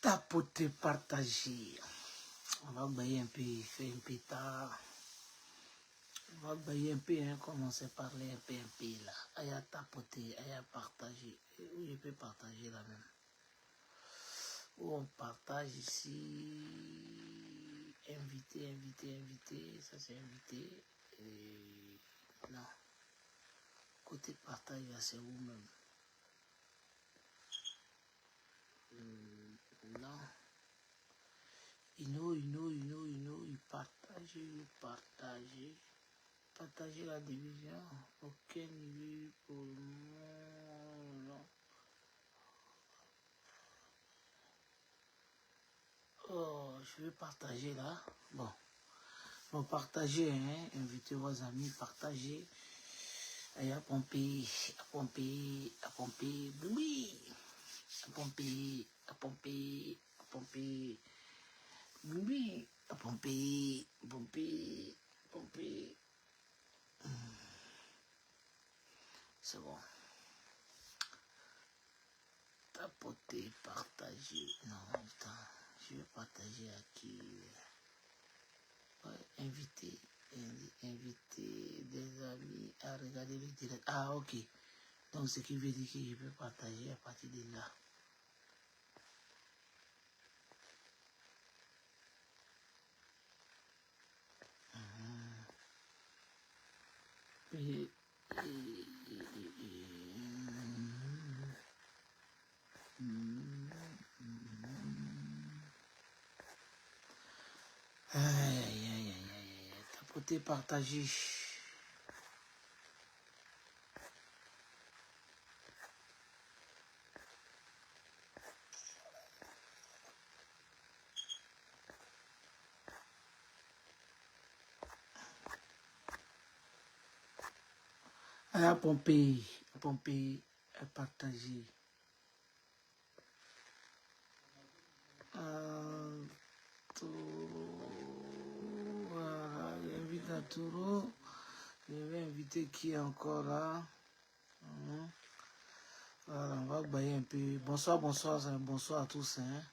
Tapoter, partager. On va bailler un peu, il fait un peu tard. On va bailler un peu, hein, commencer à parler un peu là. Aïe à tapoter, aïe à partager. Où je peux partager là même. Où on partage ici. Invité, invité, invité. Ça c'est invité. Et non. Côté partage là, c'est vous-même. Non. Il partage, partager la division. Aucun niveau pour le moment. Non. Oh, je vais partager là. Bon. Bon, partagez, hein. Invitez vos amis, partagez. Et à pomper, à pomper, à pomper. Oui. À pomper, à pomper, à pomper. Oui. À pomper, pomper, pomper. C'est bon. Tapoter, partager. Non, putain. Je vais partager à qui? Ouais, inviter des amis à regarder le direct. Ah, ok. Donc, ce qui veut dire que je peux partager à partir de là. Aïe, aïe, aïe, aïe, aïe. Tapoter, partager. À pomper, à partager. Voilà, j'invite à Touro. Je vais inviter qui est encore là. Voilà, on va bailler un peu. Bonsoir, bonsoir, bonsoir à tous. Hein.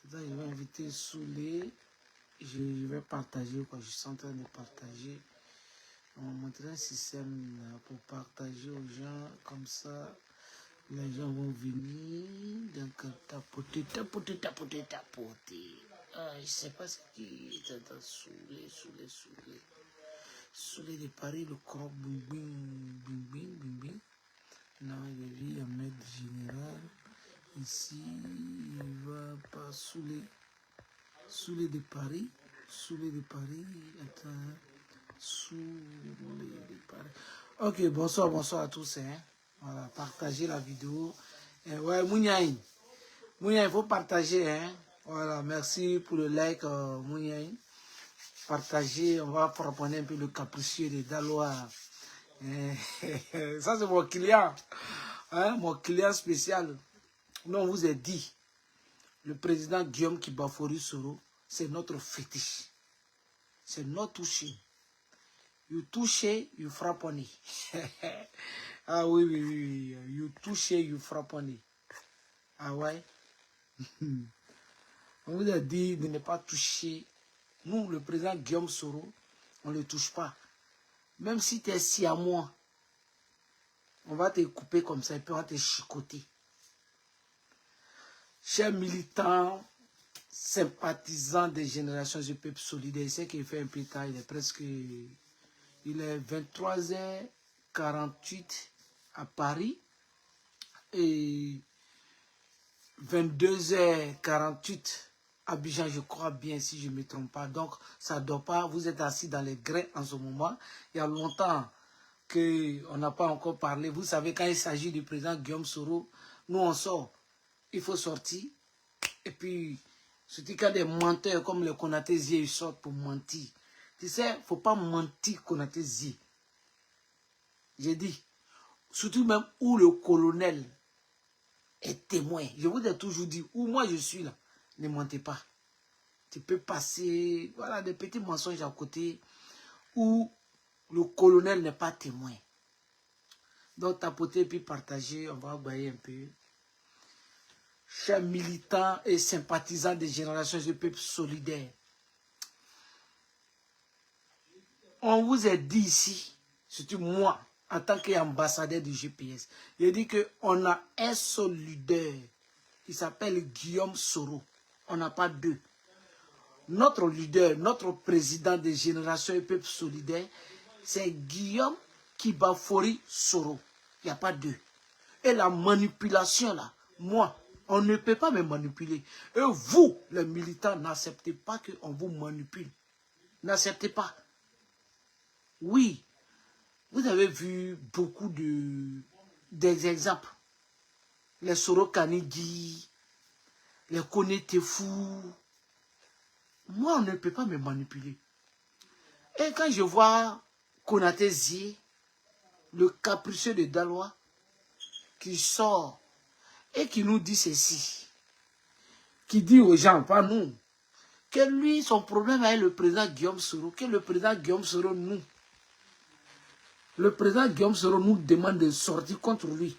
Je vais inviter Soulé. Je vais partager, quoi. Je suis en train de partager. On va montrer un système là, pour partager aux gens. Comme ça, les gens vont venir. Donc, tapoter, tapoter, tapoter, tapoter. Ah, je ne sais pas ce qui est Soulé, Soulé, Soulé. Soulé de Paris, le corps, bing, bing, bing, bing, bing, bing. Non, il est vu un maître général. Ici, il va pas Soulé. Soulé de Paris. Soulé de Paris. Attends. Soulé de Paris. Ok, bonsoir, bonsoir à tous. Hein. Voilà, partagez la vidéo. Ouais, Mouniaï. Mouniaï, il faut partager. Hein. Voilà, merci pour le like, Mouniaï. Partagez, on va proposer un peu le capricieux de Daloa. Ça, c'est mon client. Hein, mon client spécial. Nous, on vous a dit, le président Guillaume Kibafori Soro, c'est notre fétiche. C'est notre touché. You touche, you frappe on it. Ah oui, oui, oui. You touche, you frappe on it. Ah ouais. On vous a dit de ne pas toucher. Nous, le président Guillaume Soro, on ne le touche pas. Même si tu es si à moi, on va te couper comme ça et puis on va te chicoter. Chers militants, sympathisants des générations du peuple solidaire, c'est qu'il fait un peu tard, il est presque... Il est 23h48 à Paris et 22h48 à Abidjan, je crois bien, si je ne me trompe pas. Donc, ça ne dort pas. Vous êtes assis dans les grains en ce moment. Il y a longtemps qu'on n'a pas encore parlé. Vous savez, quand il s'agit du président Guillaume Soro, nous, on sort. Il faut sortir. Et puis, surtout quand des menteurs comme les Konaté Zie, ils sortent pour mentir. Tu sais, il ne faut pas mentir Konaté Zie. J'ai dit, surtout même où le colonel est témoin. Je vous ai toujours dit, où moi je suis là, ne mentez pas. Tu peux passer, voilà, des petits mensonges à côté, où le colonel n'est pas témoin. Donc tapoter puis partager, on va envoyer un peu. chers militants et sympathisants des générations du peuple solidaire. On vous a dit ici, surtout moi, en tant qu'ambassadeur du GPS, il dit qu'on a un seul leader, il s'appelle Guillaume Soro. On n'a pas deux. Notre leader, notre président des générations et peuple solidaire, c'est Guillaume Kibafori Soro. Il n'y a pas deux. Et la manipulation là, moi, on ne peut pas me manipuler. Et vous, les militants, n'acceptez pas qu'on vous manipule. N'acceptez pas. Oui, vous avez vu beaucoup des exemples. Les Soro Kanidi, les Konetefou. Moi, on ne peut pas me manipuler. Et quand je vois Konaté Zie, le capricieux de Dalois, qui sort et qui nous dit ceci, qui dit aux gens, pas nous, que lui, son problème avec le président Guillaume Soro, que le président Guillaume Soro, nous, le président Guillaume Soro nous demande de sortir contre lui.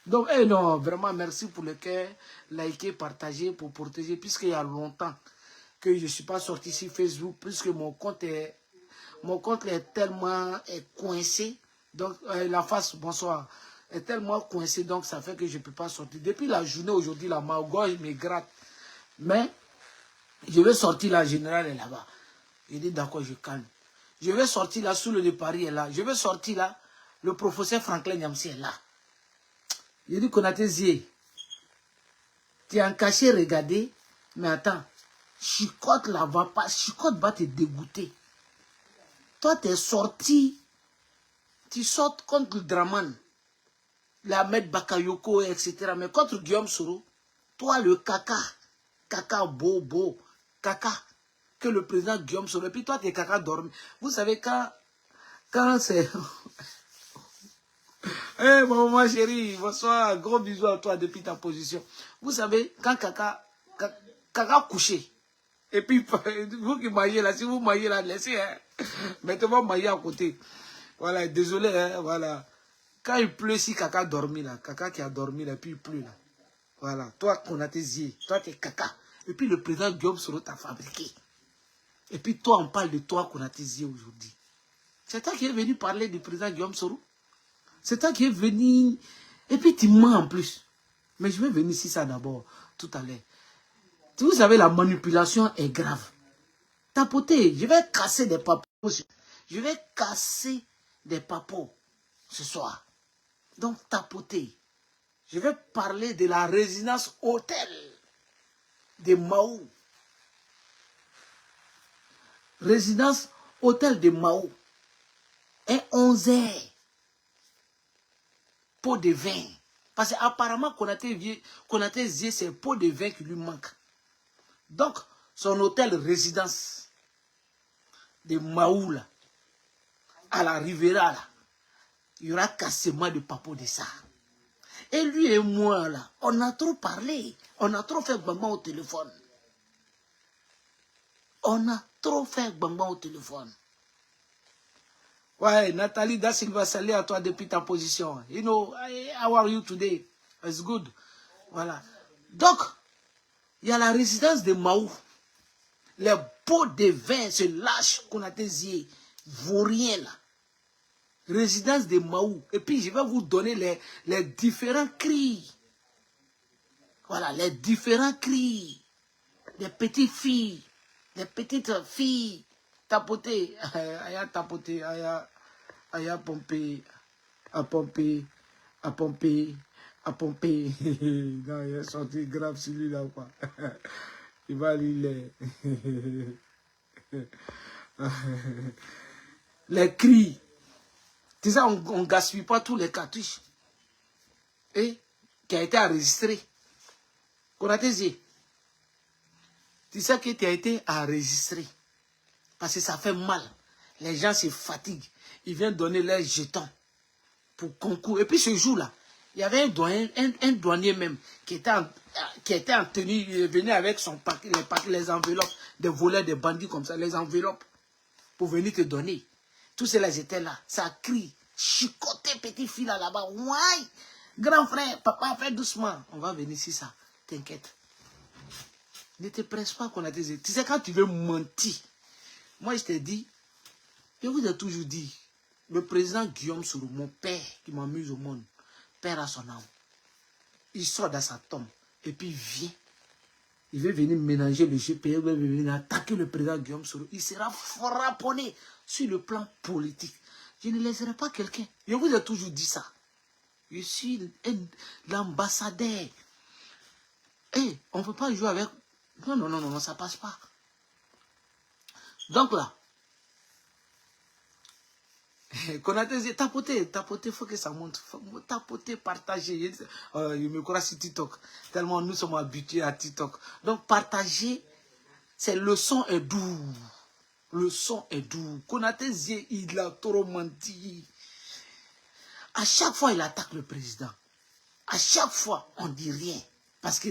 Donc, non, vraiment, merci pour le cœur, liker, partager, pour protéger, puisqu'il y a longtemps que je ne suis pas sorti sur Facebook, puisque mon compte est tellement coincé, donc la face, bonsoir, est tellement coincé, donc ça fait que je ne peux pas sortir. Depuis la journée aujourd'hui, la gorge me gratte, mais je vais sortir, la générale est là-bas. Je dis d'accord, je calme. Je vais sortir là, sous le de Paris est là. Je vais sortir là, le professeur Franklin Nyamsi est là. Je dis Konaté Zie, tu es en cachet, regardez, mais attends, Chicotte là va pas, Chicotte va te dégoûter. Toi, tu es sorti, tu sortes contre le Draman, l'Ahmed Bakayoko, etc. Mais contre Guillaume Soro, toi, le caca bobo, caca, que le président Guillaume Soro, et puis toi, tu es caca dormi. Vous savez, quand c'est... Eh, maman chérie, bonsoir, gros bisous à toi depuis ta position. Vous savez, quand caca couché, et puis vous qui maillez là, si vous maillez là, laissez, hein, mettez-moi mailler à côté. Voilà, désolé, hein, voilà. Quand il pleut, si caca dormi là, caca qui a dormi là, puis il pleut là. Voilà, toi, Konaté Zie, toi, t'es caca. Et puis le président Guillaume Soro t'a fabriqué. Et puis toi, on parle de toi, Konaté Zie, aujourd'hui. C'est toi qui es venu parler du président Guillaume Soro. C'est toi qui es venu. Et puis tu mens en plus. Mais je vais venir ici ça d'abord, tout à l'heure. Vous savez, la manipulation est grave. Tapoter, je vais casser des papos. Je vais casser des papos ce soir. Donc tapoter. Je vais parler de la résidence hôtel de Mao. Résidence hôtel de Mao. Et 11 heures. Pot de vin. Parce qu'apparemment, Konaté Zie, c'est pot de vin qui lui manque. Donc, son hôtel résidence de Mao, là, à la Rivera, là, il y aura cassement de papo de ça. Et lui et moi, là, on a trop parlé. On a trop fait bambam au téléphone. On a trop fait bambam au téléphone. Ouais, Nathalie Da Silva, salut à toi depuis ta position. You know, how are you today? It's good. Voilà. Donc, il y a la résidence de Mao. Les pots de vin se lâchent qu'on a des vauriens là. Résidence de Mao. Et puis, je vais vous donner les différents cris. Voilà, les différents cris. Des petites filles. Des petites filles. Tapoter. Aya tapoter. Aya pomper. À pomper. À pomper. À pomper. Non, il est sorti grave celui-là, quoi. Il va lire les cris. Tu sais, on ne gaspille pas tous les cartouches. Et qui a été enregistré. Konaté Zie. Tu sais que tu as été enregistré. Parce que ça fait mal. Les gens se fatiguent. Ils viennent donner leurs jetons pour concours. Et puis ce jour-là, il y avait un douanier même qui était en tenue. Il est venu avec son paquet, les enveloppes, des voleurs, des bandits comme ça, les enveloppes pour venir te donner. Tous ceux-là étaient là. Ça crie. Chicoté, petite fille là-bas. Ouais. Grand frère, papa, fais doucement. On va venir ici ça. t'inquiète. Ne te presse pas qu'on a des... Tu sais, quand tu veux mentir, moi je t'ai dit, je vous ai toujours dit, le président Guillaume Soro, mon père qui m'amuse au monde, père à son âme, il sort dans sa tombe et puis il vient. Il veut venir ménager le GPE, il veut venir attaquer le président Guillaume Soro. Il sera frapponné sur le plan politique. Je ne laisserai pas quelqu'un. Je vous ai toujours dit ça. Je suis l'ambassadeur. Et on ne peut pas jouer avec... Non, non, non, non, ça passe pas. Donc là, Konaté, tapoter, il faut que ça monte. Tapoter, partager. Je me crois sur TikTok. Tellement nous sommes habitués à TikTok. Donc partager, c'est le son est doux. Le son est doux. Konaté, il a trop menti. À chaque fois, il attaque le président. À chaque fois, on ne dit rien. Parce que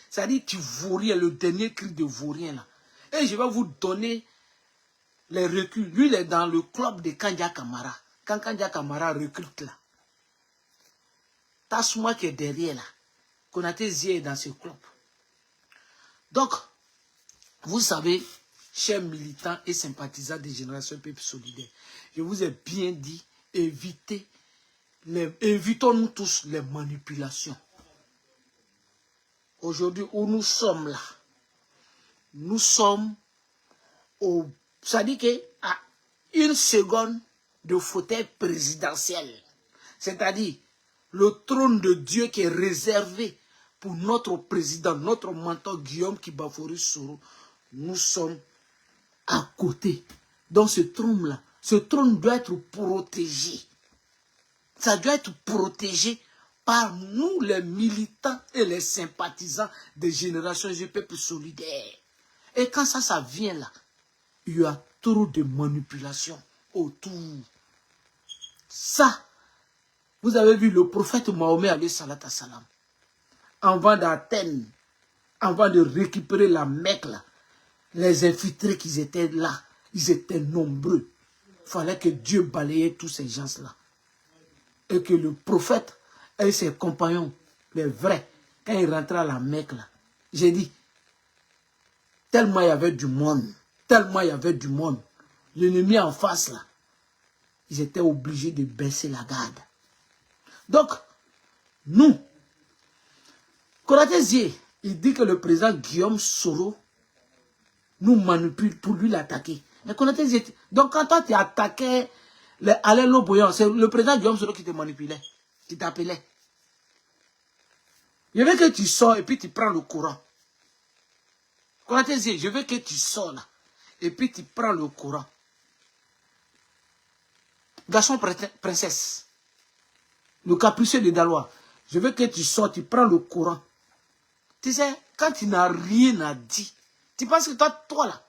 ça dit tu vaurien, le dernier cri de vaurien là. Et je vais vous donner les reculs. Lui, il est dans le club de Kandia Kamara. Quand Kandia Kamara recrute là. Tassouma qui est derrière là. Konaté Zie est dans ce club. Donc, vous savez, chers militants et sympathisants des générations Peuple Solidaire, je vous ai bien dit, évitons-nous tous les manipulations. Aujourd'hui, où nous sommes là, nous sommes au... Ça dit qu'à une seconde de fauteuil présidentiel, c'est-à-dire le trône de Dieu qui est réservé pour notre président, notre mentor Guillaume Kibafori Soro, nous sommes à côté. Donc ce trône doit être protégé. Ça doit être protégé par nous, les militants et les sympathisants des générations du peuple solidaire. Et quand ça vient là, il y a trop de manipulations autour. Ça, vous avez vu le prophète Mahomet alayhi salatu salam, avant d'Athènes, avant de récupérer la Mecque là, les infiltrés qui étaient là, ils étaient nombreux. Il fallait que Dieu balayait tous ces gens-là. Et que le prophète et ses compagnons, les vrais, quand ils rentraient à la Mecque là, j'ai dit, tellement il y avait du monde, l'ennemi en face là, ils étaient obligés de baisser la garde. Donc, nous, Konaté Zie, il dit que le président Guillaume Soro nous manipule pour lui l'attaquer. Mais Konaté Zie, donc quand toi tu attaquais Alain Loboyan, c'est le président Guillaume Soro qui te manipulait, qui t'appelait. Je veux que tu sors et puis tu prends le courant. Konaté Zie, je veux que tu sors là et puis tu prends le courant. Garçon princesse, le capricieux de Dalois, je veux que tu sors, tu prends le courant. Tu sais, quand tu n'as rien à dire, tu penses que toi là,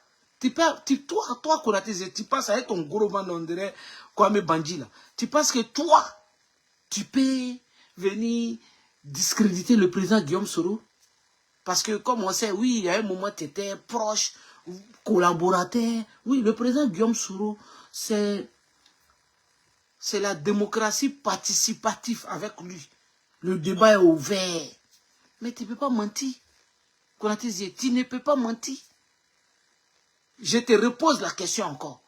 toi, Konaté Zie, tu passes avec ton gros ventre, on dirait Kwame Bandji là. Tu penses que toi, tu peux venir discréditer le président Guillaume Soro? Parce que comme on sait, oui, à un moment tu étais proche, collaborateur. Oui, le président Guillaume Soro, c'est la démocratie participative avec lui. Le débat est ouvert. Mais tu ne peux pas mentir. Konaté Zie, tu ne peux pas mentir. Je te repose la question encore.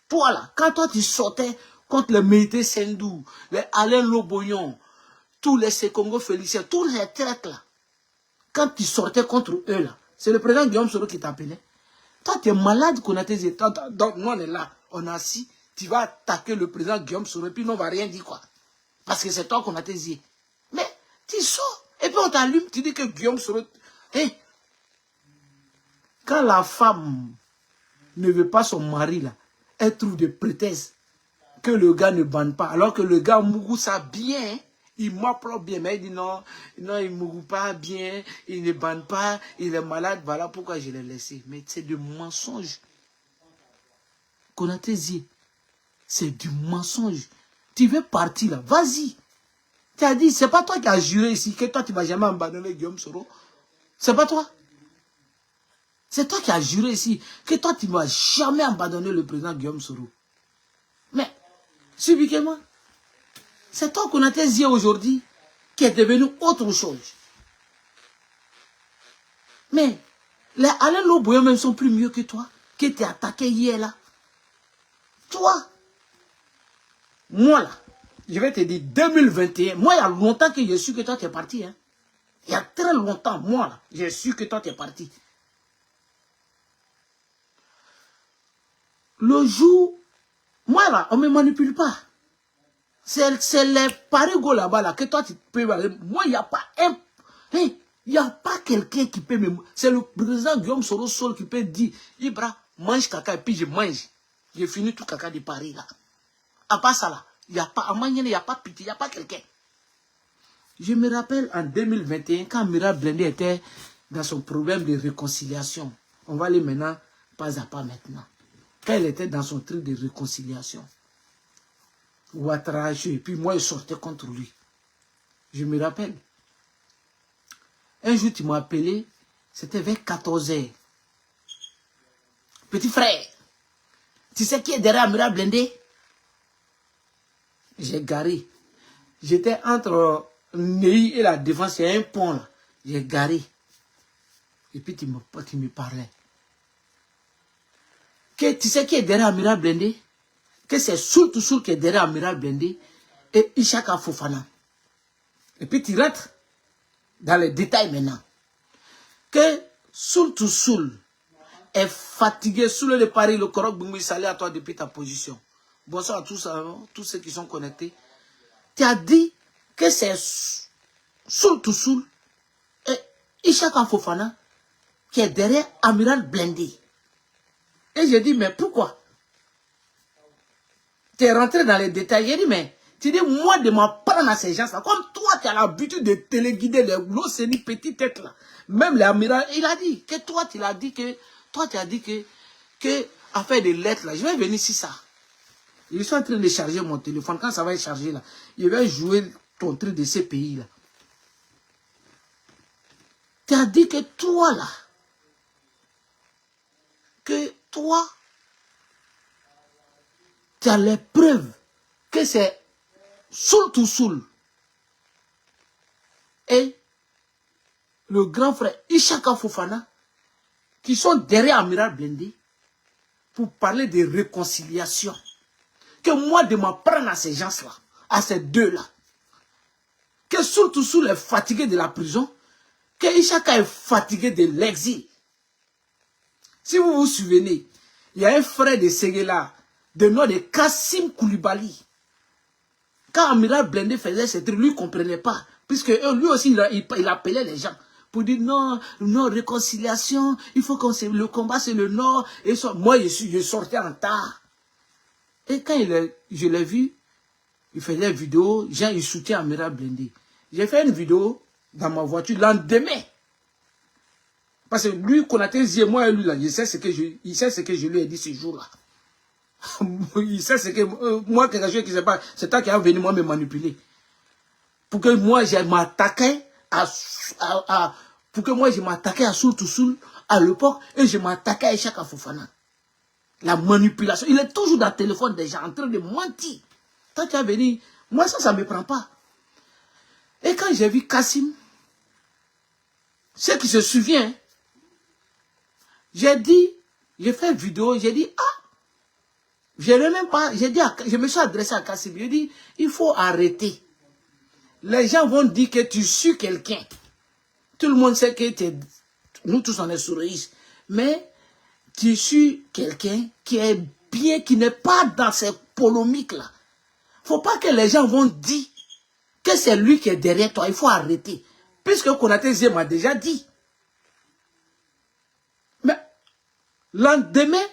Toi là, quand toi tu sortais contre les Mété Sendou, les Alain Loboyan, tous les Sekongo Félicien, tous les traites là, quand tu sortais contre eux là, c'est le président Guillaume Soro qui t'appelait. Toi tu es malade, Konaté Zie. Donc nous on est là, on est assis, tu vas attaquer le président Guillaume Soro, et puis nous on va rien dire quoi. Parce que c'est toi Konaté Zie. Mais tu sors, et puis on t'allume, tu dis que Guillaume Soro... Hey, quand la femme ne veut pas son mari là, elle trouve des prétextes que le gars ne bande pas. Alors que le gars mourou ça bien, il m'applaud bien, mais il dit non, non, il ne mourou pas bien, il ne bande pas, il est malade, voilà pourquoi je l'ai laissé. Mais c'est du mensonge. Konaté Zie, c'est du mensonge. Tu veux partir là, vas-y. Tu as dit, c'est pas toi qui as juré ici que toi tu ne vas jamais abandonner Guillaume Soro. C'est pas toi. C'est toi qui as juré ici que toi, tu ne vas jamais abandonner le président Guillaume Soro. Mais, subitement, c'est toi Konaté Zie aujourd'hui qui est devenu autre chose. Mais les Alain Loboya même sont plus mieux que toi, qui t'es attaqué hier là. Toi, moi là, je vais te dire 2021, moi il y a longtemps que je suis que toi tu es parti. Hein. Il y a très longtemps, moi là, je suis que toi tu es parti. Le jour, moi là, on ne me manipule pas. C'est les parigots là-bas là, que toi tu peux... Moi, il n'y a pas un... Il n'y a pas quelqu'un qui peut me... C'est le président Guillaume Soro Sol qui peut dire, Ibra, mange caca et puis je mange. J'ai fini tout caca de Paris là. À part ça là, il n'y a pas... À Manienne, il n'y a pas pitié, il n'y a pas quelqu'un. Je me rappelle en 2021, quand Mira Blende était dans son problème de réconciliation. On va aller maintenant, pas à pas maintenant. Quand elle était dans son truc de réconciliation. Ouattara, et puis moi, je sortais contre lui. Je me rappelle. Un jour, tu m'as appelé, c'était vers 14 h. Petit frère, tu sais qui est derrière Amira Blende? J'ai garé. J'étais entre Ney et la défense, il y a un pont là. J'ai garé. Et puis tu me parlais. Tu sais qui est derrière Amira Blende? Que c'est Soul to Soul qui est derrière Amiral Blende et Ishaka Fofana. Et puis tu rentres dans les détails maintenant. Que Soul to Soul est fatigué sous le Paris, le Korok Bumi salé à toi depuis ta position. Bonsoir à tous ceux qui sont connectés. Tu as dit que c'est Soul to Soul et Ishaka Fofana qui est derrière Amiral Blende. Et j'ai dit, mais pourquoi? Tu es rentré dans les détails. J'ai dit, mais tu dis, moi, de m'apprendre à ces gens-là. Comme toi, tu as l'habitude de téléguider les l'Océanie petite tête là. Même l'amiral, il a dit que toi, tu as dit que affaire des lettres là, je vais venir ici ça. Je suis en train de charger mon téléphone. Quand ça va être chargé là, je vais jouer ton truc de ces pays là. Tu as dit que toi là, tu as les preuves que c'est Soul to Soul et le grand frère Ishaka Fofana qui sont derrière Amiral Blende pour parler de réconciliation. Que moi de m'apprendre à ces gens-là, à ces deux-là. Que Soul to Soul est fatigué de la prison, que Ishaka est fatigué de l'exil. Si vous vous souvenez, il y a un frère de Séguéla, de nom de Kassim Koulibaly. Quand Amiral Blende faisait ce truc, lui ne comprenait pas. Puisque lui aussi, il appelait les gens pour dire non, non, réconciliation, il faut qu'on se... Le combat, c'est le Nord. Et moi, je sortais en tard. Et quand je l'ai vu, il faisait une vidéo, Jean, il soutient Amiral Blende. J'ai fait une vidéo dans ma voiture le lendemain. Parce que lui, Konaté, moi et lui, là, il sait ce que je lui ai dit ce jour-là. Il sait ce que... moi, quelque chose qui ne sait pas, c'est toi qui as venu moi me manipuler. Pour que moi, je m'attaquais pour que moi, je m'attaquais à Soul to Soul à l'époque et je m'attaquais à Ishaka Fofana. La manipulation. Il est toujours dans le téléphone des gens en train de mentir. Toi, tu as venu... Moi, ça ne me prend pas. Et quand j'ai vu Kassim, ceux qui se souviennent, j'ai dit, j'ai fait une vidéo, j'ai dit, ah, je me suis adressé à Kassim, j'ai dit, il faut arrêter. Les gens vont dire que tu suis quelqu'un. Tout le monde sait que nous tous on est souris. Mais tu suis quelqu'un qui est bien, qui n'est pas dans ces polémiques-là. Il ne faut pas que les gens vont dire que c'est lui qui est derrière toi. Il faut arrêter. Puisque Konaté Zé m'a déjà dit. Mais lendemain,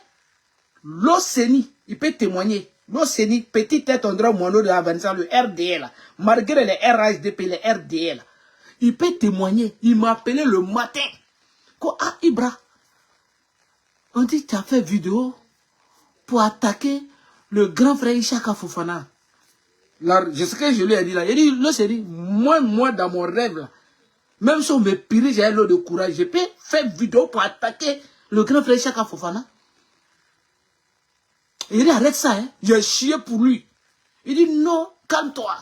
l'Océanie, il peut témoigner. L'Océanie, petite tête, on dirait moineau de Avanza, le RDL, malgré les RHDP, les RDL, il peut témoigner. Il m'a appelé le matin. Ah, Ibra, on dit que tu as fait vidéo pour attaquer le grand frère Ishaka Fofana. Là, je sais que je lui ai dit là. Il dit, l'Océanie, moi, dans mon rêve là, même si on me pire, j'ai l'eau de courage, je peux faire vidéo pour attaquer le grand frère Ishaka Fofana. Il dit, arrête ça, hein. J'ai chié pour lui. Il dit, non, calme-toi.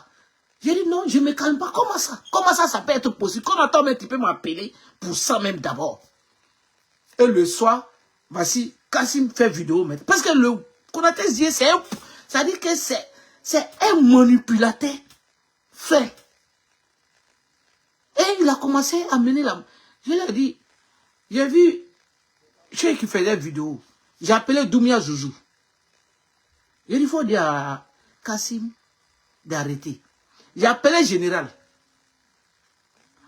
J'ai dit, non, je ne me calme pas. Comment ça? Comment ça peut être possible? Comment toi, tu peux m'appeler pour ça même d'abord? Et le soir, voici, Kassim fait vidéo. Parce que le Konaté Zie, ça dit que c'est un manipulateur fait. Et il a commencé à mener la... Je lui ai dit, j'ai vu ceux qui faisaient vidéo. J'ai appelé Doumia Zouzou. Il faut dire à Kassim d'arrêter. J'ai appelé général.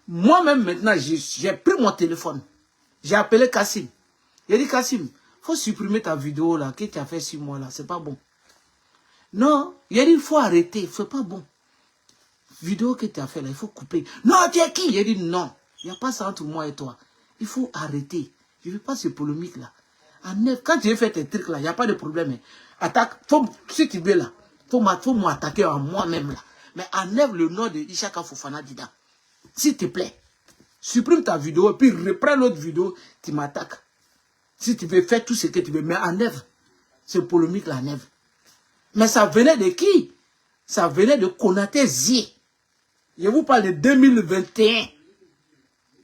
Moi-même maintenant, j'ai pris mon téléphone. J'ai appelé Kassim. J'ai dit Kassim, faut supprimer ta vidéo là, que tu as fait 6 mois là, c'est pas bon. Non, il dit il faut arrêter, c'est pas bon. Vidéo que tu as fait là, il faut couper. Non, tu es qui? Il dit non, il n'y a pas ça entre moi et toi. Il faut arrêter. Je ne veux pas ce polémique là. Quand tu as fait tes trucs là, il n'y a pas de problème. Attaque, si tu veux là, faut m'attaquer à moi-même là. Mais enlève le nom de Ishaka Fofana Dida. S'il te plaît. Supprime ta vidéo et puis reprends l'autre vidéo, tu m'attaques. Si tu veux faire tout ce que tu veux, mais enlève. Ce polémique là, enlève. Mais ça venait de qui? Ça venait de Konaté Zie. Je vous parle de 2021.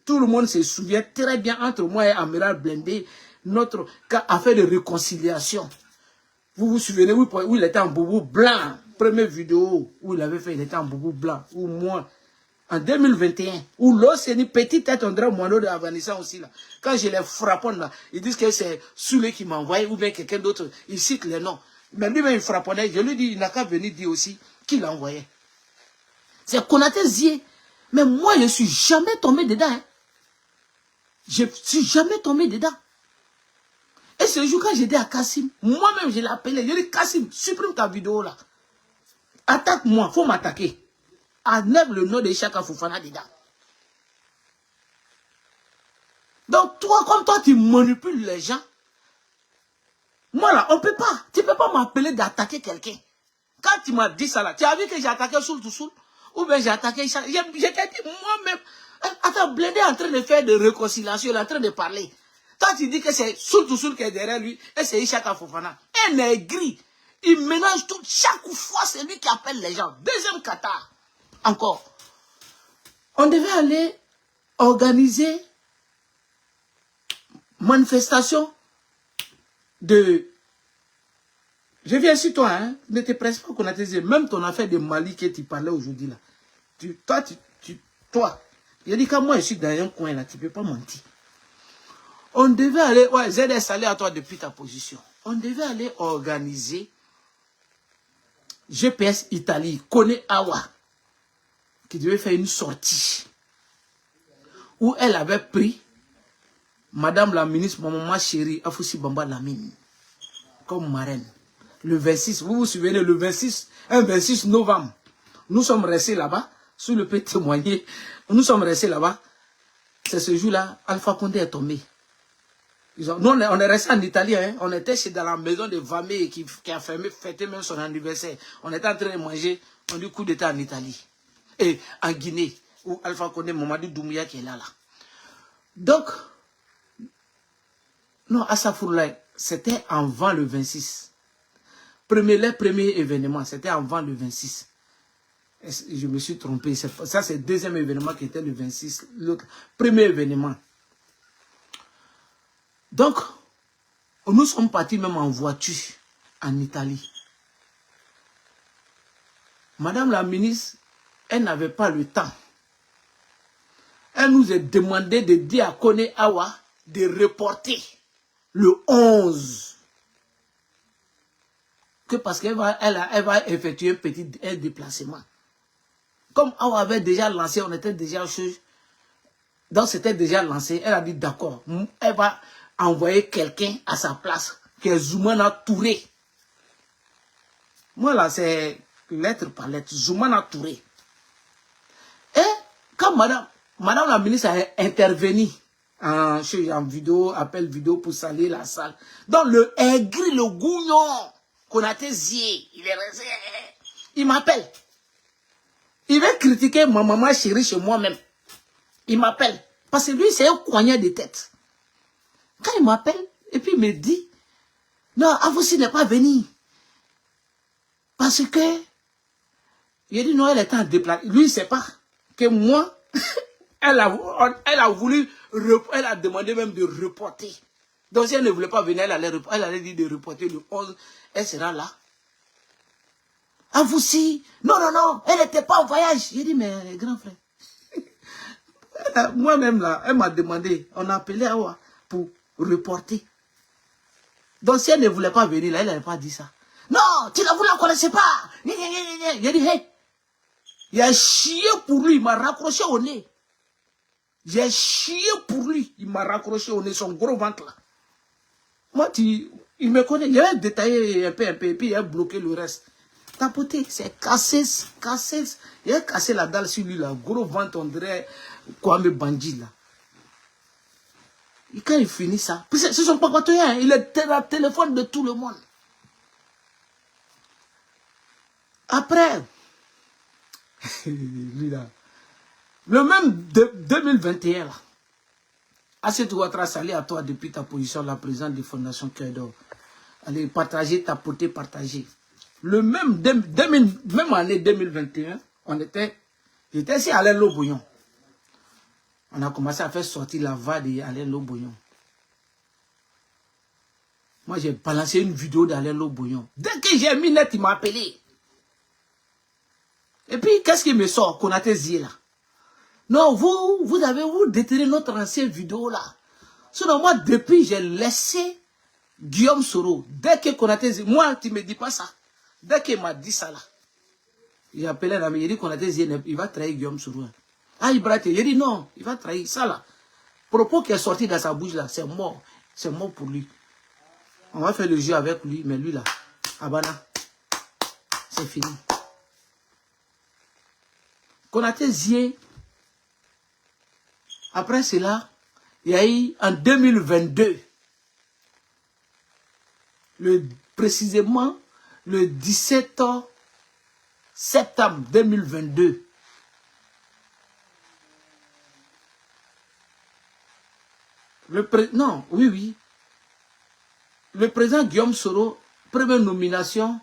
Tout le monde se souvient très bien entre moi et Amiral Blindé, notre affaire de réconciliation. Vous vous souvenez où il était en boubou blanc. Première vidéo où il avait fait, il était en boubou blanc. Ou moi, en 2021. Où l'autre, c'est une petite tête, on dirait Moineau de Avanissan aussi là. Quand je les frappe là, ils disent que c'est Soulé qui m'a envoyé ou bien quelqu'un d'autre. Ils citent les noms. Mais lui-même, il frapponnait. Je lui dis, il n'a qu'à venir dire aussi qui l'a envoyé. C'est Konaté Zie. Mais moi, je ne suis jamais tombé dedans. Hein. Je ne suis jamais tombé dedans. Et ce jour, quand j'ai dit à Kassim, moi-même, je l'ai appelé. Je lui ai dit, Kassim, supprime ta vidéo là. Attaque-moi, il faut m'attaquer. Enlève le nom de Ishaka Fofana dedans. Donc, toi, comme toi, tu manipules les gens. Moi là, on ne peut pas. Tu ne peux pas m'appeler d'attaquer quelqu'un. Quand tu m'as dit ça là, tu as vu que j'ai attaqué Soul to Soul? Ou bien j'ai attaqué Ishaka? J'étais dit moi-même. Attends, Blindé est en train de faire de réconciliation, il est en train de parler. Toi, tu dis que c'est Soul to Soul qui est derrière lui, et c'est Ishaka Fofana. Un aigri. Il mélange tout. Chaque fois, c'est lui qui appelle les gens. Deuxième Qatar. Encore. On devait aller organiser manifestation de... Je viens sur toi, hein. Ne te presse pas qu'on a tes... Même ton affaire de Mali que tu parlais aujourd'hui là. Toi, il a dit que moi je suis dans un coin là, tu ne peux pas mentir. On devait aller... Ouais, ZS allé à toi depuis ta position. On devait aller organiser GPS Italie, Kone Awa, qui devait faire une sortie où elle avait pris Madame la ministre, ma maman chérie, Afoussi Bamba Lamine, comme marraine. Le 26, vous vous souvenez, le 26 novembre, nous sommes restés là-bas, sous le peut témoigner, nous sommes restés là-bas. C'est ce jour-là, Alpha Condé est tombé. Nous, on est resté en Italie, hein. On était dans la maison de Vamé qui a fêté même son anniversaire. On était en train de manger, on dit coup d'état en Italie. Et en Guinée, où Alpha Condé, Mamadou Doumbouya qui est là. Donc, non, Assafourlaï, c'était avant le 26. Les premiers événements, c'était avant le 26. Je me suis trompé. Ça, c'est le deuxième événement qui était le 26. Le premier événement. Donc, nous sommes partis même en voiture en Italie. Madame la ministre, elle n'avait pas le temps. Elle nous a demandé de dire à Kone Awa de reporter le 11. Que parce qu'elle va effectuer un petit déplacement. Comme Awa avait déjà lancé, on était déjà chaud. Donc c'était déjà lancé. Elle a dit d'accord. Elle va envoyer quelqu'un à sa place. Qui est Zoumana Touré. Moi là, c'est lettre par lettre. Zoumana Touré. Et quand madame la ministre a intervenu en vidéo, appel vidéo pour saluer la salle. Donc le aigri, le gouillon, Konaté Zie, il est resté. Il m'appelle. Il veut critiquer ma maman chérie chez moi-même. Il m'appelle. Parce que lui, c'est un coignard de tête. Quand il m'appelle, et puis il me dit, non, Avoussi n'est pas venu. Parce que, il a dit, non, elle était en déplacement. Lui, il ne sait pas que moi, elle a voulu, elle a demandé même de reporter. Donc si elle ne voulait pas venir, elle allait dire de reporter le 11, elle sera là. Ah vous si, non, non, non, elle n'était pas en voyage. J'ai dit, mais grand frère. Moi-même là, elle m'a demandé, on a appelé Awa pour reporter. Donc si elle ne voulait pas venir là, elle n'avait pas dit ça. Non, vous ne la connaissez pas. J'ai dit, hey, il a chié pour lui, il m'a raccroché au nez. J'ai chié pour lui, il m'a raccroché au nez, son gros ventre là. Moi, il me connaît, il avait détaillé un peu, et puis il a bloqué le reste. Tapoté, c'est cassé, il a cassé la dalle sur lui là, gros ventre, on dirait Kwame Bandit là. Et quand il finit ça, c'est son papatoyen, il est le téléphone de tout le monde. Après, lui là, le même 2021 là, Asset Ouattara, salut à toi depuis ta position, la présidente de Fondation Cœur d'Or. Allez, partager, tapoter, partager. Le même, même année 2021, j'étais ici à Alain Lobouillon. On a commencé à faire sortir la voix d'Alain Lobouillon. Moi, j'ai balancé une vidéo d'Alain Lobouillon. Dès que j'ai mis net, il m'a appelé. Et puis, qu'est-ce qui me sort, Konaté Zié là? Non, vous déterré notre ancienne vidéo là. Sinon, moi, depuis, j'ai laissé Guillaume Soro. Dès que Konaté Zié, moi, tu ne me dis pas ça. Dès qu'il m'a dit ça là, j'ai appelé un ami, il dit Konaté Zié, il va trahir Guillaume Soro. Ah, il dit non, il va trahir ça là. Propos qui est sorti dans sa bouche là, c'est mort. C'est mort pour lui. On va faire le jeu avec lui, mais lui là, Abana, c'est fini. Konaté Zié, après cela, il y a eu en 2022, précisément le 17 septembre 2022, non, oui. Le président Guillaume Soro, première nomination,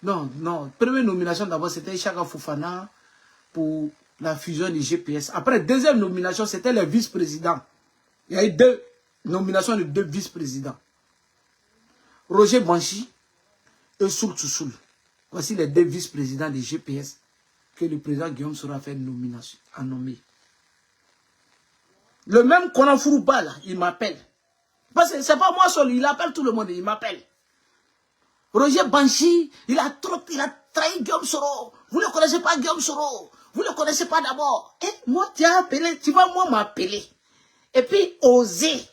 première nomination d'abord c'était Chaka Fofana pour la fusion du GPS. Après, deuxième nomination, c'était le vice-président. Il y a eu deux nominations de deux vice-présidents. Roger Banchi et Soul Toussoul. Voici les deux vice-présidents du GPS que le président Guillaume Soro a fait nomination, a nommé. Le même Konafourouba, là, il m'appelle. Parce que c'est pas moi seul, il appelle tout le monde, il m'appelle. Roger Banchi, il a trahi Guillaume Soro. Vous ne connaissez pas Guillaume Soro. Vous ne connaissez pas d'abord. Et moi, tu as appelé, tu vas moi m'appeler. Et puis, oser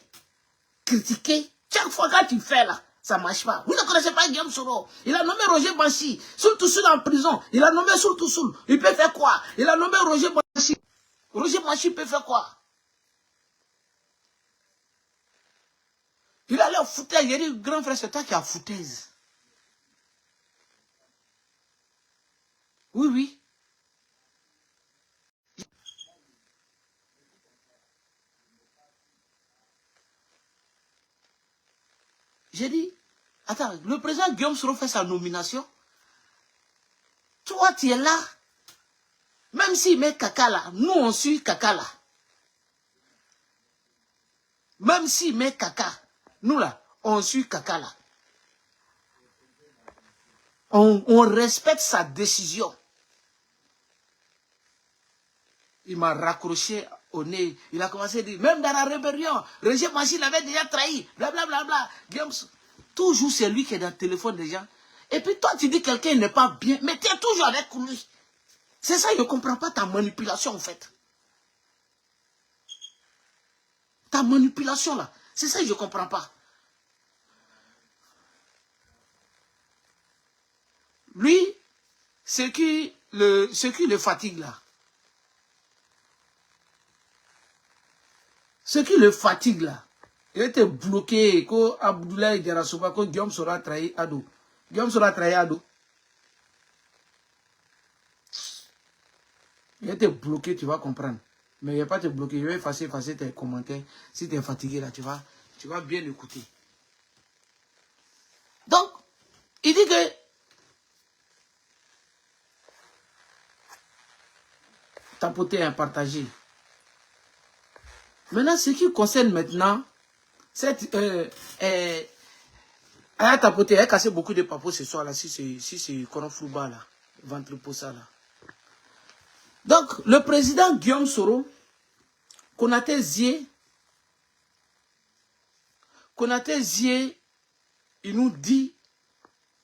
critiquer. Chaque fois que tu fais là, ça ne marche pas. Vous ne connaissez pas Guillaume Soro. Il a nommé Roger Banchi. Soul Toussoul en prison. Il a nommé Soul Toussoul. Il peut faire quoi? Il a nommé Roger Banchi. Roger Banchi peut faire quoi? Il allait au foutaise. Il a dit, grand frère, c'est toi qui as foutaise. Oui. J'ai dit, attends, le président Guillaume Soro fait sa nomination. Toi, tu es là. Même s'il met caca là, nous on suit caca là. Même s'il met caca, nous là, on suit caca là. On respecte sa décision. Il m'a raccroché au nez. Il a commencé à dire, même dans la rébellion, Roger Banchi l'avait déjà trahi. Blablabla. Toujours c'est lui qui est dans le téléphone des gens. Et puis toi tu dis quelqu'un n'est pas bien, mais tu es toujours avec lui. C'est ça, je ne comprends pas ta manipulation en fait. Ta manipulation là, c'est ça que je ne comprends pas. Lui, ce qui le fatigue là, il était bloqué quand Abdoulaye Diarasouba, quand Guillaume Soro a trahi Ado. Guillaume Soro a trahi Ado. Il était bloqué, tu vas comprendre. Mais il ne va pas te bloquer, il va effacer tes commentaires. Si tu es fatigué là, tu vas bien écouter. Donc, il dit que tapoter et partager. Maintenant, ce qui concerne maintenant Cette... elle a tapoté, elle a cassé beaucoup de papos ce soir là, si c'est Konoflouba là, ventre pour ça là. Donc, le président Guillaume Soro, Konaté Zie, il nous dit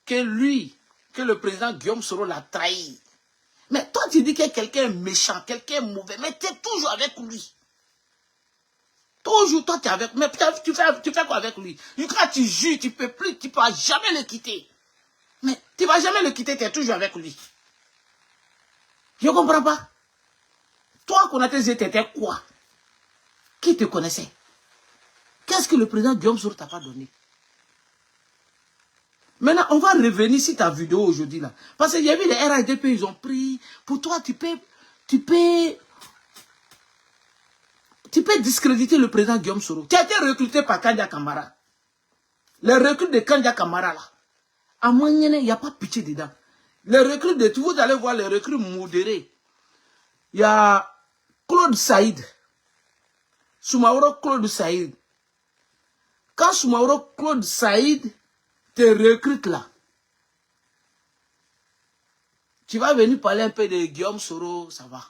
que lui, que le président Guillaume Soro l'a trahi. Mais toi, tu dis que quelqu'un est méchant, quelqu'un est mauvais, mais tu es toujours avec lui. Toujours, toi, tu es avec lui. Mais tu fais quoi avec lui? Quand tu jures, tu peux plus, tu ne pourras jamais le quitter. Mais tu ne vas jamais le quitter, tu es toujours avec lui. Je ne comprends pas. Toi, Konaté Zie, t'étais quoi? Qui te connaissait? Qu'est-ce que le président Guillaume Soro t'a pas donné? Maintenant, on va revenir sur ta vidéo aujourd'hui là. Parce qu'il y a eu les RADP, ils ont pris. Pour toi, tu peux discréditer le président Guillaume Soro. Tu as été recruté par Kandia Kamara. Les recrues de Kandia Kamara là. À Moyenne, il n'y a pas pitié dedans. Les recrues de... Vous allez voir les recrues modérées. Il y a Claude Saïd. Soumaoro Claude Saïd. Quand Soumaoro Claude Saïd te recrute là, tu vas venir parler un peu de Guillaume Soro, ça va.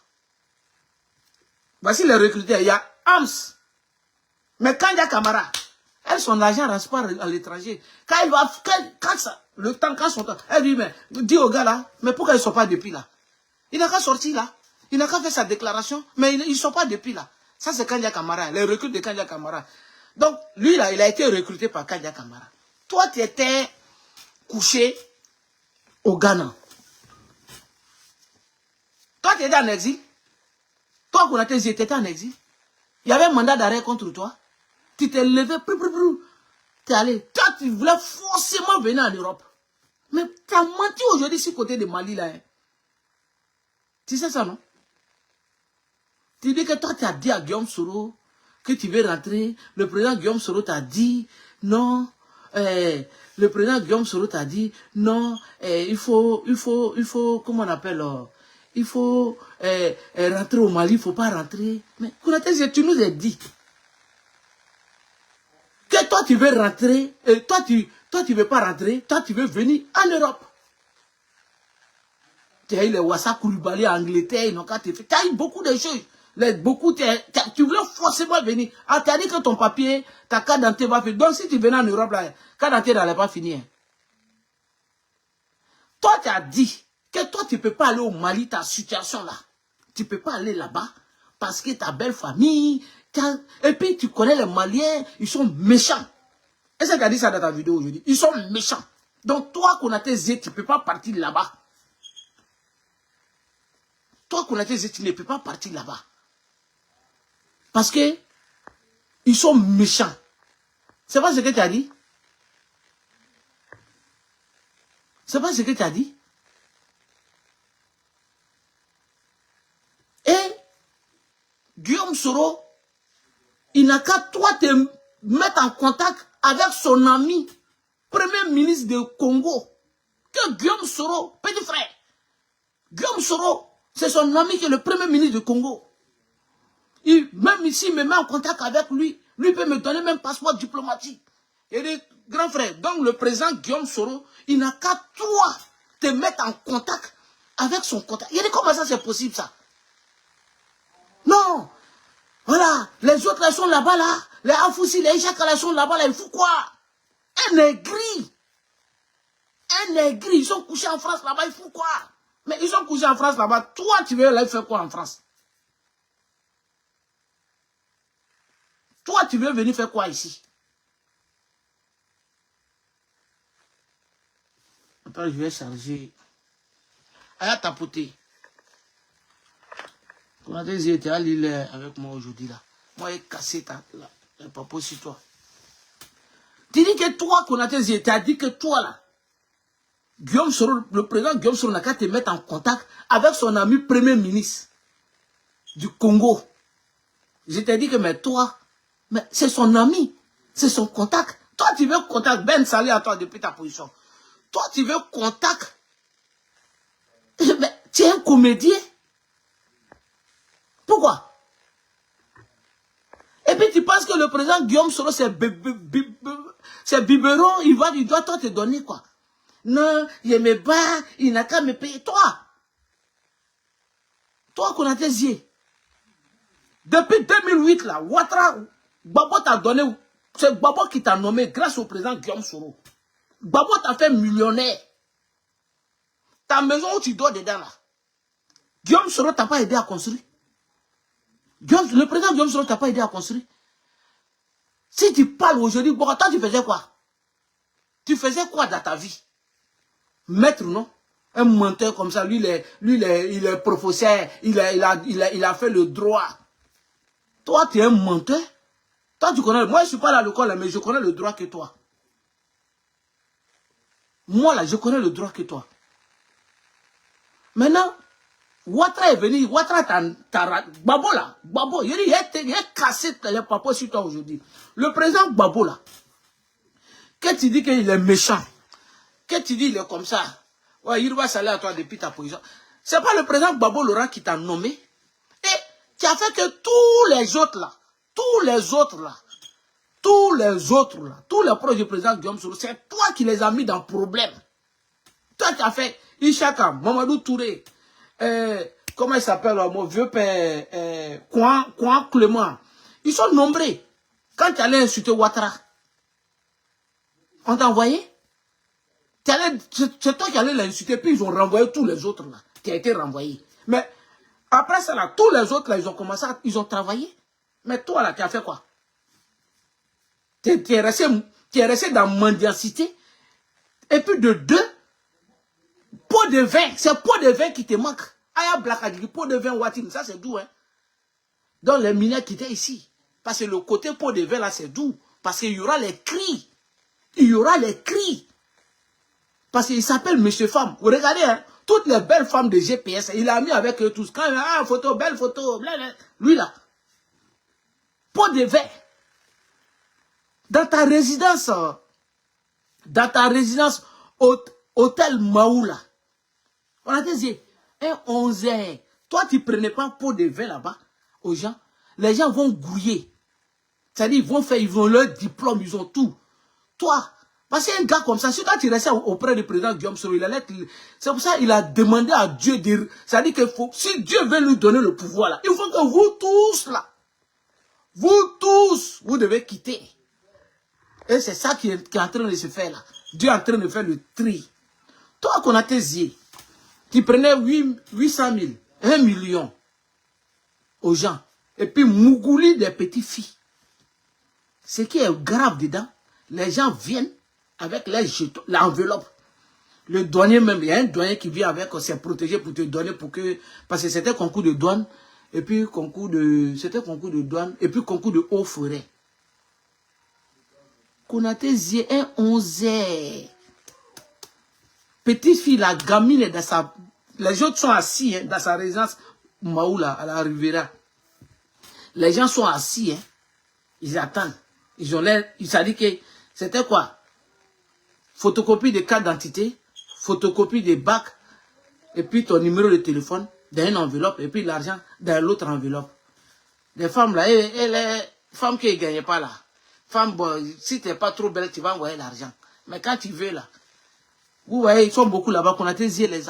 Voici les recruteurs. Il y a Ams. Mais quand il y a Camara, elle, son argent reste pas à l'étranger. Quand elle va, quand ça, le temps, quand son temps, elle dit, mais, dis au gars là, mais pourquoi ils ne sont pas depuis là? Il n'a qu'à sortir là. Il n'a qu'à faire sa déclaration, mais ils ne sont pas depuis là. Ça, c'est Kandia Kamara, les recrues de Kandia Kamara. Donc, lui là, il a été recruté par Kandia Kamara. Toi, tu étais couché au Ghana. Toi, tu étais en exil. Toi, Konaté Zie, tu étais en exil. Il y avait un mandat d'arrêt contre toi. Tu t'es levé, tu es allé. Toi, tu voulais forcément venir en Europe. Mais tu as menti aujourd'hui sur le côté de Mali là. Hein. Tu sais ça, non? Tu dis que toi, tu as dit à Guillaume Soro que tu veux rentrer. Le président Guillaume Soro t'a dit non. Le président Guillaume Soro t'a dit non. Il faut, comment on appelle, il faut rentrer au Mali, il ne faut pas rentrer. Mais Konaté Zie, tu nous as dit que toi, tu veux rentrer, toi, tu veux pas rentrer, toi, tu veux venir en Europe. Tu as eu les Wassa Koulibaly en Angleterre, ils n'ont qu'à te faire. Tu as eu beaucoup de choses. Tu voulais forcément venir. Ah, tu as dit que ton papier, ta carte d'identité va finir. Donc, si tu venais en Europe, la carte d'identité n'allait pas finir. Toi, tu as dit que toi, tu ne peux pas aller au Mali, ta situation là. Tu ne peux pas aller là-bas parce que ta belle famille. Et puis, tu connais les Maliens, ils sont méchants. Est-ce que tu as dit ça dans ta vidéo aujourd'hui? Ils sont méchants. Donc, toi, Konaté Zie, tu ne peux pas partir là-bas. Toi, Konaté Zie, tu ne peux pas partir là-bas. Parce que ils sont méchants. C'est pas ce que tu as dit? C'est pas ce que tu as dit? Et Guillaume Soro, il n'a qu'à toi te mettre en contact avec son ami, premier ministre de Congo. Que Guillaume Soro, petit frère. Guillaume Soro, c'est son ami qui est le premier ministre du Congo. Même ici, il me met en contact avec lui. Lui peut me donner même passeport diplomatique. Il dit, grand frère, donc le président Guillaume Soro, il n'a qu'à toi te mettre en contact avec son contact. Il dit, comment ça c'est possible ça? Non. Voilà, les autres là sont là-bas là. Les Afoussi, les Ishaka là sont là-bas là. Il faut quoi? Un négri. Un négri. Ils sont couchés en France là-bas. Il faut quoi? Mais ils sont couchés en France là-bas. Toi, tu veux aller faire quoi en France? Toi, tu veux venir faire quoi ici? Attends, je vais charger. Elle a tapoté. Konaté Zie était à l'île avec moi aujourd'hui là. Moi, j'ai cassé la papo sur toi. Tu dis que toi, Konaté Zie, tu as dit que toi là, Guillaume Soro, le président Guillaume Soro n'a qu'à te mettre en contact avec son ami premier ministre du Congo. Je t'ai dit que, mais toi, mais c'est son ami, c'est son contact. Toi, tu veux contact, Ben Salé à toi depuis ta position. Toi, tu veux contact. Mais tu es un comédien. Pourquoi? Et puis tu penses que le président Guillaume Soro, c'est biberon, il doit toi te donner quoi. Non, il me bat, il n'a qu'à me payer. Toi, qu'on a tes yeux. Depuis 2008, là, Ouattara, Gbagbo t'a donné, c'est Gbagbo qui t'a nommé grâce au président Guillaume Soro. Gbagbo t'a fait millionnaire. Ta maison où tu dors dedans, là. Guillaume Soro t'a pas aidé à construire. Le président Guillaume Soro t'a pas aidé à construire. Si tu parles aujourd'hui, bon, toi tu faisais quoi? Tu faisais quoi dans ta vie? Maître, non? Un menteur comme ça, lui, il est professeur, il a fait le droit. Toi, tu es un menteur. Toi, tu connais, moi je ne suis pas là à l'école, mais je connais le droit que toi. Moi là, je connais le droit que toi. Maintenant, Ouattara est venu, Ouattara t'a Gbagbo là, Gbagbo, il a cassé les papas sur toi aujourd'hui. Le président Gbagbo là, quand tu dis qu'il est méchant, quand tu dis qu'il est comme ça, ouais, il va saler à toi depuis ta position. C'est pas le président Gbagbo Laurent qui t'a nommé. Et tu as fait que tous les autres là, tous les projets du président Guillaume Soro, c'est toi qui les as mis dans le problème. Toi qui as fait Ishaka, Mamadou Touré, comment il s'appelle, mon vieux père, Kouan Clément. Ils sont nombreux. Quand tu allais insulter Ouattara, on t'a envoyé. C'est toi qui allais l'insulter, puis ils ont renvoyé tous les autres là, qui a été renvoyé. Mais après ça là, tous les autres là, ils ont commencé, ils ont travaillé. Mais toi là, tu as fait quoi? Tu es resté dans mendicité. Et puis de deux, pot de vin, c'est pot de vin qui te manque. Aya Blakadji, pot de vin Ouattine, ça c'est doux, hein. Donc les mineurs qui étaient ici. Parce que le côté pot de vin là, c'est doux. Parce qu'il y aura les cris. Il y aura les cris. Parce qu'il s'appelle Monsieur Femme. Vous regardez, hein, toutes les belles femmes de GPS, il a mis avec eux tous. Quand il a une photo, belle photo, blablabla. Lui là. Pot de vin. Dans ta résidence, hôtel Maoula, on a dit, un 11h, toi tu prenais pas un pot de vin là-bas aux gens, les gens vont grouiller. C'est-à-dire, ils vont leur diplôme, ils ont tout. Toi, parce qu'un gars comme ça, si toi tu restais auprès du président Guillaume Soro, c'est pour ça qu'il a demandé à Dieu de... C'est-à-dire que si Dieu veut lui donner le pouvoir là, il faut que vous tous là, vous devez quitter. Et c'est ça qui est en train de se faire là. Dieu est en train de faire le tri. Toi qu'on a tes yeux, tu prenais 800 000, 1 million aux gens. Et puis mougouli des petites filles. Ce qui est grave dedans, les gens viennent avec l'enveloppe. Le douanier même, il y a un douanier qui vient avec, c'est protégé pour te donner, parce que c'était concours de douane, et puis c'était concours de douane, et puis concours de haut forêt. Qu'on a tes yeux, un 11h. Petite fille, la gamine est dans sa... Les autres sont assis hein, dans sa résidence Maoula, à la Rivera. Les gens sont assis, hein. Ils attendent. Ils ont l'air... Ça dit que c'était quoi? Photocopie de carte d'identité, photocopie des bacs, et puis ton numéro de téléphone dans une enveloppe, et puis l'argent dans l'autre enveloppe. Les femmes là, les femmes qui ne gagnent pas là. Femme, bon, si tu n'es pas trop belle, tu vas envoyer l'argent. Mais quand tu veux là, vous voyez, ils sont beaucoup là-bas, qu'on a tes yeux, les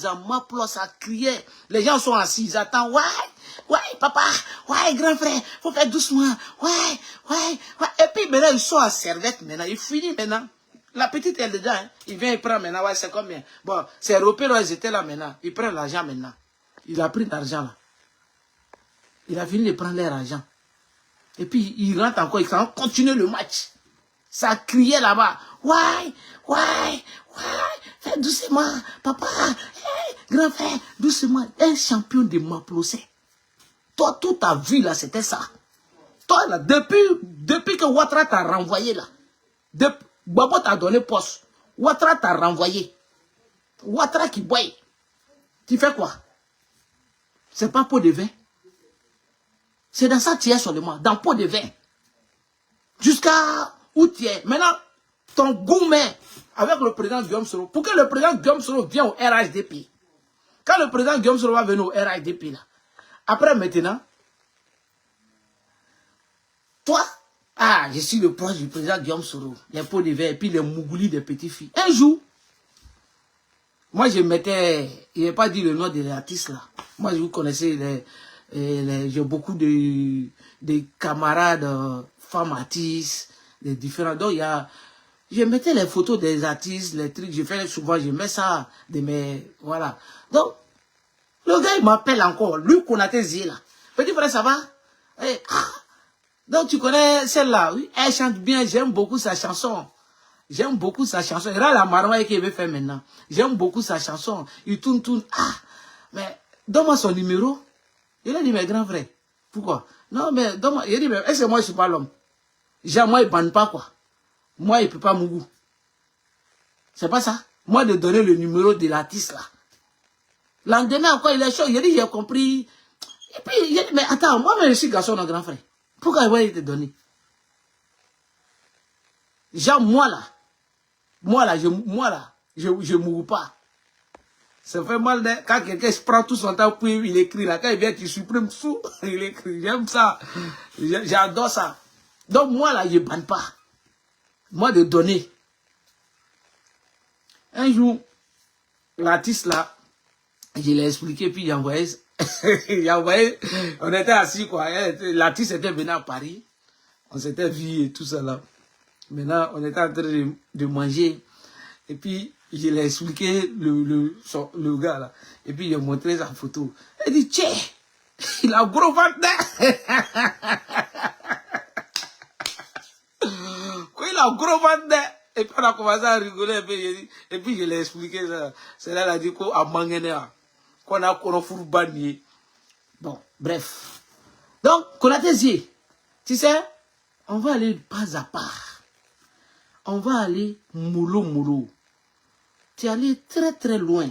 amaplos, ça criait. Les gens sont assis, ils attendent. Ouais, papa, ouais, grand frère, faut faire doucement. Ouais. Et puis maintenant, ils sont à serviette maintenant, ils finissent maintenant. La petite, elle est dedans, hein. Il vient, il prend maintenant, ouais, c'est combien? Bon, c'est européen, ils étaient là maintenant. Ils prennent l'argent maintenant. Il a pris l'argent là. Il a fini de prendre leur argent. Et puis, il rentre encore, il continue le match. Ça criait là-bas. Ouais, fais doucement, papa, hey, grand frère, doucement. Un champion de Maplosé. Toi, toute ta vie, là, c'était ça. Toi, là, depuis que Ouattara t'a renvoyé, là, Gbagbo t'a donné poste, Ouattara t'a renvoyé. Ouattara qui boit. Tu fais quoi? C'est pas pot de vin. C'est dans ça que tu es seulement, dans pot de vin. Jusqu'à où tu es. Maintenant, ton gourmet avec le président Guillaume Soro, pour que le président Guillaume Soro vienne au RHDP. Quand le président Guillaume Soro va venir au RHDP, là, après maintenant, Toi, ah, je suis le proche du président Guillaume Soro, les pots de verre et puis les mougoulis des petites filles. Un jour, moi je mettais, il n'ai pas dit le nom des artistes là. Moi je vous connaissais, j'ai beaucoup de camarades, femmes artistes, des différents. Donc il y a, je mettais les photos des artistes, les trucs, je fais souvent, je mets ça de mes, voilà. Donc, le gars il m'appelle encore, lui Konaté Zie là. Petit frère, ça va? Eh, ah. Donc tu connais celle-là, oui, elle chante bien, j'aime beaucoup sa chanson. J'aime beaucoup sa chanson. Et là, la marmaille qu'il veut faire maintenant. J'aime beaucoup sa chanson. Il tourne. Ah, mais donne-moi son numéro. Il a dit, mais grand frère, pourquoi? Non, mais donne-moi. Il a dit, mais est-ce que moi, je ne suis pas l'homme? Genre, moi, il ne banne pas, quoi. Moi, il ne peut pas mon goût. C'est pas ça. Moi, de donner le numéro de l'artiste, là. Lendemain, quand il est chaud, il a dit, j'ai compris. Et puis, il a dit, mais attends, moi, je suis garçon, mon grand frère. Pourquoi il va te donner? Genre, moi, là, je ne mourrai pas. Ça fait mal quand quelqu'un prend tout son temps pour il écrit là. Quand il vient, tu supprimes tout, il écrit. J'aime ça. J'adore ça. Donc moi là, je ne banne pas. Moi de donner. Un jour, l'artiste là, je l'ai expliqué, puis il a envoyé, on était assis quoi. L'artiste était venu à Paris. On s'était vu et tout ça là. Maintenant, on était en train de manger. Et puis, je l'ai expliqué le gars là. Et puis, il a montré sa photo. Il dit, tiens, il a gros ventre. Quoi, il a gros ventre. Et puis, on a commencé à rigoler. Et puis, je l'ai expliqué ça. C'est là, il a dit qu'on a mangé, qu'on a fourbanné. Bon, bref. Donc, Konaté Zie, tu sais, on va aller pas à part. On va aller mollo. Tu es allé très loin.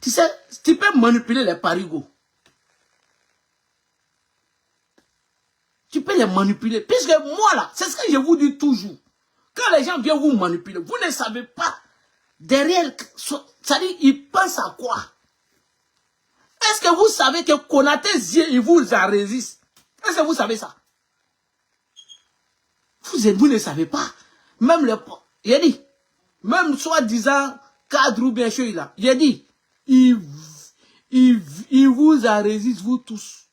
Tu sais, tu peux manipuler les parigots. Tu peux les manipuler. Puisque moi là, c'est ce que je vous dis toujours. Quand les gens viennent vous manipuler, vous ne savez pas derrière, c'est-à-dire, ils pensent à quoi? Est-ce que vous savez que Konaté Zie, il vous en résiste? Est-ce que vous savez ça? Vous ne savez pas. Même le... Il a dit, même soi-disant cadre ou bien chose là, il a dit, il vous en résiste, vous tous.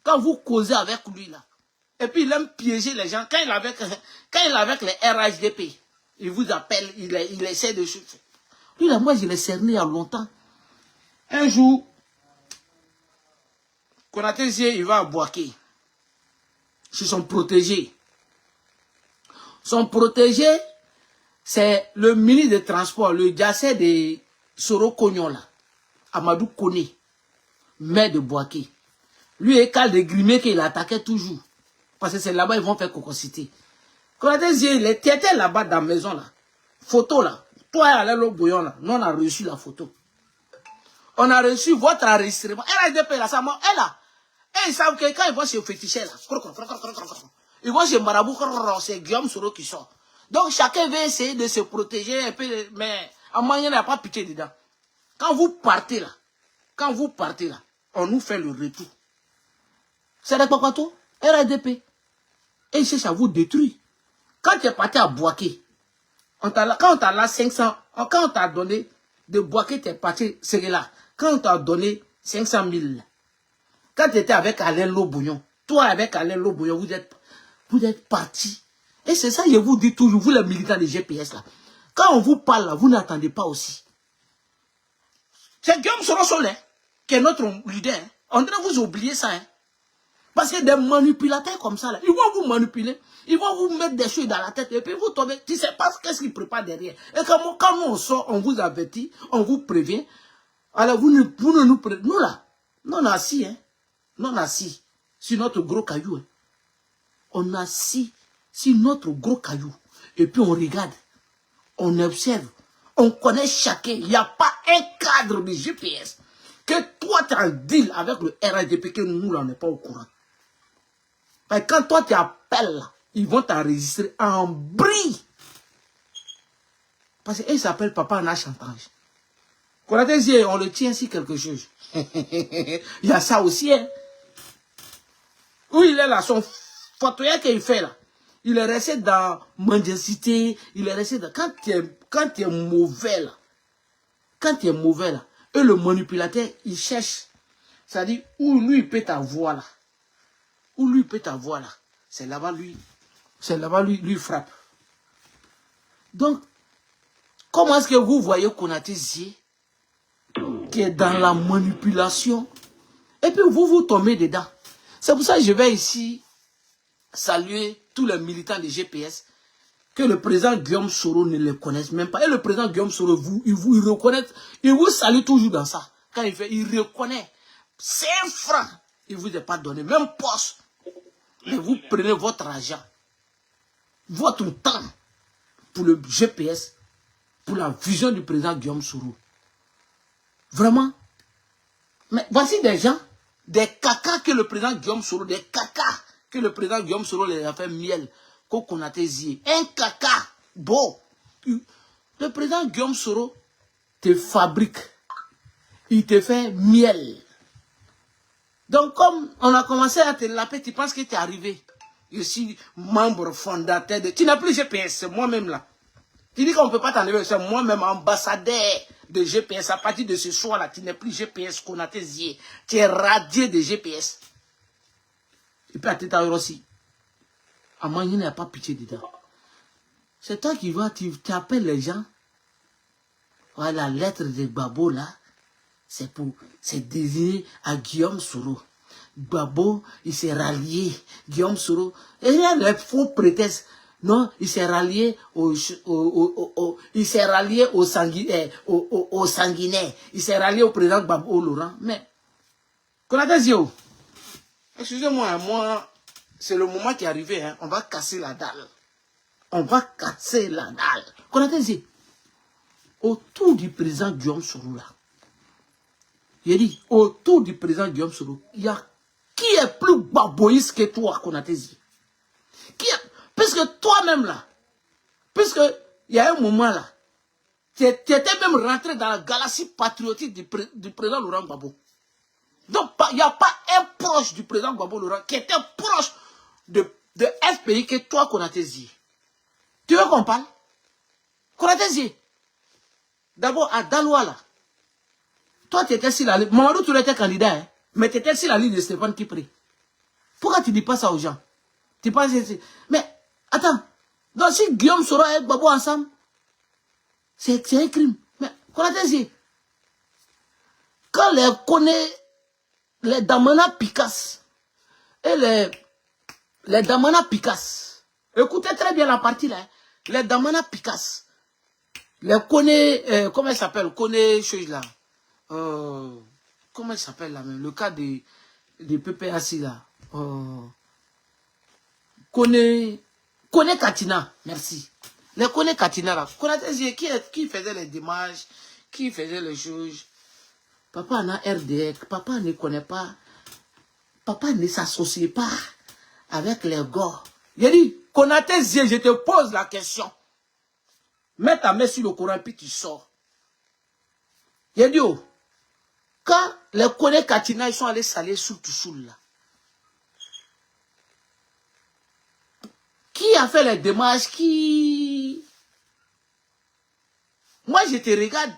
Quand vous causez avec lui là, et puis il aime piéger les gens, quand il est avec les RHDP, il vous appelle, il essaie de... Lui là, moi je l'ai cerné il y a longtemps. Un jour, Konaté Zie, il va à Boaké. C'est son protégé. Son protégé, c'est le ministre des Transports, le Diacé de Soro Kognon là, Amadou Kone, maire de Boaké. Lui est calme de Grimé qu'il attaquait toujours. Parce que c'est là-bas ils vont faire cococité. Konaté Zie, il était là-bas dans la maison là. Photo là. Toi et Alain Bouillon là, nous on a reçu la photo. On a reçu votre enregistrement. RHDP là, ça m'a... Elle là. Et ils savent que quand ils vont se féticher là, ils vont chez Marabout, c'est Guillaume Soro qui sort. Donc chacun veut essayer de se protéger un peu, mais en moyen, il n'y a pas pitié dedans. Quand vous partez là, on nous fait le retour. C'est des Pakato, RDP. Et ils cherchent à vous détruire. Quand tu es parti à Boaké, quand on t'a là 500, quand on t'a donné de Boaké, tu es parti, c'est là. Quand on t'a donné 500 000, quand tu étais avec Alain Lobouillon, toi avec Alain Lobouillon, vous êtes partis. Et c'est ça, je vous dis toujours, vous les militants des GPS là. Quand on vous parle là, vous n'attendez pas aussi. C'est Guillaume Soro Soleil, qui est notre leader. Hein. On doit vous oublier ça. Hein. Parce que des manipulateurs comme ça, là, ils vont vous manipuler. Ils vont vous mettre des choses dans la tête. Et puis vous tombez. Tu ne sais pas qu'est-ce qu'ils préparent derrière. Et quand nous on sort, on vous avertit, on vous prévient. Alors vous ne nous prévenez. Nous là, nous on est assis. Hein. Nous on est assis sur notre gros caillou. Hein. On est assis sur notre gros caillou. Et puis on regarde. On observe. On connaît chacun. Il n'y a pas un cadre de GPS. Que toi tu as un deal avec le RHDP que nous là on n'est pas au courant. Et quand toi tu appelles, ils vont t'enregistrer en bris. Parce qu'il s'appelle Papa en chantage. Konaté Zie, on le tient si quelque chose. Il y a ça aussi. Hein. Où il est là, son fauteuil qu'il fait là. Il est resté dans mendicité, il est resté dans... Quand tu es mauvais là, et le manipulateur, il cherche, c'est-à-dire où lui il peut t'avoir là. Où lui peut t'avoir là. C'est là-bas lui frappe. Donc, comment est-ce que vous voyez Konaté Zie qui est dans la manipulation et puis vous tombez dedans. C'est pour ça que je vais ici saluer tous les militants de GPS que le président Guillaume Soro ne les connaisse même pas. Et le président Guillaume Soro, il reconnaît, il vous salue toujours dans ça. Quand il reconnaît 5 francs, il ne vous a pas donné, même poste. Mais vous prenez votre argent, votre temps pour le GPS, pour la vision du président Guillaume Soro. Vraiment. Mais voici des gens, des cacas que le président Guillaume Soro, des cacas que le président Guillaume Soro les a fait miel. Konaté Zie. Un caca beau. Le président Guillaume Soro te fabrique. Il te fait miel. Donc comme on a commencé à te laper, tu penses que tu es arrivé. Je suis membre fondateur de... Tu n'as plus GPS, c'est moi-même là. Tu dis qu'on ne peut pas t'enlever, c'est moi-même ambassadeur de GPS. À partir de ce soir-là, tu n'es plus GPS Konaté Zie. Tu es radié de GPS. Et puis à Teta aussi. À moi, il n'y a pas pitié dedans. C'est toi qui vas, tu appelles les gens. Voilà, la lettre de Gbagbo là, c'est désigné à Guillaume Soro. Gbagbo, il s'est rallié. Guillaume Soro, et il y a des faux prétextes. Non, il s'est rallié au sanguinaire. Il s'est rallié au président Gbagbo Laurent. Mais, Konaté Zie, excusez-moi, moi, c'est le moment qui est arrivé, hein. On va casser la dalle. On va casser la dalle. Konaté Zie, autour du président Guillaume Soro là, il dit, autour du président Guillaume Soro, il y a qui est plus baboïste que toi, Konaté Zie? Puisque toi-même là, puisque il y a un moment là, tu étais même rentré dans la galaxie patriotique du président Laurent Gbagbo. Donc, il n'y a pas un proche du président Gbagbo Laurent qui était proche de FPI que toi, Konaté Zie. Tu veux qu'on parle? Konaté Zie. D'abord, à Daloa, là. Toi, tu étais sur la liste. Mamadou, tu étais candidat, hein, mais tu étais sur la liste de Stéphane Kipré. Pourquoi tu ne dis pas ça aux gens? Tu penses que... Mais, attends. Donc, si Guillaume Soro et Gbagbo ensemble, c'est un crime. Mais, Konaté Zie, quand les Damana Picasse et les Damana Picasse, écoutez très bien la partie là, hein. Les Damana Picasse, les connaît, comment elle s'appelle, connaît chose là, comment elle s'appelle là même, le cas des PPAC là, connaît Katina, merci. Les connaît Katina là, Konaté Zie, qui faisait les démarches, qui faisait les choses. Papa n'a RDX, papa ne connaît pas, papa ne s'associe pas avec les gars. Il dit, Konaté Zie, je te pose la question. Mets ta main sur le Coran puis tu sors. Il dit, oh, quand les Koné Katina, ils sont allés saler sous là. Qui a fait les démarches, qui... Moi, je te regarde,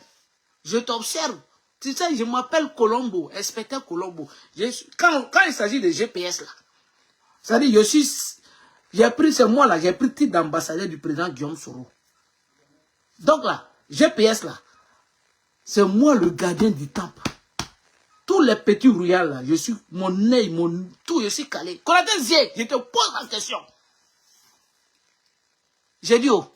je t'observe. Tu sais, je m'appelle Colombo, inspecteur Colombo. Quand il s'agit de GPS là, c'est-à-dire, j'ai pris, c'est moi là, j'ai pris le titre d'ambassadeur du président Guillaume Soro. Donc là, GPS là, c'est moi le gardien du temple. Tous les petits royaux là, je suis, mon œil, mon tout, je suis calé. Konaté Zie, je te pose la question. J'ai dit, oh,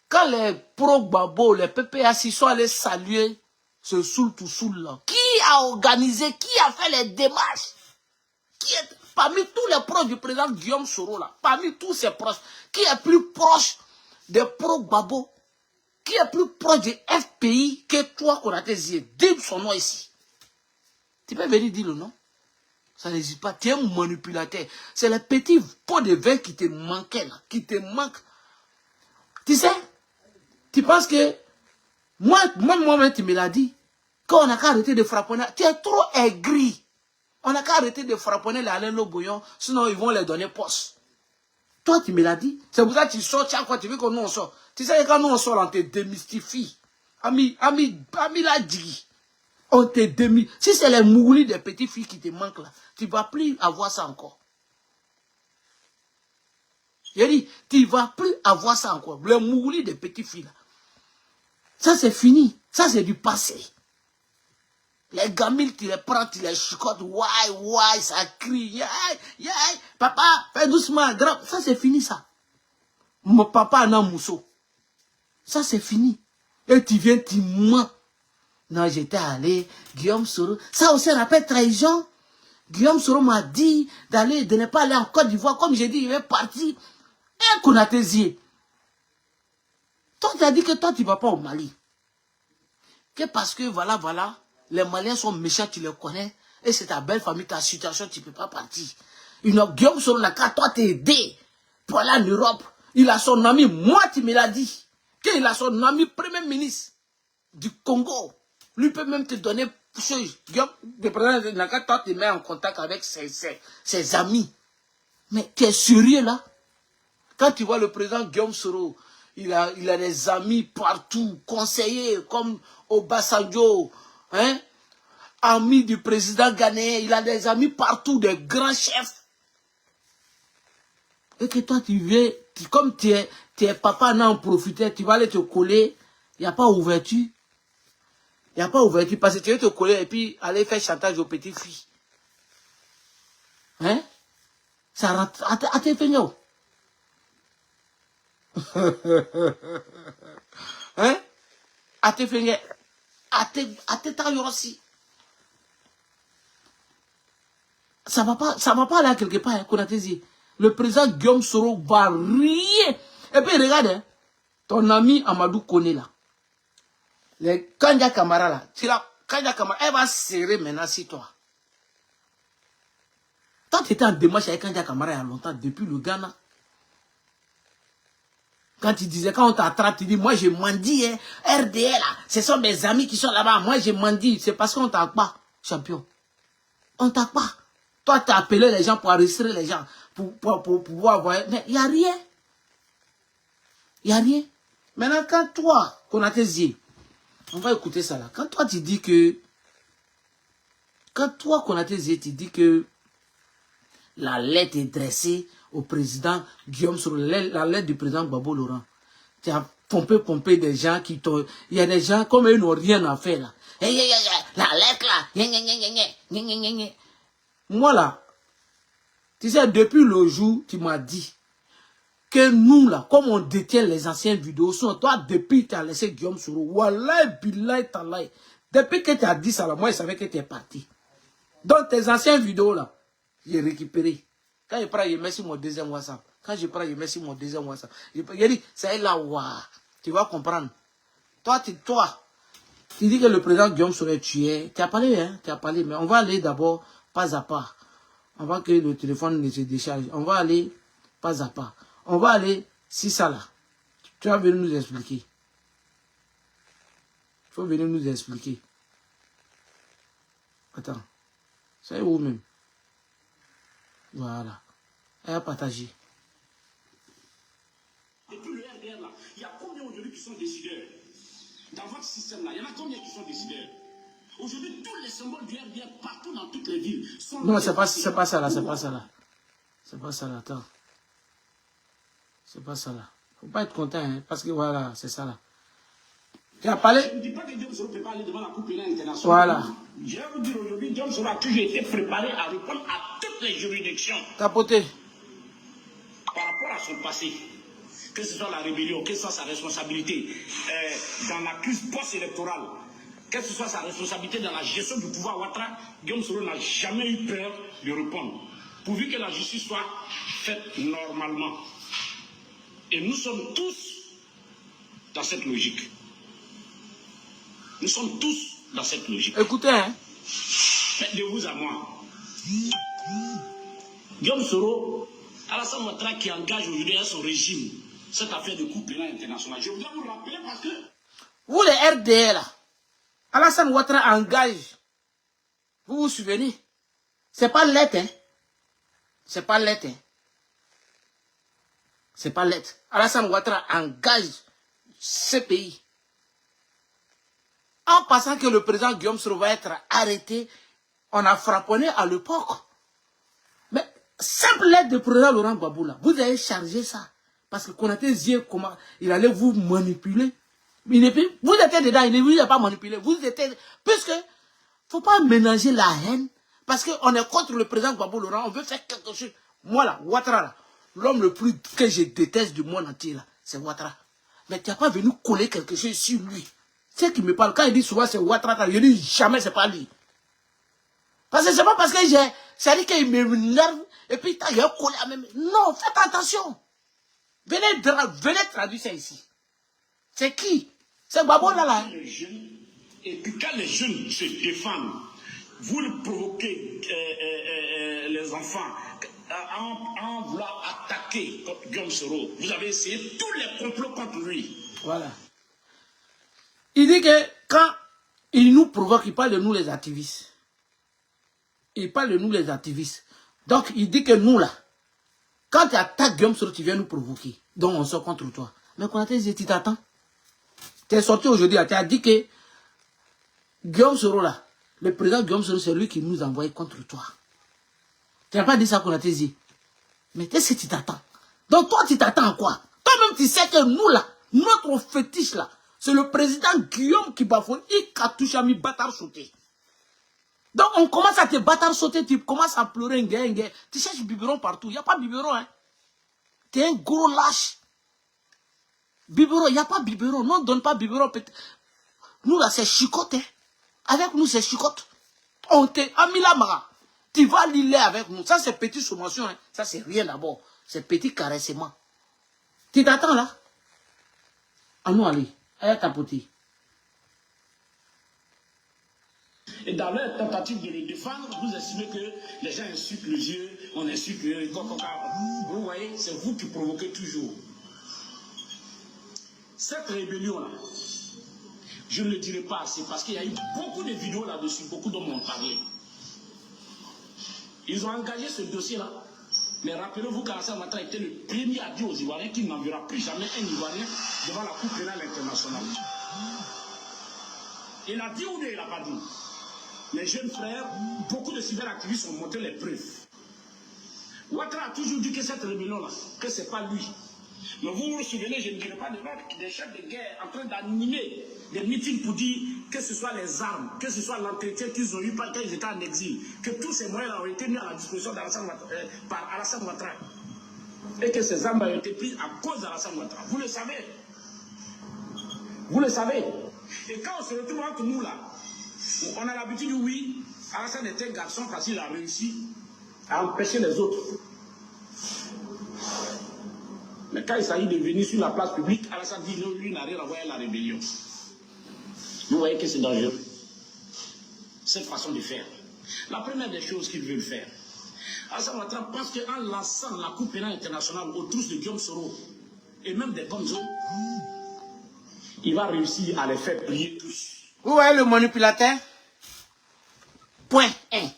quand les pro-Gbagbo, les PPAC sont allés saluer ce soul là, qui a organisé, qui a fait les démarches, parmi tous les proches du président Guillaume Soro là, parmi tous ses proches, qui est plus proche des pro-Gbagbo, qui est plus proche du FPI que toi, Konaté Zie? Dis son nom ici. Tu peux venir dire le nom? Ça n'hésite pas, tu es un manipulateur. C'est le petit pot de vin qui te manquait là, qui te manque. Tu sais, tu penses que, moi-même, tu me l'as dit, quand on a qu'à arrêter de frapper, tu es trop aigri. On n'a qu'à arrêter de frapponner les Alain Loboyon, sinon ils vont les donner poste. Toi, tu me l'as dit. C'est pour ça que tu sors chaque fois, tu veux que nous on sort. Tu sais que quand nous on sort, on te démystifie. Ami l'a dit. On te démystifie. Si c'est les moulis des petites filles qui te manquent là, tu ne vas plus avoir ça encore. J'ai dit, tu ne vas plus avoir ça encore. Les moulis des petites filles là. Ça c'est fini. Ça c'est du passé. Les gamines, tu les prends, tu les chicotes, ouais, ça crie, papa, fais doucement, grave. Ça, c'est fini, ça. Mon papa a un mousseau. Ça, c'est fini. Et tu viens, tu mens. Non, j'étais allé, Guillaume Soro. Ça aussi, on appelle trahison. Guillaume Soro m'a dit de ne pas aller en Côte d'Ivoire. Comme j'ai dit, il est parti. Et qu'on a tes yeux. Toi, tu as dit que toi, tu ne vas pas au Mali. Que parce que, voilà. Les Maliens sont méchants, tu les connais. Et c'est ta belle famille, ta situation, tu ne peux pas partir. Guillaume Soro n'a qu'à toi t'aider pour aller en Europe. Il a son ami, moi tu me l'as dit. Qu'il a son ami premier ministre du Congo. Lui peut même te donner Guillaume, n'a qu'à toi te mettre en contact avec ses amis. Mais tu es sérieux là? Quand tu vois le président Guillaume Soro, il a des amis partout, conseillers comme Obasanjo, hein? Ami du président ghanéen, il a des amis partout, des grands chefs. Et que toi, tu viens, comme tu es papa, n'en profiter, tu vas aller te coller, il n'y a pas ouverture. Il n'y a pas ouverture, parce que tu veux te coller et puis aller faire chantage aux petites filles. Hein? Ça rentre à tes feignants. Hein? À tes feignants. À tes tailleurs aussi. Ça va pas aller quelque part, hein, Konatézi. Le président Guillaume Soro va rien. Et puis regarde, hein, ton ami Amadou Kone là. Les Kanja Kamara là. Kanja Kamara, elle va serrer maintenant sur toi. Toi, tu étais en démarche avec Kanja Kamara il y a longtemps, depuis le Ghana. Quand tu disais, quand on t'attrape, tu dis, moi je mendie, hein, RDL là. Ce sont mes amis qui sont là-bas. Moi je mendie. C'est parce qu'on t'a pas, champion. On t'a pas. Toi, tu as appelé les gens pour arrêter les gens, pour pouvoir voir. Mais il n'y a rien. Il n'y a rien. Maintenant, quand toi, Konatézi, on va écouter ça là. Quand toi, tu dis que... Quand toi, Konatézi, tu dis que la lettre est dressée au président Guillaume Soro, la lettre du président Gbagbo Laurent, tu as pompé des gens qui t'ont... Il y a des gens, comme ils n'ont rien à faire là. La lettre là, moi là, tu sais, depuis le jour, tu m'as dit que nous là, comme on détient les anciennes vidéos, toi, depuis tu as laissé Guillaume Soro, Wallah, Billahi, Talaï, depuis que tu as dit ça là, moi je savais que tu es parti. Donc tes anciennes vidéos là, j'ai récupéré. Quand je prends, je mets sur mon deuxième WhatsApp. Quand je prends, je mets sur mon deuxième WhatsApp. Je dis, c'est là, waouh, tu vas comprendre. Toi, tu dis que le président Guillaume Soro est tué. Tu as parlé, hein, tu as parlé, mais on va aller d'abord pas à pas. Avant que le téléphone ne se décharge, on va aller pas à pas. On va aller, si ça là. Tu vas venir nous expliquer. Il faut venir nous expliquer. Attends. C'est où même? Voilà. Elle a partagé. Depuis le RDR là, il y a combien aujourd'hui qui sont décideurs? Dans votre système là, il y en a combien qui sont décideurs? Aujourd'hui, tous les symboles du RDR partout dans toutes les villes sont... Non, c'est pas ça là, c'est pas ça là. C'est pas ça là, attends. C'est pas ça là. Faut pas être content, hein, parce que voilà, c'est ça là. Tu as parlé? Je ne dis pas que Guillaume Soro ne peut pas aller devant la Cour pénale internationale. Voilà. Je vais vous dire aujourd'hui, Guillaume Soro a toujours été préparé à répondre à toutes les juridictions. Capoté. Par rapport à son passé. Que ce soit la rébellion, que ce soit sa responsabilité dans la crise post-électorale, que ce soit sa responsabilité dans la gestion du pouvoir Ouattara, Guillaume Soro n'a jamais eu peur de répondre. Pourvu que la justice soit faite normalement. Et nous sommes tous dans cette logique. Nous sommes tous dans cette logique. Écoutez, hein. Faites de vous à moi. Guillaume Soro, Alassane Ouattara qui engage aujourd'hui son régime, cette affaire de Cour pénale internationale. Je voudrais vous rappeler parce que... Vous les RDL là, Alassane Ouattara engage. Vous vous souvenez? C'est pas lettre, hein. C'est pas lettre, hein. C'est pas lettre. Alassane Ouattara engage ce pays. En passant que le président Guillaume Soro va être arrêté, on a frapponné à l'époque. Mais simple lettre de président Laurent Gbagbo là, vous avez chargé ça. Parce que Konaté Zier, comment il allait vous manipuler. Vous étiez dedans, il ne vous a pas manipulé. Vous étiez. Puisque, faut pas mélanger la haine. Parce qu'on est contre le président Gbagbo Laurent, on veut faire quelque chose. Moi là, Ouattara là, l'homme le plus que je déteste du monde entier là, c'est Ouattara. Mais tu n'as pas venu coller quelque chose sur lui. C'est qui me parle. Quand il dit souvent c'est Ouattara, je dis jamais c'est pas lui. Parce que c'est pas parce que j'ai. C'est-à-dire qu'il m'énerve et puis il a collé à même. Non, faites attention. Venez traduire ça ici. C'est qui? C'est Gbagbo là. Et puis quand les jeunes se défendent, vous le provoquez les enfants en voulant attaquer Guillaume Soro. Vous avez essayé tous les complots contre lui. Voilà. Il dit que quand il nous provoque, il parle de nous les activistes. Il parle de nous les activistes. Donc il dit que nous là, quand tu attaques Guillaume Soro, tu viens nous provoquer. Donc on sort contre toi. Mais quand tu t'attends, tu es sorti aujourd'hui, tu as dit que Guillaume Soro là, le président Guillaume Soro, c'est lui qui nous a envoyé contre toi. Tu n'as pas dit ça qu'on a dit. Mais qu'est-ce que tu t'attends? Donc toi, tu t'attends à quoi? Toi-même, tu sais que nous là, notre fétiche là, c'est le président Guillaume qui bafoue, il a touché à mi bâtard sauté. Donc on commence à te bâtard sauter, tu commences à pleurer, un tu cherches biberon partout. Il n'y a pas biberon, hein. Tu es un gros lâche. Biberon, il n'y a pas biberon. Non, donne pas biberon. Nous là, c'est chicotte. Hein. Avec nous, c'est chicotte. On te a mis la mara. Tu vas l'îler avec nous. Ça, c'est petite sommation. Hein. Ça, c'est rien d'abord. C'est petit caressement. Tu t'attends là? À nous aller. Allez tapoter. Et dans leur tentative de le défendre, vous estimez que les gens insultent le Dieu, on insulte le... Vous voyez, c'est vous qui provoquez toujours. Cette rébellion-là, je ne le dirai pas assez parce qu'il y a eu beaucoup de vidéos là-dessus, beaucoup d'hommes m'ont parlé. Ils ont engagé ce dossier-là. Mais rappelez-vous qu'Alassane Ouattara était le premier à dire aux Ivoiriens qu'il n'enverra plus jamais un Ivoirien devant la Cour pénale internationale. Il a dit ou bien il n'a pas dit? Les jeunes frères, beaucoup de cyberactivistes ont montré les preuves. Ouattara a toujours dit que cette rébellion-là, que ce n'est pas lui. Mais vous vous souvenez, je ne dirais pas de l'ordre, des chefs de guerre en train d'animer des meetings pour dire que ce soit les armes, que ce soit l'entretien qu'ils ont eu quand ils étaient en exil, que tous ces moyens ont été mis à la disposition par Alassane Ouattara. Et que ces armes ont été prises à cause d'Alassane Ouattara. Vous le savez. Vous le savez. Et quand on se retrouve entre nous là, on a l'habitude de dire oui, Alassane était un garçon parce qu'il a réussi à empêcher les autres. Mais quand il s'agit de venir sur la place publique, Alassane dit non, lui n'a rien à voir avec la rébellion. Vous voyez que c'est dangereux. Cette façon de faire. La première des choses qu'ils veulent faire, Alassane Ouattara pense qu'en lançant la Cour pénale internationale aux trousses de Guillaume Soro et même des Gonzo, il va réussir à les faire plier tous. Vous voyez le manipulateur? Point 1.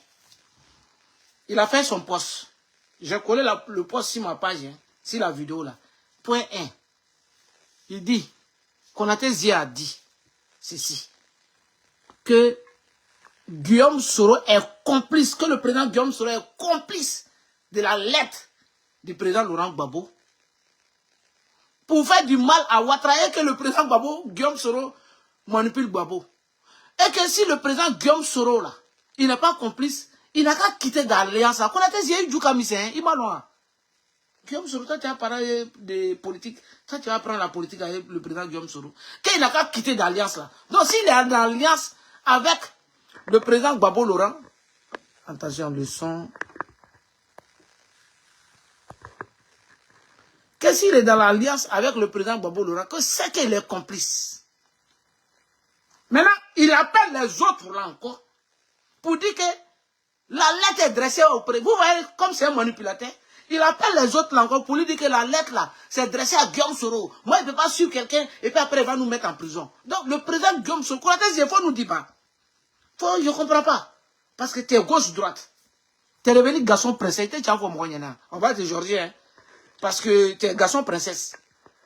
Il a fait son poste. J'ai collé le poste sur ma page, hein, sur la vidéo là. Point 1. Il dit, Konaté Zia a dit ceci, que Guillaume Soro est complice, que le président Guillaume Soro est complice de la lettre du président Laurent Gbagbo pour faire du mal à Ouattara et que le président Gbagbo, Guillaume Soro, manipule Gbagbo. Et que si le président Guillaume Soro là, il n'est pas complice, il n'a qu'à quitter d'alliance. Konaté Zia du Kamisen, il m'a loin. Guillaume Soro, toi tu as parlé de politique, toi tu vas prendre la politique avec le président Guillaume Soro. Qu'il n'a qu'à quitter d'alliance là. Donc s'il est en alliance avec le président Gbagbo Laurent, attention le son. Que s'il est dans l'alliance avec le président Gbagbo Laurent, que c'est qu'il est complice. Maintenant, il appelle les autres là encore pour dire que la lettre est dressée auprès. Vous voyez comme c'est un manipulateur. Il appelle les autres là encore pour lui dire que la lettre là, c'est dressée à Guillaume Soro. Moi, il ne peut pas suivre quelqu'un et puis après, il va nous mettre en prison. Donc, le président Guillaume Soro, il faut nous dire pas. Je ne comprends pas. Parce que tu es gauche-droite. Tu es devenu garçon princesse. On va te Georgie, hein. Parce que tu es garçon princesse.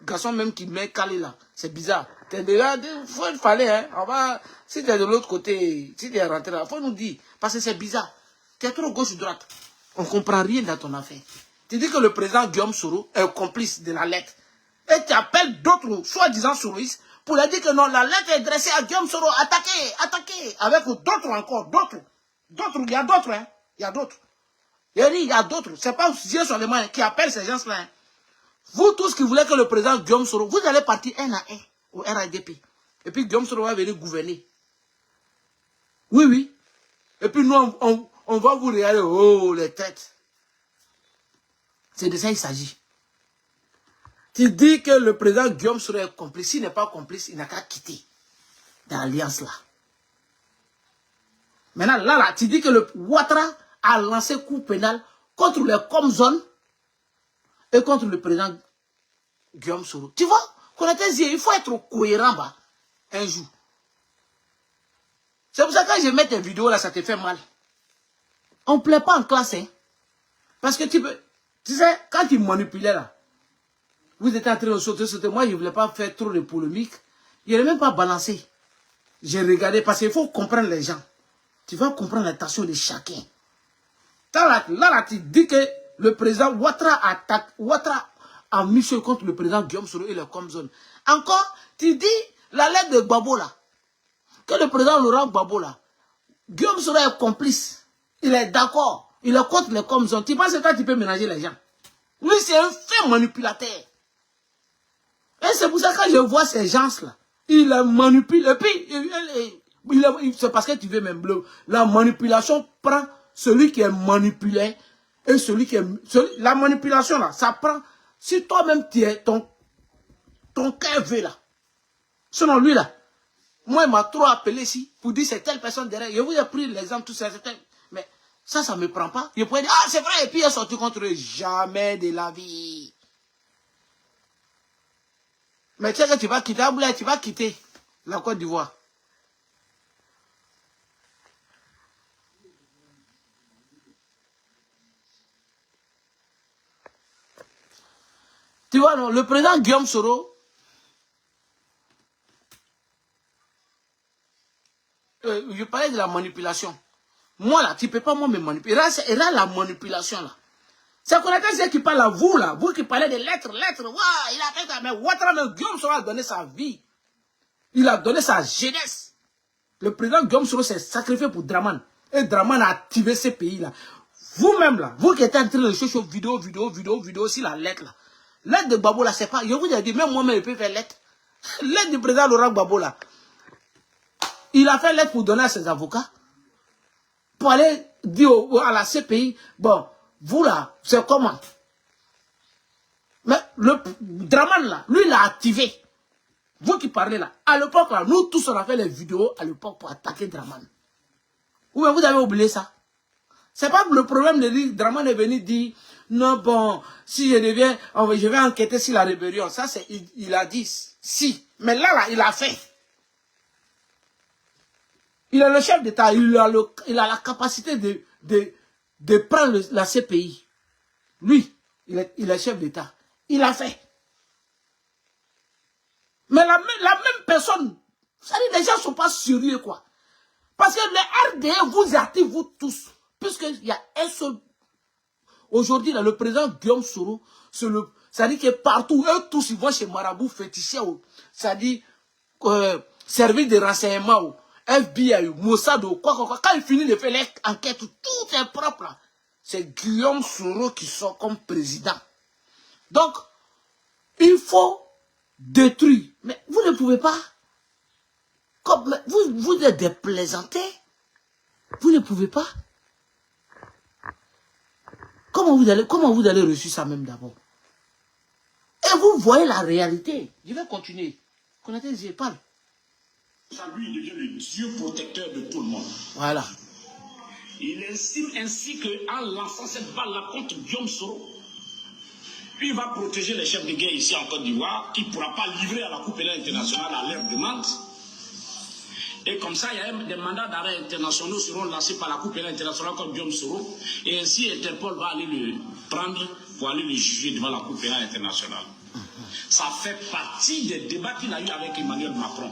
Garçon même qui met calé là. C'est bizarre. Tu es déjà, il fallait, hein. On va, si tu es de l'autre côté, si tu es rentré là, il faut nous dire. Parce que c'est bizarre. Tu es trop gauche ou droite. On ne comprend rien dans ton affaire. Tu dis que le président Guillaume Soro est complice de la lettre. Et tu appelles d'autres, soi-disant soroistes, pour leur dire que non, la lettre est dressée à Guillaume Soro. Attaquez. Avec d'autres encore, d'autres. Il y a d'autres, hein. Il y a d'autres. Il y a d'autres. C'est pas Dieu seulement qui appelle ces gens-là. Hein. Vous tous qui voulez que le président Guillaume Soro, vous allez partir un à un au RADP. Et puis Guillaume Soro va venir gouverner. Oui. Et puis nous, on va vous regarder, oh, les têtes. C'est de ça qu'il s'agit. Tu dis que le président Guillaume Soro est complice. S'il n'est pas complice, il n'a qu'à quitter dans l'alliance là. Maintenant, là, tu dis que le Ouattara a lancé coup pénal contre les Comzones et contre le président Guillaume Soro. Tu vois, il faut être cohérent bah, un jour. C'est pour ça que quand je mets tes vidéos là, ça te fait mal. On ne plaît pas en classe, hein. Parce que tu sais, quand tu manipulais là, vous étiez en train de sauter. Moi, je ne voulais pas faire trop de polémique. Je n'ai même pas balancé. J'ai regardé parce qu'il faut comprendre les gens. Tu vas comprendre l'intention de chacun. Là, tu dis que le président Ouattara a mis sur contre le président Guillaume Soro et le Comzone. Encore, tu dis la lettre de Gbagbo là. Que le président Laurent Gbagbo là, Guillaume Soro est complice. Il est d'accord. Il est contre les Comzone. Tu penses que toi, tu peux ménager les gens. Lui, c'est un fait manipulateur. Et c'est pour ça que quand je vois ces gens-là, il les manipule. Et puis, c'est parce que tu veux même bleu. La manipulation prend celui qui est manipulé et celui qui est... la manipulation, là, ça prend... Si toi-même, tu es ton cœur veut, là. Selon lui, là. Moi, il m'a trop appelé ici pour dire c'est telle personne derrière. Je vous ai pris l'exemple, tout ça, mais ça ne me prend pas. Je pourrais dire, ah, c'est vrai, et puis il est sorti contre eux. Jamais de la vie. Mais tu sais que tu vas quitter la Côte d'Ivoire. Tu vois, non, le président Guillaume Soro, je parlais de la manipulation. Moi, là, tu ne peux pas moi me manipuler. Et là, la manipulation, là. C'est qu'on a dit qui parle à vous, là. Vous qui parlez de lettres. Waouh, il a fait ça. Mais Ouattara, Guillaume Soro a donné sa vie. Il a donné sa jeunesse. Le président Guillaume Soro s'est sacrifié pour Draman. Et Draman a activé ces pays-là. Vous-même, là, vous qui êtes en train de chercher vidéo, aussi la lettre, là. Lettre de Gbagbo, là, c'est pas... Je vous ai dit, même moi-même, je peux faire lettre. Lettre du président Laurent Gbagbo, là. Il a fait lettre pour donner à ses avocats. Pour aller dire à la CPI, bon, vous, là, c'est comment? Mais le Draman, là, lui, il a activé. Vous qui parlez, là. À l'époque, là, nous tous, on a fait les vidéos à l'époque pour attaquer Draman. Ou bien vous avez oublié ça? C'est pas le problème de dire, Draman est venu dire, non, bon, si je deviens, je vais enquêter sur la rébellion. Ça, c'est, il a dit, si. Mais là, il a fait. Il est le chef d'État, il a la capacité de prendre la CPI. Lui, il est chef d'État. Il a fait. Mais la même personne, ça dit, les gens ne sont pas sérieux, quoi. Parce que le RDA vous active, vous tous. Puisqu'il y a un seul... Aujourd'hui, le président Guillaume Soro, ça dit que partout, eux tous, ils vont chez Marabout fétiché, ça dit, service de renseignement, FBI, Mossad, quoi. Quand il finit de faire l'enquête, tout est propre, là. C'est Guillaume Soro qui sort comme président. Donc, il faut détruire. Mais vous ne pouvez pas. Comme vous êtes des plaisantés. Vous ne pouvez pas. Comment vous allez reçu ça même d'abord? Et vous voyez la réalité. Je vais continuer. Connaissez, je parle. Ça lui devient le Dieu protecteur de tout le monde. Voilà. Il estime ainsi qu'en lançant cette balle-là contre Guillaume Soro, il va protéger les chefs de guerre ici en Côte d'Ivoire, qui ne pourra pas livrer à la Coupe pénale internationale à leur demande. Et comme ça, il y a des mandats d'arrêt internationaux seront lancés par la Cour pénale internationale comme Guillaume Soro. Et ainsi, Interpol va aller le prendre pour aller le juger devant la Cour pénale internationale. Ça fait partie des débats qu'il a eu avec Emmanuel Macron.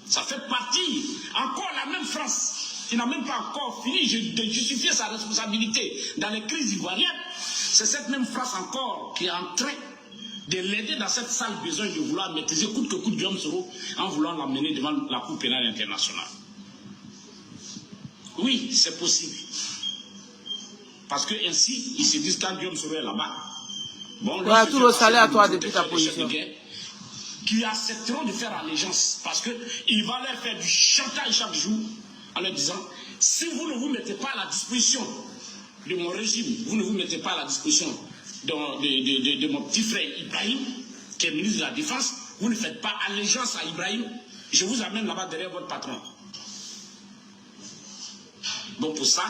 Ça fait partie. Encore la même France, qui n'a même pas encore fini de justifier sa responsabilité dans les crises ivoiriennes. C'est cette même France encore qui est en train de l'aider dans cette sale besoin de vouloir maîtriser coûte que coûte Guillaume Soro en voulant l'amener devant la Cour pénale internationale. Oui, c'est possible. Parce que ainsi, ils se disent quand Guillaume Soro est là-bas. Bon, ouais, tout le salaire à toi depuis ta position. Qui accepteront de faire allégeance parce qu'il va leur faire du chantage chaque jour en leur disant si vous ne vous mettez pas à la disposition de mon régime, vous ne vous mettez pas à la disposition de mon petit frère Ibrahim, qui est ministre de la Défense, vous ne faites pas allégeance à Ibrahim, je vous amène là-bas derrière votre patron. Donc pour ça,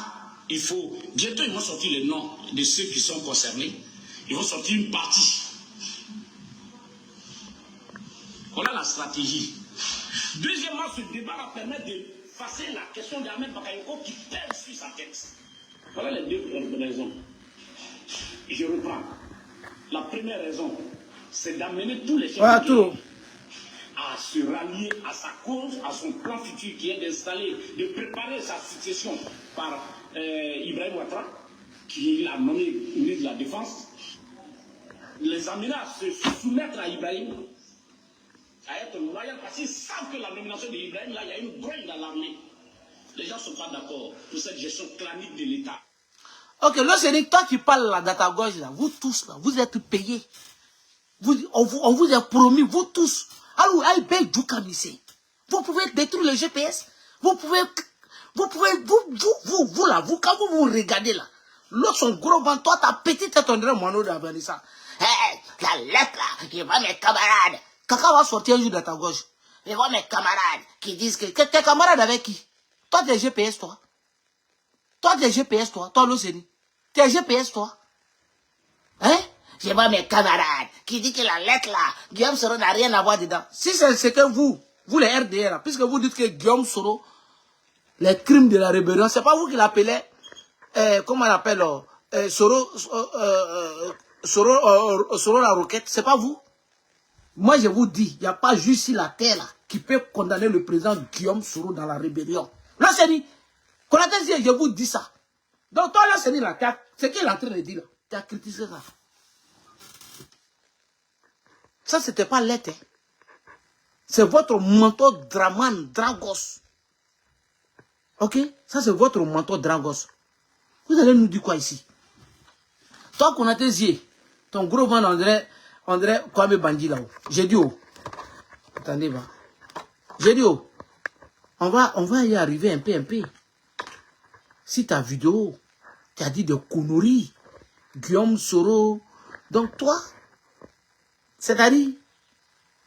il faut... Bientôt, ils vont sortir les noms de ceux qui sont concernés. Ils vont sortir une partie. Voilà la stratégie. Deuxièmement, ce débat va permettre de passer la question d'Ahmed Bakayoko qui pèse sur sa tête. Voilà les deux raisons. Je reprends. La première raison, c'est d'amener tous les chefs à se rallier à sa cause, à son plan futur qui est d'installer, de préparer sa succession par Ibrahim Ouattara, qui a nommé ministre de la Défense. Les amener à se soumettre à Ibrahim, à être loyal, parce qu'ils savent que la nomination d'Ibrahim, là, il y a une grogne dans l'armée. Les gens ne sont pas d'accord pour cette gestion clanique de l'État. Ok, là, c'est toi qui parles là, dans ta gorge, là. Vous tous, là, vous êtes payés. On vous a promis, vous tous. Alors, vous pouvez détruire le GPS. Vous pouvez, vous, là, quand vous regardez là, l'autre son gros vent, toi, ta petite tête, on dirait moineau d'Afghanistan. Hé, la lettre là, il va mes camarades. Kaka va sortir un jour de ta gauche. Il va mes camarades qui disent que tes camarades avec qui? Toi, t'es GPS, toi. Toi, t'es GPS, toi. Toi, l'Océanie. T'es GPS, toi. Hein? Je vois mes camarades qui disent que la lettre là, Guillaume Soro n'a rien à voir dedans. Si c'est que vous les RDR, là, puisque vous dites que Guillaume Soro, les crimes de la rébellion, c'est pas vous qui l'appelez, comment on appelle, Soro la roquette, c'est pas vous. Moi, je vous dis, il n'y a pas juste sur la terre là, qui peut condamner le président Guillaume Soro dans la rébellion. Là, c'est dit, je vous dis ça. Donc, toi, là, c'est dit, là, ce qu'il est en train de dire, là, tu as critiqué ça. Ça, c'était pas l'être. Hein. C'est votre mentor Draman, Dragos. Ok? Ça, c'est votre mentor Dragos. Vous allez nous dire quoi ici? Toi, qu'on a tes yeux, ton gros vent, on dirait Kwame Bandi là-haut. J'ai dit, oh. Attendez, va. J'ai dit, oh. On va y arriver un peu. Si ta vidéo, tu as dit de conneries, Guillaume Soro, donc toi, c'est-à-dire,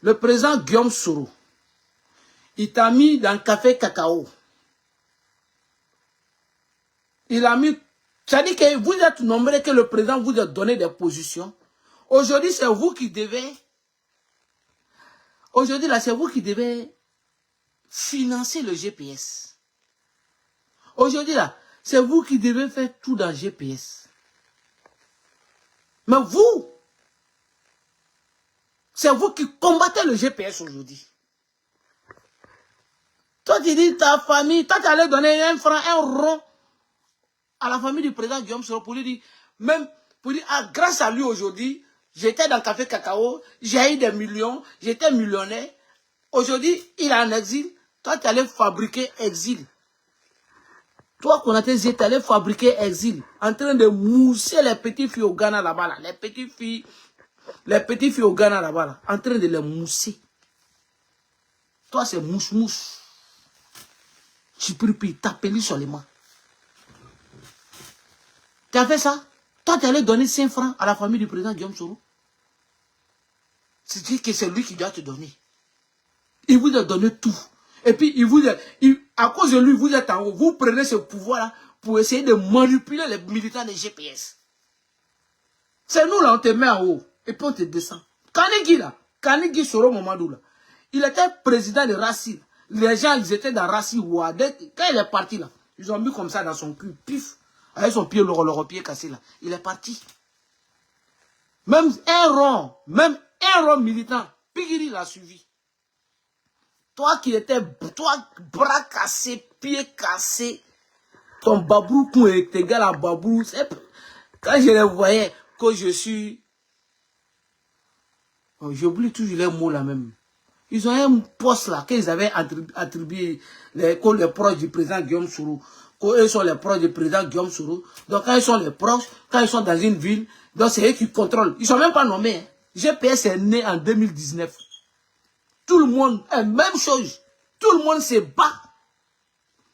le président Guillaume Soro, il t'a mis dans le café cacao. Il a mis, c'est-à-dire que vous êtes nombreux que le président vous a donné des positions. Aujourd'hui, c'est vous qui devez, aujourd'hui là, c'est vous qui devez financer le GPS. Aujourd'hui là, c'est vous qui devez faire tout dans le GPS. Mais vous, c'est vous qui combattez le GPS aujourd'hui. Toi, tu dis ta famille, toi, tu allais donner un franc, un rond à la famille du président Guillaume Soro pour lui dire, même pour dire, ah, grâce à lui aujourd'hui, j'étais dans le café cacao, j'ai eu des millions, j'étais millionnaire. Aujourd'hui, il est en exil. Toi, tu allais fabriquer exil. Toi, qu'on a tes yeux, tu allais fabriquer exil. En train de mousser les petites filles au Ghana là-bas, là. Les petites filles au Ghana là-bas, là. En train de les mousser. Toi, c'est mouche-mouche. Tu peux t'appeler seulement. Tu as fait ça? Toi, tu allais donner 5 francs à la famille du président Guillaume Soro. C'est-à-dire que c'est lui qui doit te donner. Il vous a donné tout. Et puis, à cause de lui, vous êtes en haut. Vous prenez ce pouvoir-là pour essayer de manipuler les militants des GPS. C'est nous, là, on te met en haut. Et puis, on te descend. Kanigui, là. Kanigui Soro Mamadou, là. Il était président de Racine. Les gens, ils étaient dans Rassi Ouadé. Quand il est parti là, ils ont mis comme ça dans son cul, pif, avec son pied, leur pied cassé là. Il est parti. Même un rond militant, Pigiri l'a suivi. Toi qui étais, toi, bras cassés, pieds cassés, ton babrou est égal à babrou. Quand je les voyais, que je suis... Oh, j'oublie toujours les mots là même. Ils ont un poste là qu'ils avaient attribué les proches du président Guillaume Soro. Ils sont les proches du président Guillaume Soro. Donc quand ils sont les proches, quand ils sont dans une ville, donc c'est eux qui contrôlent. Ils ne sont même pas nommés. Hein. GPS est né en 2019. Tout le monde, même chose. Tout le monde se bat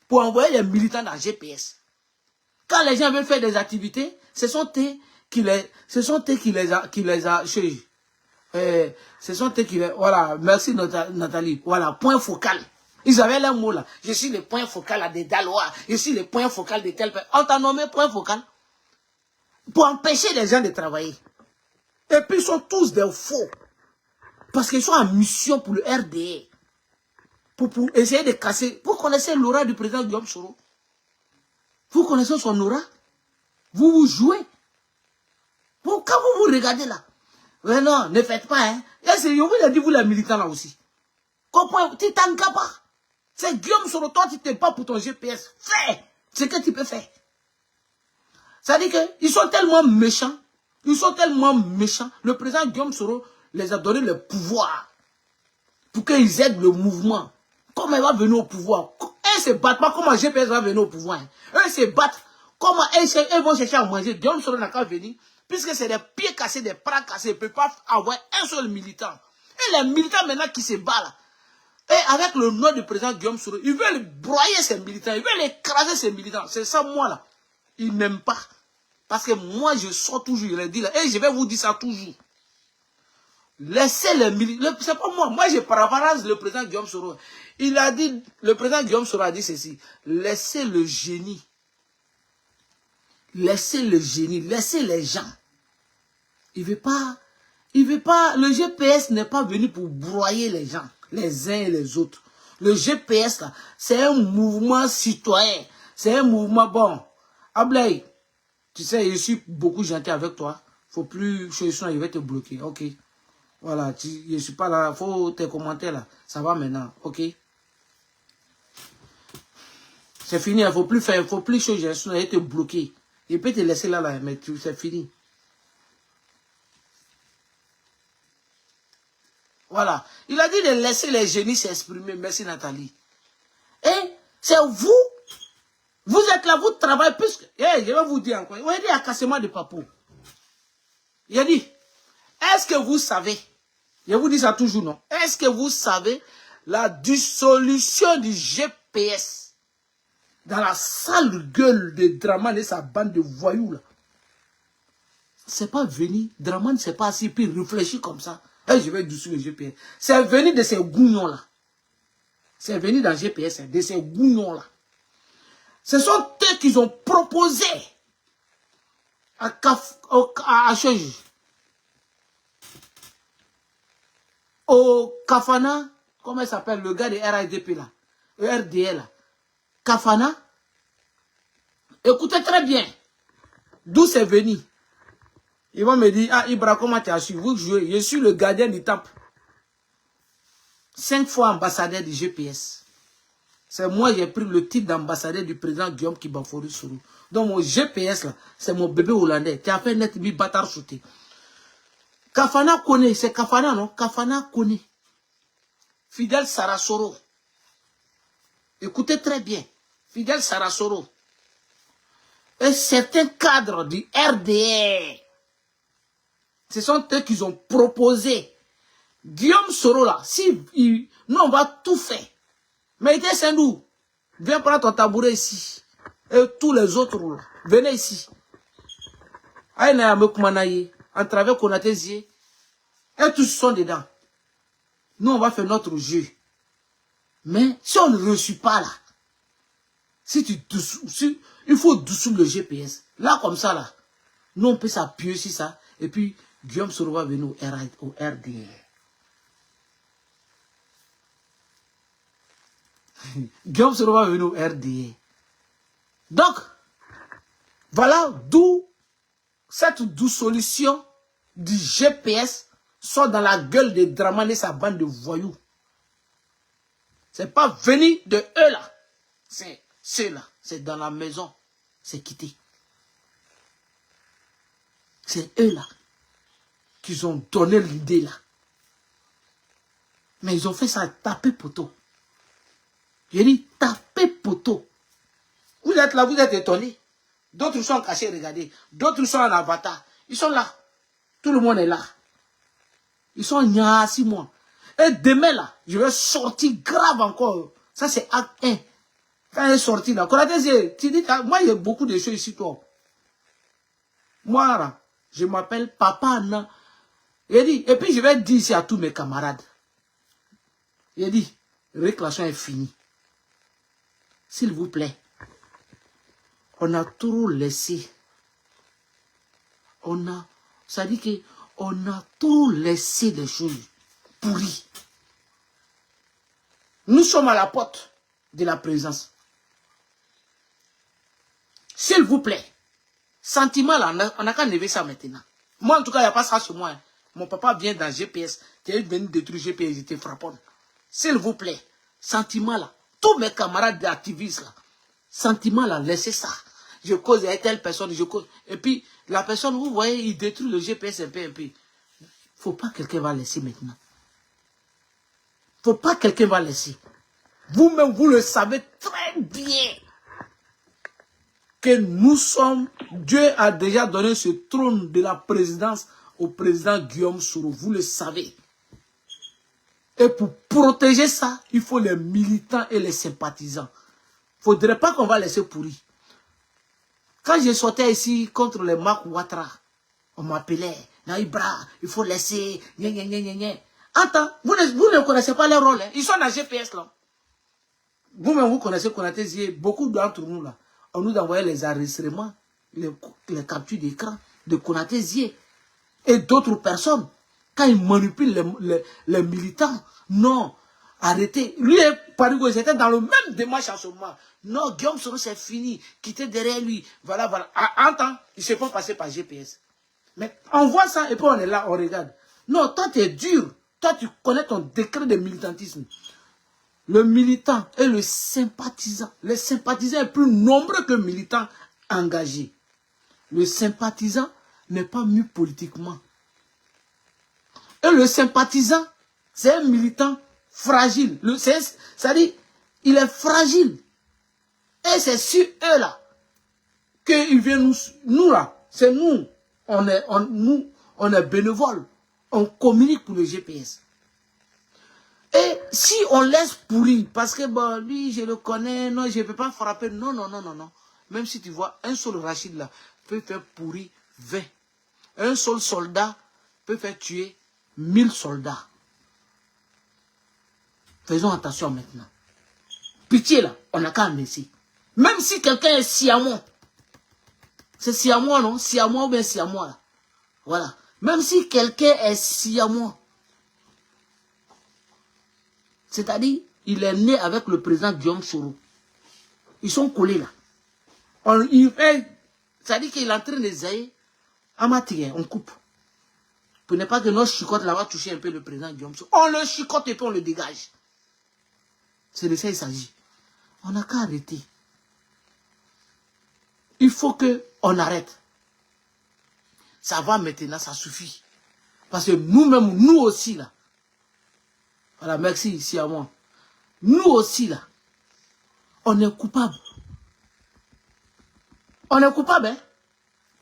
pour envoyer les militants dans GPS. Quand les gens veulent faire des activités, ce sont eux qui les a voilà, merci Nathalie. Voilà, point focal. Ils avaient leur mot là. Je suis le point focal des Dalois. Je suis le point focal de tel pays. On t'a nommé point focal pour empêcher les gens de travailler. Et puis ils sont tous des faux. Parce qu'ils sont en mission pour le RDA. Pour essayer de casser. Vous connaissez l'aura du président Guillaume Soro? Vous connaissez son aura? Vous jouez. Quand vous regardez là. Mais non, ne faites pas, hein. Je vous ai dit, vous les militants là aussi. Comprends, tu t'en pas. C'est Guillaume Soro, toi tu t'es pas pour ton GPS. Fais ce que tu peux faire. Ça dit qu'ils sont tellement méchants. Ils sont tellement méchants. Le président Guillaume Soro les a donné le pouvoir pour qu'ils aident le mouvement. Comment il va venir au pouvoir? Eux se battent pas. Comment GPS va venir au pouvoir? Hein? Eux se battent. Comment eux vont chercher à manger? Guillaume Soro n'a qu'à venir. Puisque c'est des pieds cassés, des bras cassés, il ne peut pas avoir un seul militant. Et les militants maintenant qui se battent là, et avec le nom du président Guillaume Soro, ils veulent broyer ces militants, ils veulent écraser ces militants. C'est ça moi là. Ils n'aiment pas. Parce que moi je sors toujours, je le dis là, et je vais vous dire ça toujours. Laissez les militants, c'est pas moi, moi je paraphrase le président Guillaume Soro. Il a dit, le président Guillaume Soro a dit ceci, laissez le génie. Laissez le génie, laissez les gens. Il veut pas, le GPS n'est pas venu pour broyer les gens, les uns et les autres. Le GPS, là, c'est un mouvement citoyen. C'est un mouvement bon. Ablay, tu sais, je suis beaucoup gentil avec toi. Faut plus, je vais te bloquer, ok. Voilà, je suis pas là, faut tes commentaires là. Ça va maintenant, ok. C'est fini, il faut plus faire, faut plus changer, sinon je vais te bloquer. Je peux te laisser là, mais c'est fini. Voilà. Il a dit de laisser les génies s'exprimer. Merci Nathalie. Et c'est vous. Vous êtes là, vous travaillez plus que... je vais vous dire encore. Vous avez dit à cassement de papou. Il a dit, est-ce que vous savez, je vous dis ça toujours non, est-ce que vous savez la dissolution du GPS dans la sale gueule de Draman et sa bande de voyous là? C'est pas venu, Draman c'est pas assis puis réfléchir comme ça. Et je vais dissoudre le GPS. C'est venu de ces gougnons-là. C'est venu dans le GPS, de ces gougnons-là. Ce sont eux qui ont proposé à au Kafana, comment il s'appelle, le gars de RADP là, le RDL là, Kafana, écoutez très bien, d'où c'est venu. Ils vont me dire, ah Ibra, comment tu as su? Vous jouez, je suis le gardien du temple. 5 fois ambassadeur du GPS. C'est moi qui ai pris le titre d'ambassadeur du président Guillaume Kibaforu Soro. Donc mon GPS là, c'est mon bébé hollandais. Tu as fait net mi bâtard sauté. Kafana connaît, c'est Kafana non? Kafana connaît. Fidel Sarasoro. Écoutez très bien. Fidel Sarasoro. Et certains cadres du RDR. Ce sont eux qui ont proposé. Guillaume Soro là, nous on va tout faire. Mais il était Sendou, viens prendre ton tabouret ici. Et tous les autres, là, venez ici. Aïna Mekumanaye, en travers Konatézié. Et tous sont dedans. Nous on va faire notre jeu. Mais si on ne reçut pas là, il faut dessous le GPS. Là comme ça là, nous on peut s'appuyer sur ça. Et puis Guillaume Soro va venir au RDR. Guillaume Soro va venir au RDA. Donc, voilà d'où cette douce solution du GPS sort dans la gueule de Dramane et sa bande de voyous. C'est pas venu de eux là. C'est ceux-là. C'est dans la maison. C'est quitté. C'est eux là qui ont donné l'idée là. Mais ils ont fait ça taper poteau. J'ai dit taper poteau. Vous êtes là, vous êtes étonnés. D'autres sont cachés, regardez. D'autres sont en avatar. Ils sont là. Tout le monde est là. Ils sont nia 6 mois. Et demain là, je vais sortir grave encore. Ça c'est acte 1. Quand il est sorti là, tu dis, moi il y a beaucoup de choses ici toi. Moi là, je m'appelle Papa Anna. Et puis je vais dire ici à tous mes camarades. Il dit, réclamation est finie. S'il vous plaît, on a trop laissé. Ça dit que on a trop laissé des choses pourries. Nous sommes à la porte de la présence. S'il vous plaît, sentiment là, on n'a qu'à lever ça maintenant. Moi en tout cas, il n'y a pas ça chez moi. Hein. Mon papa vient dans GPS. Tu es venu détruire GPS, j'étais frappant. S'il vous plaît, sentiment là, tous mes camarades d'activistes là, sentiment là, laissez ça. Je cause avec telle personne, je cause. Et puis, la personne, vous voyez, il détruit le GPS un peu. Faut pas que quelqu'un va laisser maintenant. Faut pas que quelqu'un va laisser. Vous-même, vous le savez très bien. Que nous sommes, Dieu a déjà donné ce trône de la présidence au président Guillaume Soro. Vous le savez. Et pour protéger ça, il faut les militants et les sympathisants. Il ne faudrait pas qu'on va laisser pourrir. Quand je sortais ici contre les Marc Ouattara, on m'appelait, Naïbra, il faut laisser, Attends, vous ne connaissez pas leur rôle, hein. Ils sont dans GPS là. Vous-même, vous connaissez Konaté Zié, beaucoup d'entre nous là, on nous envoyait les enregistrements, les captures d'écran de Konaté Zié et d'autres personnes. Quand ils manipulent les militants, non, arrêtez. Lui et Parigo, ils étaient dans le même démarche en ce moment. Non, Guillaume Soro, c'est fini. Quittez derrière lui. Voilà. Entends, ils se font passer par GPS. Mais on voit ça et puis on est là, on regarde. Non, toi, tu es dur. Toi, tu connais ton décret de militantisme. Le militant et le sympathisant. Le sympathisant est plus nombreux que le militant engagé. Le sympathisant n'est pas mis politiquement. Et le sympathisant, c'est un militant fragile. C'est-à-dire, il est fragile. Et c'est sur eux là, qu'ils viennent nous là, c'est nous. On est bénévoles. On communique pour le GPS. Et si on laisse pourrir, parce que bon, lui, je le connais, non, je ne peux pas frapper. Non. Même si tu vois, un seul Rachid là, peut faire pourrir 20. Un seul soldat peut faire tuer 1000 soldats. Faisons attention maintenant. Pitié là, on n'a qu'à en laisser. Même si quelqu'un est siamois. C'est siamois, non? Siamois ou bien siamois là. Voilà. Même si quelqu'un est siamois. C'est-à-dire, il est né avec le président Guillaume Soro. Ils sont collés là. C'est-à-dire qu'il est en train de zailler. Amatigé, on coupe. Pour ne pas que notre chicotte là va toucher un peu le président Guillaume Soro. On le chicote et puis on le dégage. C'est de ça qu'il s'agit. On n'a qu'à arrêter. Il faut qu'on arrête. Ça va maintenant, ça suffit. Parce que nous-mêmes, nous aussi là. Voilà, merci ici à moi. Nous aussi là. On est coupable. On est coupable, hein.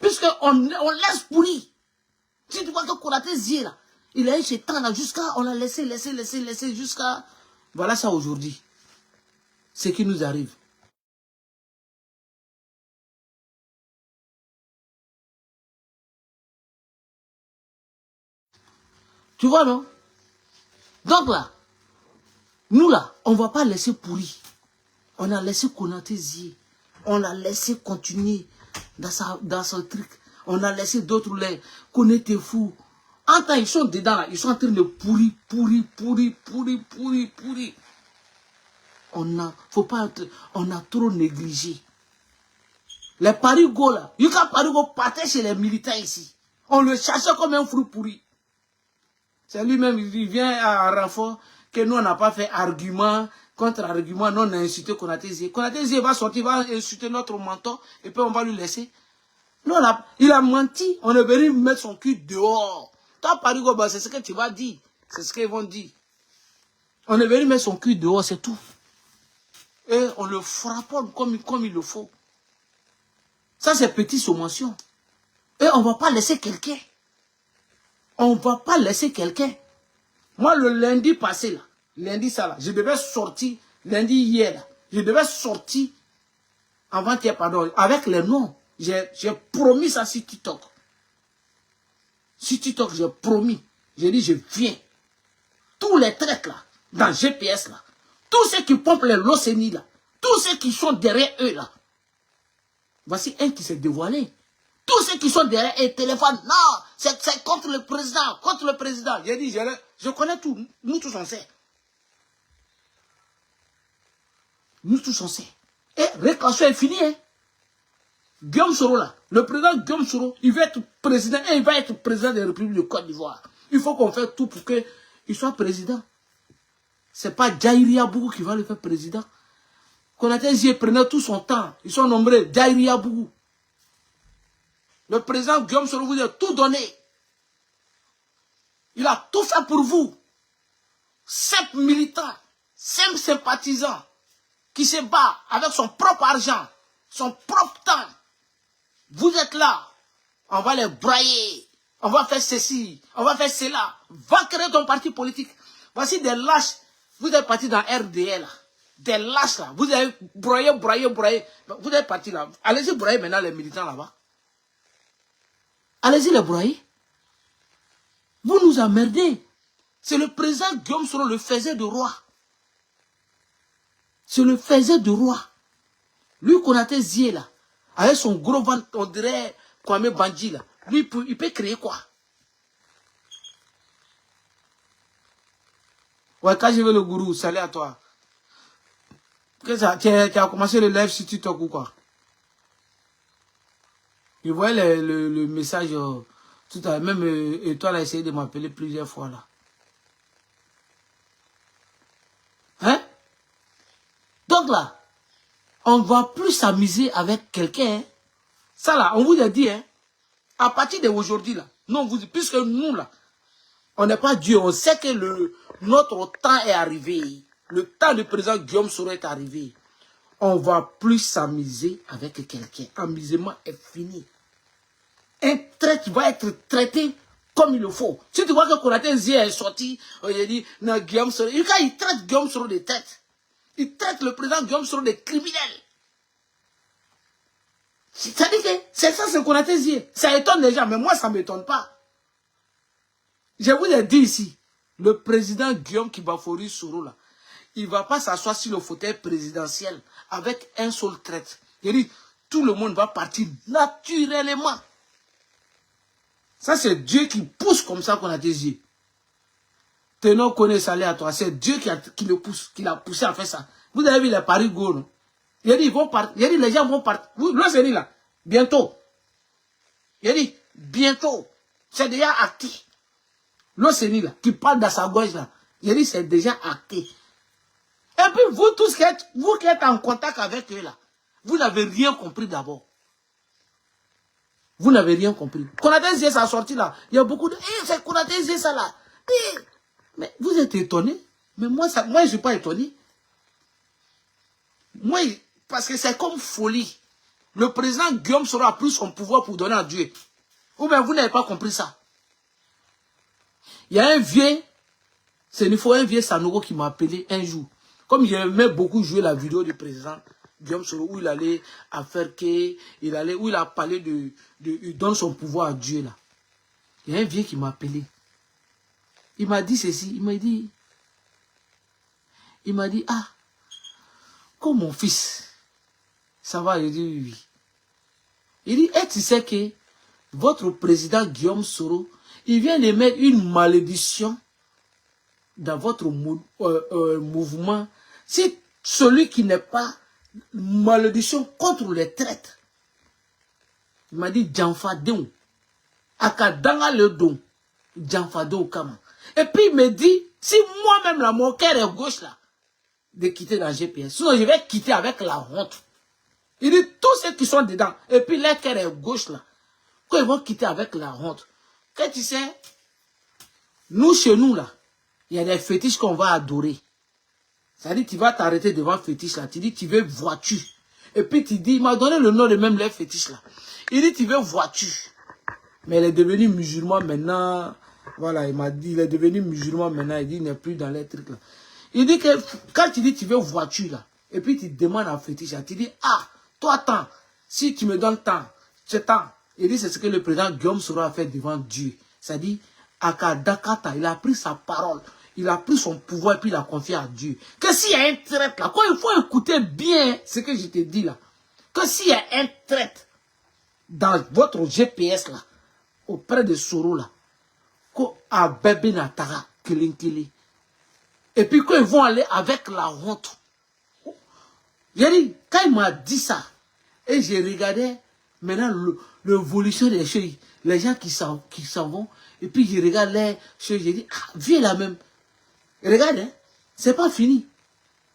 Puisqu'on laisse pourrir. Si tu vois que Konaté Zié là, il a eu ce temps là jusqu'à, on a laissé jusqu'à, voilà ça aujourd'hui. Ce qui nous arrive. Tu vois non? Donc là, nous là, on ne va pas laisser pourrir. On a laissé Konaté Zié. On l'a laissé continuer dans son truc. On a laissé d'autres les Konaté fou. En temps, ils sont dedans là, ils sont en train de pourrir. faut pas être, on a trop négligé. Les parigots là, Yuka Parigo partait chez les militaires ici. On le cherchait comme un fruit pourri. C'est lui-même, il vient à renfort que nous on n'a pas fait argument contre argument, non on a insulté Konaté Zie. Konaté Zie va sortir, va insulter notre mentor et puis on va lui laisser. Non, il a menti, on est venu mettre son cul dehors. Toi Parigo, bah, c'est ce que tu vas dire, c'est ce qu'ils vont dire. On est venu mettre son cul dehors, c'est tout. Et on le frappe comme il le faut. Ça, c'est petite sommation. Et on ne va pas laisser quelqu'un. On ne va pas laisser quelqu'un. Moi, le lundi passé, là, lundi ça, là, je devais sortir, lundi hier, là, je devais sortir, avant-hier, pardon, avec les noms. J'ai promis ça sur TikTok. Sur TikTok, j'ai promis. J'ai dit, je viens. Tous les traites, là, dans GPS, là, tous ceux qui pompent les Loceni, là, tous ceux qui sont derrière eux, là, voici un qui s'est dévoilé. Tous ceux qui sont derrière un téléphone, non, c'est contre le président, contre le président. J'ai dit, je connais tout, nous tous on sait. Nous tous on sait. Et réclamation est finie, hein. Guillaume Soro là, le président Guillaume Soro, il va être président et il va être président de la République de Côte d'Ivoire. Il faut qu'on fasse tout pour qu'il soit président. C'est pas Jairi Abougou qui va le faire président. Konaté Zie prenait tout son temps. Ils sont nombreux. Jairi Abougou. Le président Guillaume Soro vous a tout donné. Il a tout fait pour vous. 5 militants, 5 sympathisants qui se battent avec son propre argent, son propre temps. Vous êtes là. On va les brailler. On va faire ceci. On va faire cela. Va créer ton parti politique. Voici des lâches. Vous êtes partis dans RDL là. Des lâches là. Vous avez broyé. Vous êtes partis là. Allez-y broyer maintenant les militants là-bas. Allez-y les broyer. Vous nous emmerdez. C'est le président Guillaume Soro le faisait de roi. C'est le faisait de roi. Lui Konaté Zie là. Avec son gros ventre, on dirait Kwame Bandji là. Lui, il peut créer quoi? Ouais, quand je vais le gourou, salut à toi. Tu as commencé le live sur TikTok ou quoi? Je voyais le message tout à l'heure. Même Étoile a essayé de m'appeler plusieurs fois là. Hein? Donc là, on ne va plus s'amuser avec quelqu'un. Hein? Ça là, on vous a dit, hein? À partir d'aujourd'hui là, non, puisque nous là, on n'est pas Dieu, on sait que notre temps est arrivé. Le temps du président Guillaume Soro est arrivé. On ne va plus s'amuser avec quelqu'un. Amusement est fini. Un traite va être traité comme il le faut. Si tu vois que Konaté Zie est sorti, il dit, non, Guillaume Soro, il traite Guillaume Soro de traite. Il traite le président Guillaume Soro de criminel. C'est-à-dire que c'est ça, c'est Konaté Zie. Ça étonne les gens, mais moi, ça ne m'étonne pas. Je vous ai dit ici, le président Guillaume Kibafori Soro, là, il ne va pas s'asseoir sur le fauteuil présidentiel avec un seul traite. Il dit, tout le monde va partir naturellement. Ça, c'est Dieu qui pousse comme ça Konaté Zie. Tenons connaît salé à toi. C'est Dieu qui le pousse, qui l'a poussé à faire ça. Vous avez vu les parigots, non? Il a dit, ils vont partir. Il a dit, les gens vont partir. Là, c'est dit là. Bientôt. Il a dit, bientôt. C'est déjà acté. L'Océanie là, qui parle dans sa gauche là, j'ai dit c'est déjà acté. Et puis vous tous qui êtes en contact avec eux là, vous n'avez rien compris d'abord. Vous n'avez rien compris. Konaté Zie ça sorti là, il y a beaucoup de... c'est Konaté Zie ça là. Mais vous êtes étonnés. Mais moi je ne suis pas étonné. Moi, parce que c'est comme folie. Le président Guillaume Soro a pris son pouvoir pour donner à Dieu. Ou bien vous n'avez pas compris ça. Il y a un vieux, un vieux Sanogo qui m'a appelé un jour. Comme il aimait beaucoup jouer la vidéo du président Guillaume Soro, où il allait à faire où il a parlé il donne son pouvoir à Dieu là. Il y a un vieux qui m'a appelé. Il m'a dit ceci, il m'a dit, ah, comme mon fils, ça va, il dit oui. Il dit, et tu sais que votre président Guillaume Soro, il vient de mettre une malédiction dans votre mouvement. Si celui qui n'est pas malédiction contre les traîtres. Il m'a dit, Djanfadon. Akadanga le don. Djanfadon Kama. Et puis il me dit, si moi-même là, mon cœur est gauche là, de quitter dans GPS. Sinon je vais quitter avec la honte. Il dit, tous ceux qui sont dedans, et puis leur cœur est gauche là, quand ils vont quitter avec la honte. Quand tu sais, nous chez nous là, il y a des fétiches qu'on va adorer. C'est-à-dire, tu vas t'arrêter devant le fétiche là. Tu dis, tu veux voiture. Et puis tu dis, il m'a donné le nom de même les fétiches là. Il dit, tu veux voiture. Mais elle est devenue musulman maintenant. Voilà, il m'a dit, il est devenu musulman maintenant. Il dit, il n'est plus dans les trucs là. Il dit que quand tu dis, tu veux voiture là, et puis tu demandes à fétiche là, tu dis, ah, toi, tant, si tu me donnes tant, c'est tant. Il dit, c'est ce que le président Guillaume Soro a fait devant Dieu. C'est-à-dire, Akadakata, il a pris sa parole. Il a pris son pouvoir et puis il a confié à Dieu. Que s'il y a un traître là, quand il faut écouter bien ce que je te dis là, que s'il y a un traître dans votre GPS là, auprès de Soro là, qu'à bébé natara, kilinkili. Et puis quand ils vont aller avec la honte. J'ai dit, quand il m'a dit ça, et j'ai regardé maintenant l'évolution des choses, les gens qui s'en vont, et puis je regarde les choses, j'ai dit, ah, viens là même. Regarde, hein, c'est pas fini.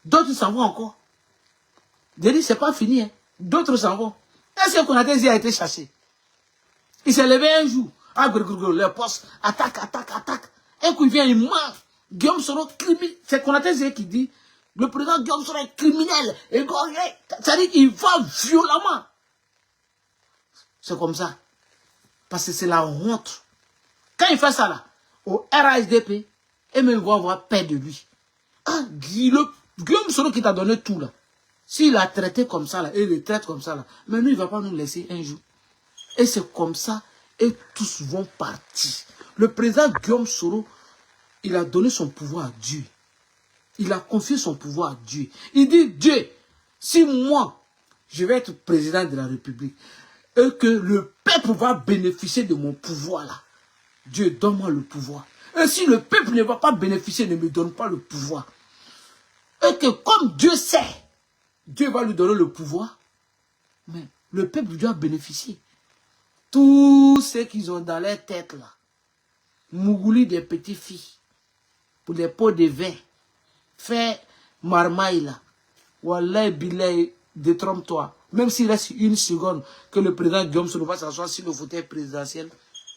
D'autres s'en vont encore. J'ai dit, c'est pas fini. Hein. D'autres s'en vont. Est-ce que Konaté a été chassé? Il s'est levé un jour. Ah, le poste, attaque. Un coup, il vient, il ment. Guillaume Soro, criminel. C'est Konaté qui dit, le président Guillaume Soro est criminel. C'est-à-dire qu'il va violemment. C'est comme ça. Parce que c'est la honte. Quand il fait ça là, au RHDP, et même ils vont avoir peur de lui. Ah, Guillaume Soro qui t'a donné tout là. S'il a traité comme ça là, et il le traite comme ça là, mais nous il ne va pas nous laisser un jour. Et c'est comme ça, et tous vont partir. Le président Guillaume Soro, il a donné son pouvoir à Dieu. Il a confié son pouvoir à Dieu. Il dit, Dieu, si moi, je vais être président de la République, et que le peuple va bénéficier de mon pouvoir là, Dieu, donne-moi le pouvoir. Et si le peuple ne va pas bénéficier, ne me donne pas le pouvoir. Et que comme Dieu sait, Dieu va lui donner le pouvoir, mais le peuple doit bénéficier. Tous ceux qu'ils ont dans leur tête là, Mougouli des petites filles, pour les pots de vin, fait marmaille là, Wallah bilay, détrompe-toi. Même s'il reste une seconde que le président Guillaume Soro va s'asseoir sur le fauteuil présidentiel,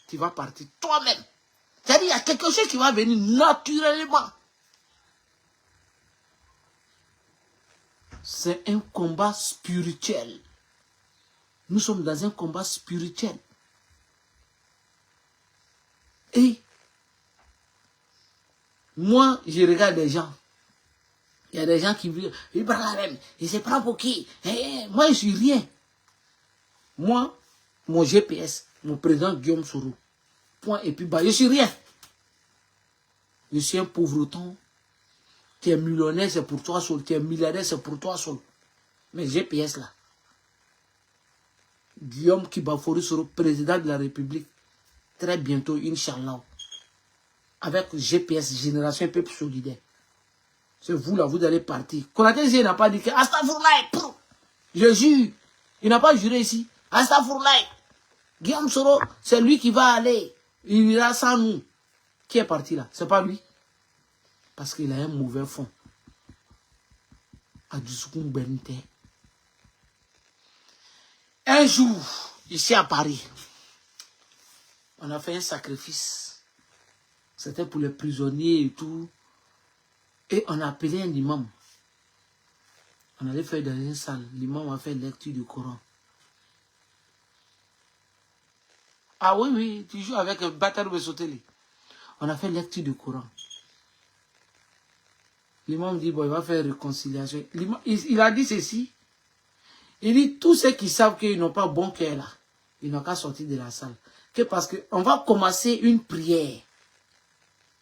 tu vas partir toi-même. C'est-à-dire qu'il y a quelque chose qui va venir naturellement. C'est un combat spirituel. Nous sommes dans un combat spirituel. Et moi, je regarde des gens. Il y a des gens qui disent, Ibrahim, il se prend pour qui? Moi, je suis rien. Moi, mon GPS, mon président Guillaume Soro, point et puis bas, je suis rien. Je suis un pauvreton. Tu es millionnaire, c'est pour toi seul. Tu es milliardaire, c'est pour toi seul. Mais GPS là. Guillaume Kibafori Soro, président de la République. Très bientôt, Inch'Allah. Avec GPS, Génération Peuple Solidaire. C'est vous là, vous allez partir. Konaté n'a pas dit que Astaghfirullah. Je jure. Il n'a pas juré ici. Astaghfirullah. Guillaume Soro, c'est lui qui va aller. Il ira sans nous. Qui est parti là? C'est pas lui. Parce qu'il a un mauvais fond. Un jour, ici à Paris, on a fait un sacrifice. C'était pour les prisonniers et tout. Et on a appelé un imam. On allait faire dans une salle. L'imam a fait lecture du Coran. Ah oui, oui, tu joues avec un bâtard de sauter. On a fait lecture du Coran. L'imam dit, bon, il va faire réconciliation. Il a dit ceci. Il dit, tous ceux qui savent qu'ils n'ont pas bon cœur là, ils n'ont qu'à sortir de la salle. Que parce qu'on va commencer une prière.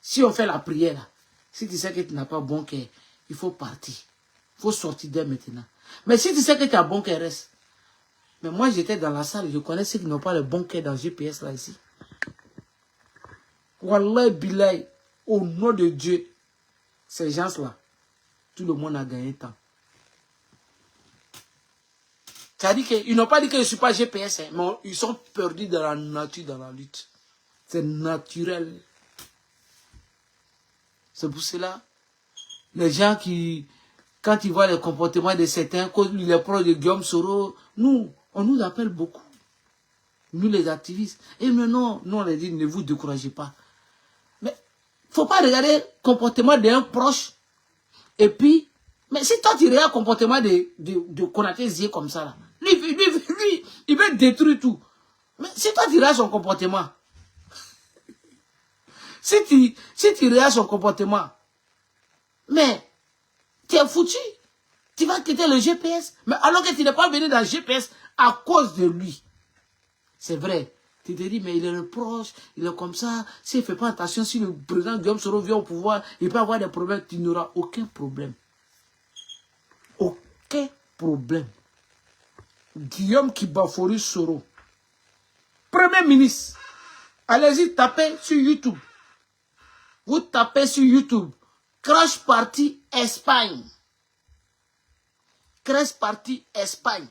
Si on fait la prière là, si tu sais que tu n'as pas bon cœur, il faut partir. Il faut sortir dès maintenant. Mais si tu sais que tu as bon cœur, reste. Mais moi, j'étais dans la salle, je connais ceux qui n'ont pas le bon cœur dans le GPS là ici. Wallah bilay, au nom de Dieu, ces gens-là, tout le monde a gagné temps. C'est-à-dire qu'ils n'ont pas dit que je ne suis pas GPS, hein, mais ils sont perdus dans la nature, dans la lutte. C'est naturel. C'est pour cela, les gens qui, quand ils voient les comportements de certains, les proches de Guillaume Soro, nous, on nous appelle beaucoup. Nous, les activistes. Et maintenant, nous, on les dit, ne vous découragez pas. Mais, il ne faut pas regarder le comportement d'un proche. Et puis, mais si toi, tu regardes le comportement de Konaté Zié comme ça, là, lui, il veut détruire tout. Mais si toi, tu regardes son comportement, si tu regardes son comportement, mais tu es foutu. Tu vas quitter le GPS. Mais alors que tu n'es pas venu dans le GPS à cause de lui. C'est vrai. Tu te dis, mais il est le proche, il est comme ça. S'il ne fait pas attention, si le président Guillaume Soro vient au pouvoir, il peut avoir des problèmes. Tu n'auras aucun problème. Aucun problème. Guillaume Kibafori Soro, Premier ministre. Allez-y, tapez sur YouTube. Vous tapez sur YouTube. Crash Party Espagne. Crash Party Espagne.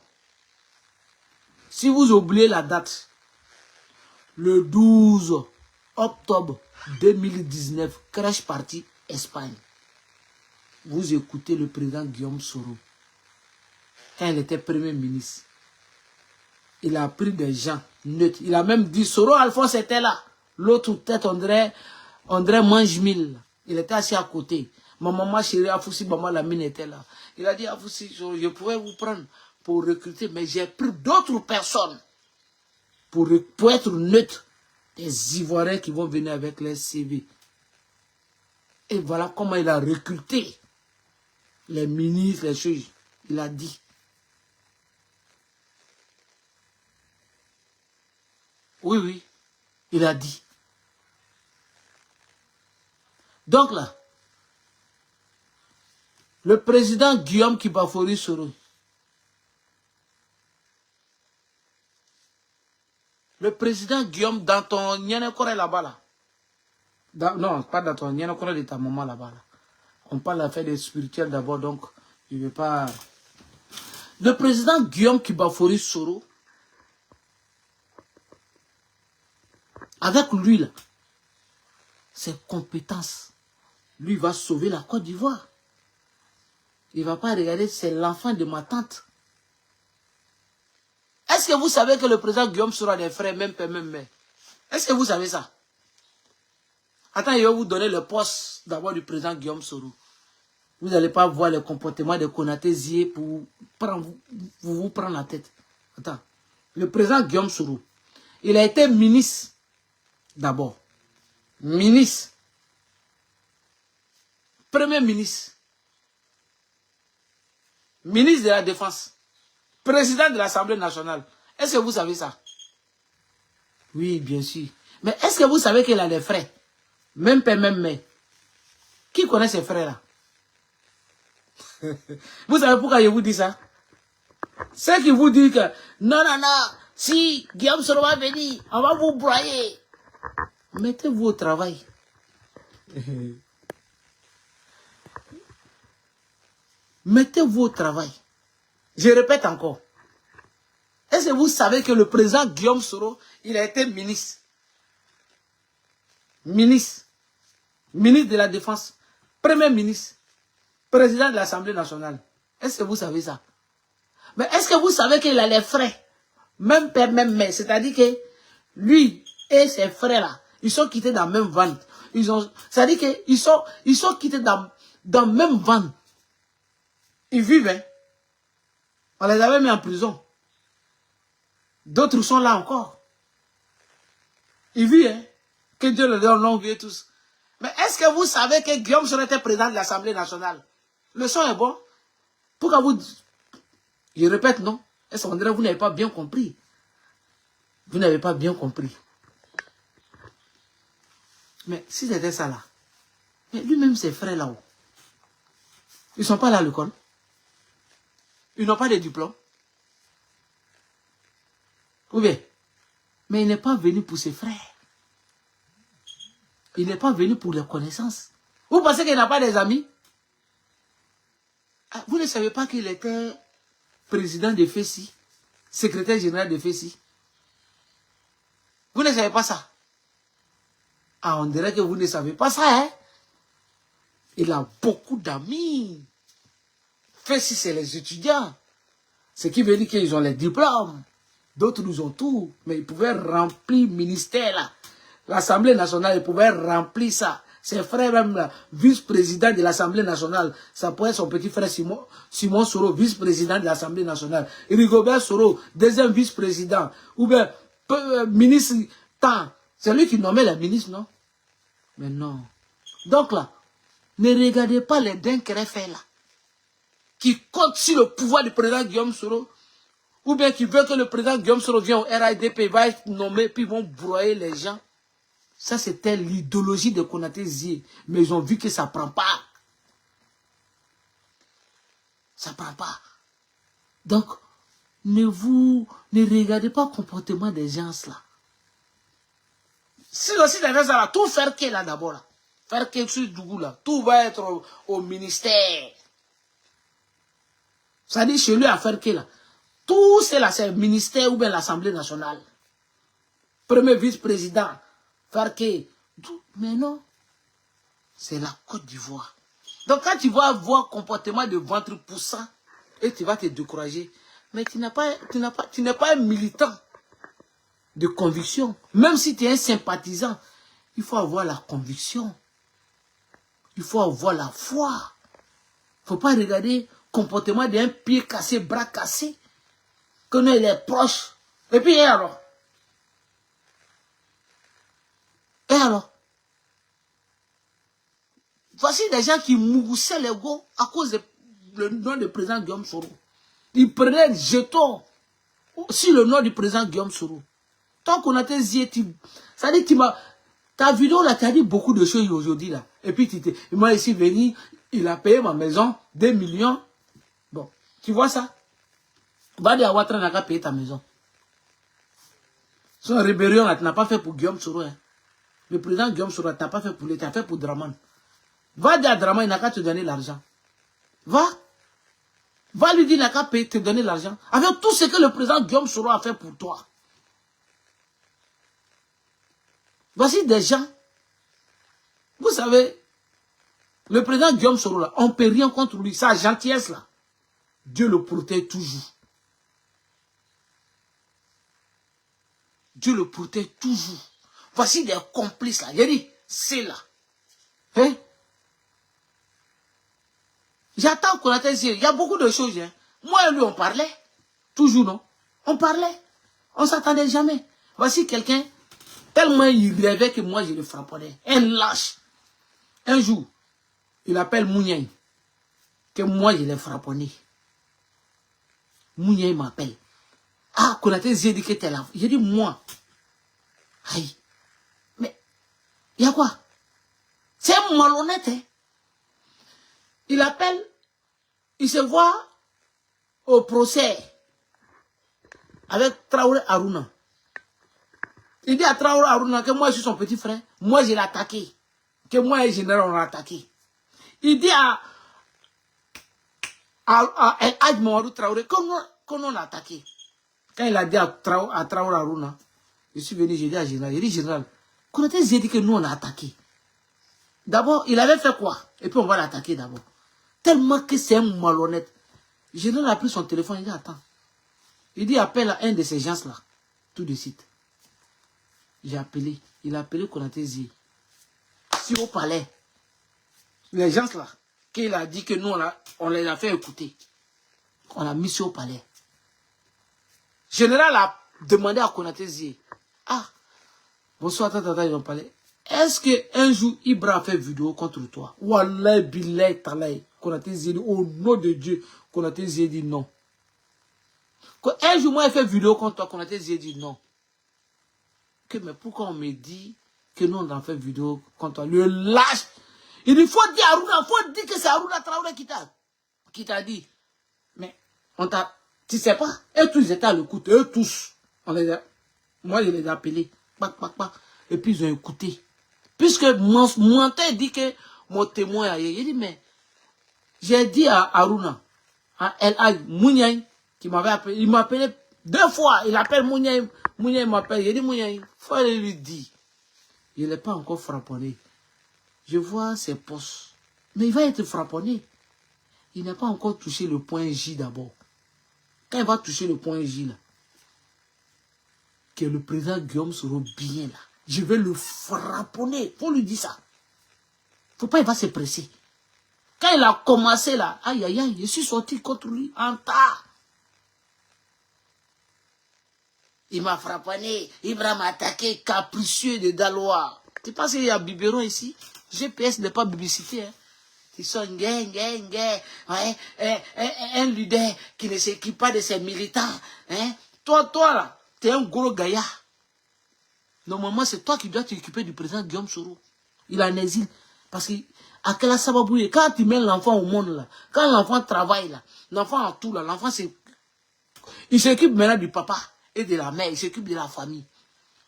Si vous oubliez la date, le 12 octobre 2019, Crash Party Espagne. Vous écoutez le président Guillaume Soro. Quand il était Premier ministre, il a pris des gens neutres. Il a même dit, Soro Alphonse était là. L'autre tête, André mange mille. Il était assis à côté. Ma maman chérie Afoussi Bama Lamine était là. Il a dit, Afoussi, je pourrais vous prendre pour recruter, mais j'ai pris d'autres personnes pour être neutre. Des Ivoiriens qui vont venir avec les CV. Et voilà comment il a recruté les ministres, les choses. Il a dit. Oui, oui, il a dit. Donc là, le président Guillaume Kibafori Soro, le président Guillaume, dans ton Nyanekore là-bas là. Non, pas dans ton Nyanekore de ta maman là-bas là. On parle d'affaires des spirituels d'abord, donc je ne vais pas... Le président Guillaume Kibafori Soro, avec lui là, ses compétences, lui va sauver la Côte d'Ivoire. Il ne va pas regarder, c'est l'enfant de ma tante. Est-ce que vous savez que le président Guillaume sera des frères, même père, même mère? Est-ce que vous savez ça? Attends, je vais vous donner le poste d'abord du président Guillaume Soro. Vous n'allez pas voir le comportement de Konaté Zié pour vous prendre la tête. Attends. Le président Guillaume Soro, il a été ministre d'abord. Ministre. Premier ministre. Ministre de la Défense. Président de l'Assemblée nationale. Est-ce que vous savez ça? Oui, bien sûr. Mais est-ce que vous savez qu'il a des frères? Même père, même mère. Qui connaît ces frères-là? Vous savez pourquoi je vous dis ça? Ceux qui vous disent que non, non, non, si Guillaume Soro va venir, on va vous broyer. Mettez-vous au travail. Mettez-vous au travail. Je répète encore. Est-ce que vous savez que le président Guillaume Soro, il a été ministre? Ministre. Ministre de la Défense. Premier ministre. Président de l'Assemblée nationale. Est-ce que vous savez ça? Mais est-ce que vous savez qu'il a les frères? Même père, même mère. C'est-à-dire que lui et ses frères-là, ils sont quittés dans la même van. C'est-à-dire qu'ils sont quittés dans la même van. Ils vivent, hein. On les avait mis en prison. D'autres sont là encore. Ils vivent, hein. Que Dieu leur donne longue vie tous. Mais est-ce que vous savez que Guillaume Soro était président de l'Assemblée nationale? Le son est bon. Pourquoi vous... Je répète, non. Est-ce qu'on dirait que vous n'avez pas bien compris? Vous n'avez pas bien compris. Mais si c'était ça là, mais lui-même ses frères là-haut, ils ne sont pas là à l'école. Ils n'ont pas de diplôme. Ou bien, mais il n'est pas venu pour ses frères. Il n'est pas venu pour les connaissances. Vous pensez qu'il n'a pas des amis? Ah, vous ne savez pas qu'il était président de FESI. secrétaire général de FESI. Vous ne savez pas ça? Ah, on dirait que vous ne savez pas ça, hein? Il a beaucoup d'amis. FESI, c'est les étudiants. Ce qui veut dire qu'ils ont les diplômes. D'autres nous ont tout. Mais ils pouvaient remplir le ministère, là. L'Assemblée nationale, ils pouvaient remplir ça. Ses frères, même là, vice-président de l'Assemblée nationale, ça pourrait être son petit frère Simon Soro, vice-président de l'Assemblée nationale. Rigobert Soro, deuxième vice-président. Ou bien, ministre, c'est lui qui nommait les ministres, non? Mais non. Donc là, ne regardez pas les dingues qu'elle fait là. Qui compte sur le pouvoir du président Guillaume Soro. Ou bien qui veut que le président Guillaume Soro vienne au RIDP, va être nommé, puis ils vont broyer les gens. Ça, c'était l'idéologie de Konaté Zie. Mais ils ont vu que ça ne prend pas. Ça ne prend pas. Donc, ne regardez pas le comportement des gens là. Si aussi les gens là, tout faire que là d'abord là. Faire que sur Dougou là. Tout va être au ministère. Ça dit chez lui à faire que là. Tout c'est là, c'est le ministère ou bien l'Assemblée nationale. Premier vice-président. Faire que. Mais non. C'est la Côte d'Ivoire. Donc quand tu vas voir comportement de ventre poussant, et tu vas te décourager. Mais tu n'es pas un militant de conviction. Même si tu es un sympathisant, il faut avoir la conviction. Il faut avoir la foi. Il ne faut pas regarder le comportement d'un pied cassé, bras cassé. Que nous, il est proche. Et puis, et alors? Et alors? Voici des gens qui moussaient les go à cause du nom du président Guillaume Soro. Ils prenaient des jetons sur le nom du président Guillaume Soro. Tant qu'on a tes yeux, ça dit que ta vidéo là, tu as dit beaucoup de choses aujourd'hui là. Et puis moi ici venu, il a payé ma maison 2 millions. Bon, tu vois ça? Va dire à Ouattara n'a pas payé ta maison. Son rébellion là, tu n'as pas fait pour Guillaume Soro. Hein. Le président Guillaume Soro, tu n'as pas fait pour lui, tu as fait pour Draman. Va dire à Draman, il n'a qu'à te donner l'argent. Va. Va lui dire, il n'a qu'à te donner l'argent. Avec tout ce que le président Guillaume Soro a fait pour toi. Voici des gens. Vous savez, le président Guillaume Soro, là, on ne peut rien contre lui. Sa gentillesse, là, Dieu le protège toujours. Dieu le protège toujours. Voici des complices, là. J'ai dit, c'est là. Hein? J'attends qu'on attende. Il y a beaucoup de choses. Hein. Moi et lui, on parlait. Toujours, non? On parlait. On ne s'attendait jamais. Voici quelqu'un, tellement il rêvait que moi, je le frappais. Un lâche. Un jour, il appelle Mouniaï. Que moi, je l'ai frappé. Mouniaï m'appelle. Ah, Konaté Zie dit que t'es là. J'ai dit, moi. Aïe. Mais, il y a quoi? C'est un malhonnête, hein? Il appelle, il se voit au procès avec Traoré Aruna. Il dit à Traoré Aruna que moi je suis son petit frère, moi je l'ai attaqué, que moi et le général on l'a attaqué. Il dit à Hadj Mamadou Traoré qu'on l'a attaqué. Quand il a dit à Traoré Aruna, je suis venu, j'ai dit à général, il dit général, Konaté Zie dit que nous on l'a attaqué. D'abord, il avait fait quoi? Et puis on va l'attaquer d'abord. Tellement que c'est un malhonnête. Le général a pris son téléphone, il dit attends. Il dit appelle à un de ces gens-là, tout de suite. J'ai appelé, il a appelé Konaté Zie. Si au palais, les gens-là, qu'il a dit que nous on les a fait écouter. On a mis sur au palais. Le général a demandé à Konaté Zie, ah, bonsoir, tata, ils ont parlé. Est-ce qu'un jour, Ibra a fait vidéo contre toi? Wallah, billah, talay. Konaté Zie dit, au nom de Dieu, Konaté Zie dit non. Un jour, moi, il fait vidéo contre toi, Konaté Zie dit non. Mais pourquoi on me dit que nous, on a fait vidéo contre toi? Le lâche. Il dit, faut dire Aruna, faut dire que c'est Aruna Traoré qui t'a dit. Mais, tu sais pas, eux tous, ils étaient à l'écoute, eux tous. Moi, je les ai appelés. Et puis, ils ont écouté. Puisque mon menteur dit que mon témoin a dit, il dit, mais j'ai dit à Aruna, à El Hadj Mouniaï, qui m'avait appelé, il m'a appelé 2 fois, il appelle Mouniaï. Mouniaï m'appelle. Il dit Mouniaï, il faut aller lui dire. Il n'est pas encore frapponné. Je vois ses postes. Mais il va être frapponné. Il n'a pas encore touché le point J d'abord. Quand il va toucher le point J là, que le président Guillaume sera bien là, je vais le frapponner. Faut lui dire ça. Faut pas, il va se presser. Quand il a commencé là, aïe aïe aïe, je suis sorti contre lui en tas. Il m'a frapponné, il m'a attaqué, capricieux de Dalois. Tu penses qu'il y a biberon ici? GPS n'est pas publicité. Hein. Ils sont ouais, un leader qui ne s'équipe pas de ses militants. Hein. Toi là, tu es un gros gaillard. Normalement, c'est toi qui dois t'occuper du président Guillaume Soro. Il est en exil. Parce que, à quel sababouye, quand tu mets l'enfant au monde là, quand l'enfant travaille là, l'enfant en tout là, l'enfant c'est... Il s'occupe maintenant du papa et de la mère, il s'occupe de la famille.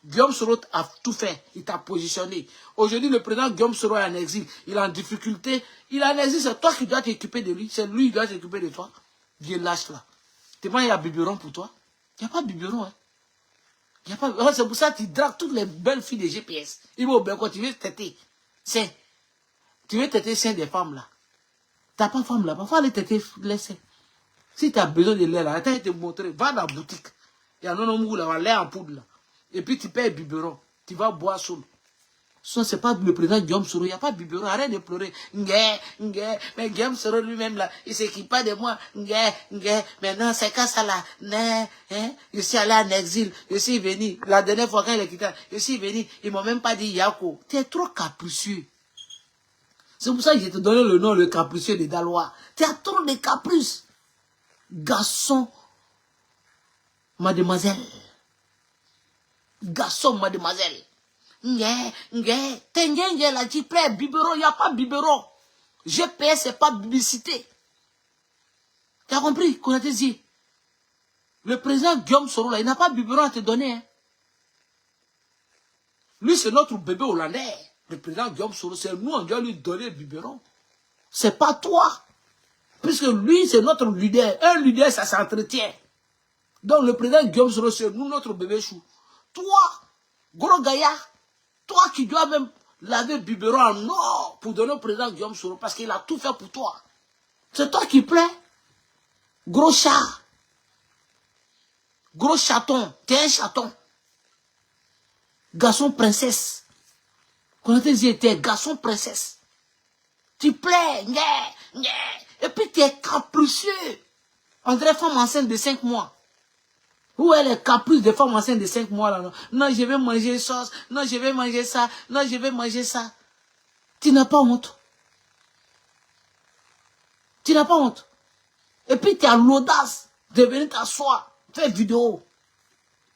Guillaume Soro a tout fait, il t'a positionné. Aujourd'hui, le président Guillaume Soro est en exil, il est en difficulté. Il est en exil, c'est toi qui dois t'occuper de lui, c'est lui qui doit s'occuper de toi. Viens lâche là. Tu vois, il y a biberon pour toi. Il n'y a pas de biberon, hein. C'est pour ça que tu dragues toutes les belles filles de GPS. Il va au bien quand tu veux têter. Tu veux têter sein des femmes là. T'as pas femme là, parfois aller têter les seins. Si tu as besoin de lait là, attends, te montrer, va dans la boutique. Il y a un homme là, lait en poudre là. Et puis tu payes biberon. Tu vas boire seul. Ce n'est pas le président Guillaume Soro, il n'y a pas de biberon, arrête de pleurer. Mais Guillaume Soro lui-même là, il ne s'équipe pas de moi. Maintenant c'est qu'à ça là. Je suis allé en exil, je suis venu. La dernière fois quand il est quitté, je suis venu, ils ne m'ont même pas dit Yako. Tu es trop capricieux. C'est pour ça que je te donné le nom, le capricieux de Dalois. Tu as trop de caprices. Garçon, mademoiselle. Garçon, mademoiselle. T'es là, tu plais, biberon, il n'y a pas de biberon. GPS, c'est pas publicité. Tu as compris, qu'on a dit. Le président Guillaume Soro, là, il n'a pas de biberon à te donner. Hein. Lui, c'est notre bébé hollandais. Le président Guillaume Soro, c'est nous, on doit lui donner le biberon. C'est pas toi. Puisque lui, c'est notre leader. Un leader, ça s'entretient. Donc, le président Guillaume Soro, c'est nous, notre bébé chou. Toi, gros gaillard, toi qui dois même laver biberon en or pour donner au président Guillaume Soro parce qu'il a tout fait pour toi. C'est toi qui plais. Gros chat. Gros chaton. T'es un chaton. Garçon princesse. Quand tu dis t'es garçon princesse. Tu plais. Et puis tu es capricieux. On dirait femme enceinte de 5 mois. Où est les caprices des femmes enceintes de 5 mois là? Non, je vais manger sauce. Non, je vais manger ça. Non, je vais manger ça. Tu n'as pas honte. Tu n'as pas honte. Et puis tu as l'audace de venir t'asseoir, faire vidéo.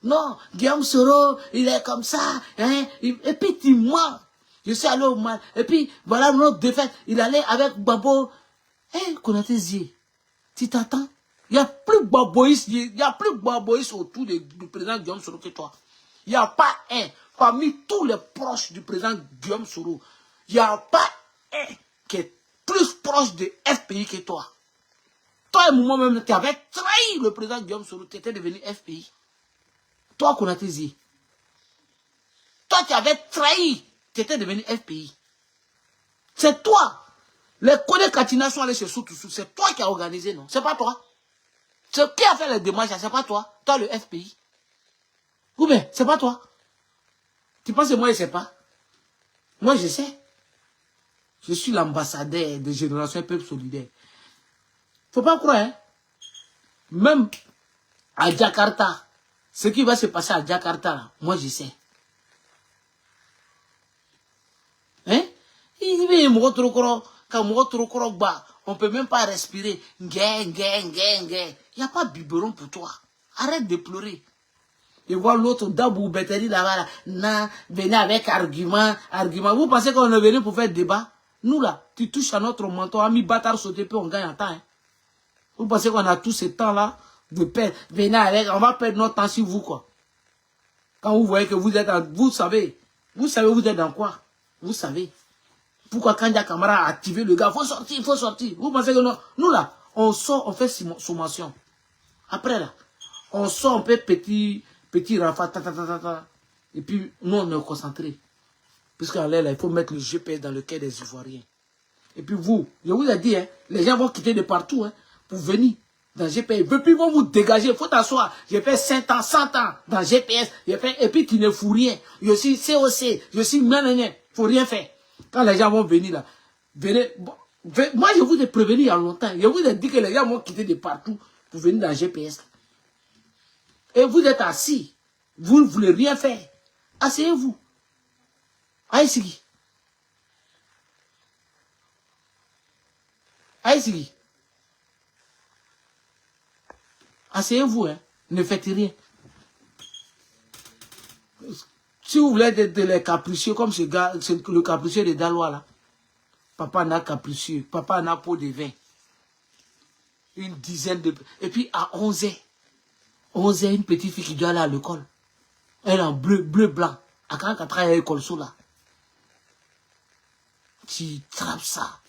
Non, Guillaume Soro, il est comme ça. Hein? Et puis tu mens. Je suis allé au mal. Et puis voilà notre défaite. Il allait avec Babo. Konaté Zie, tu t'attends? Il n'y a plus baboïs autour du président Guillaume Soro que toi. Il n'y a pas un. Parmi tous les proches du président Guillaume Soro, il n'y a pas un qui est plus proche de FPI que toi. Toi et moi-même, tu avais trahi le président Guillaume Soro, tu étais devenu FPI. Toi, Konaté Zie. Toi, tu avais trahi, tu étais devenu FPI. C'est toi. Les Kodé Katina sont allés chez Soutoussou. C'est toi qui as organisé, non? C'est pas toi. C'est qui a fait les démarches, c'est pas toi. Toi, le FPI. Ou bien, c'est pas toi. Tu penses que moi, je sais pas? Moi, je sais. Je suis l'ambassadeur de Génération Peuple Solidaire. Faut pas croire, hein. Même à Jakarta, ce qui va se passer à Jakarta, là, moi, je sais. Hein? Il on peut même pas respirer. Il n'y a pas de biberon pour toi. Arrête de pleurer. Et voir l'autre Dabou Beteli là-bas, venez avec argument. Vous pensez qu'on est venu pour faire débat? Nous là, tu touches à notre menton, ami bâtard sauté, puis on gagne en temps. Hein? Vous pensez qu'on a tout ce temps-là de perdre? Venez avec, on va perdre notre temps sur vous, quoi. Quand vous voyez que vous êtes dans, vous savez vous êtes dans quoi? Vous savez. Pourquoi quand Kandia Kamara a activé le gars, il faut sortir. Vous pensez que non? Nous là, on sort, on fait sommation. Après là, On sort un peu petit rafale, et puis nous on est concentrés. Puisqu'en l'air, il faut mettre le GPS dans le quai des Ivoiriens. Et puis vous, je vous ai dit, hein, les gens vont quitter de partout hein, pour venir dans GPS. Et puis ils vont vous dégager, il faut t'asseoir. J'ai fait 5 ans, 100 ans dans GPS. Et puis tu ne fous rien. Je suis COC, je suis il ne faut rien faire. Quand les gens vont venir là, venez. Bon, moi je vous ai prévenu il y a longtemps. Je vous ai dit que les gens vont quitter de partout pour venir dans GPS. Et vous êtes assis. Vous ne voulez rien faire. Asseyez-vous. Aïsigi. Aïsigi. Asseyez-vous, hein. Ne faites rien. Si vous voulez être les capricieux, comme ce gars, le capricieux de Dalois là. Papa n'a capricieux. Papa n'a pot de vin. Une dizaine de... Et puis à 11h, une petite fille qui doit aller à l'école. Elle est en bleu, blanc. À 44 ans, elle est à l'école sous là. Tu trappes ça.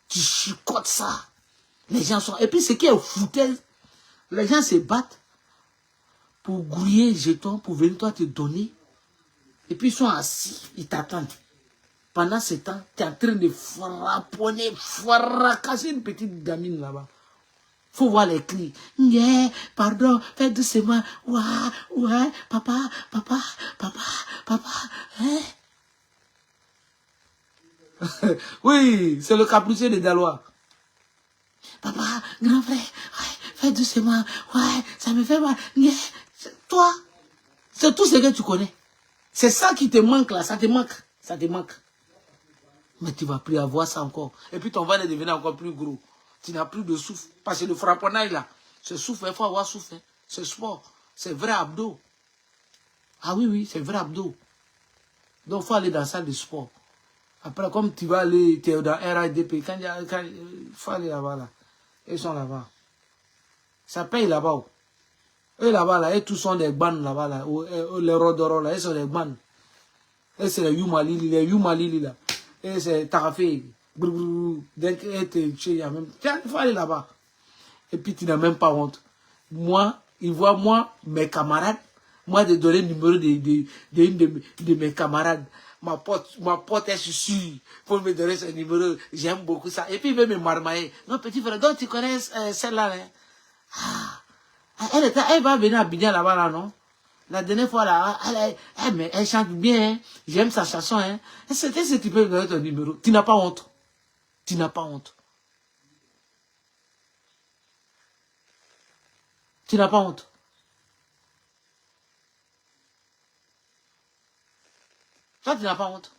Tu chicotes ça. Les gens sont... Et puis ce qui est foutaise, les gens se battent pour grouiller les jetons, pour venir toi te donner. Et puis ils sont assis, ils t'attendent. Pendant ce temps, tu es en train de fracasser une petite gamine là-bas. Faut voir les cris. Yeah, pardon, fais doucement. Ouais, papa. Hein? Oui, c'est le capricieux de Dalois. Papa, grand frère, ouais, fais doucement. Ouais, ça me fait mal. Yeah. Toi, c'est tout ce que tu connais. C'est ça qui te manque là, ça te manque. Mais tu vas plus avoir ça encore. Et puis ton ventre est devenu encore plus gros. Tu n'as plus de souffle. Parce que le frapponnage là, ce souffle, il faut avoir souffle. Hein. C'est sport. C'est vrai abdos. Ah oui, c'est vrai abdos. Donc il faut aller dans la salle de sport. Après, comme tu vas aller, tu es dans RADP, quand il faut aller là-bas là. Ils sont là-bas. Ça paye là-bas. Eux là-bas là, ils tous sont des bandes là-bas là. Les rodoro là, ils sont des bandes. Et c'est les Yumalili là. Et c'est Tarafé. Dès que tu es même. Tiens, il faut aller là-bas. Et puis tu n'as même pas honte. Moi, ils voient moi, mes camarades, moi de donner le numéro de mes camarades. Ma pote est sûre pour me donner ce numéro. J'aime beaucoup ça. Et puis il veut me marmailler. Non, petit frère, donc tu connais celle-là. Hein? Elle va venir à Abidjan là-bas, là, non? La dernière fois, là, elle chante bien, hein? J'aime sa chanson. Hein? C'était ce que tu peux me donner ton numéro. Tu n'as pas honte. Tu n'as pas honte. Tu n'as pas honte. Toi, tu n'as pas honte.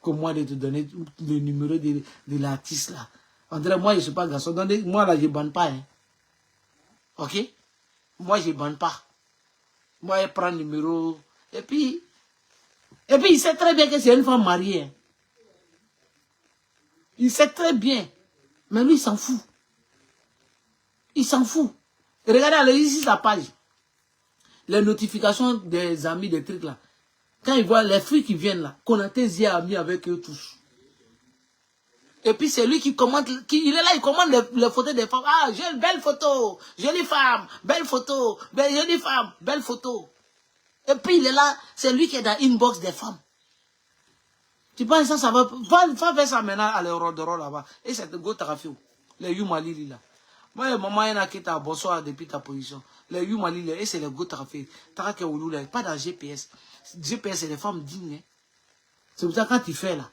Comme moi de te donner le numéro de l'artiste là. On dirait, moi, je ne suis pas garçon. Moi, là, je ne bande pas. Hein. Ok? Moi, je ne bande pas. Moi, elle prend le numéro. Et puis, il sait très bien que c'est une femme mariée. Hein. Il sait très bien. Mais lui, il s'en fout. Il s'en fout. Regardez, allez ici sa page. Les notifications des amis, des trucs là. Quand ils voient les fruits qui viennent là, Konaté y a mis avec eux tous. Et puis c'est lui qui commente, il est là, il commande les photos des femmes. Ah, j'ai une belle photo, jolie femme, belle photo, jolie femme, belle photo. Et puis il est là, c'est lui qui est dans l'inbox des femmes. Tu penses ça, ça va faire ça maintenant à l'Eurodoro là-bas. Et c'est de go Tarafio, les Yumalili là. Moi, maman, il y en a qui t'a bonsoir depuis ta position. Les Yumalili, et c'est les go Tarafio. Tarake Oulou là, pas dans GPS. GPS, c'est les femmes dignes. Hein. C'est pour ça que quand tu fais là,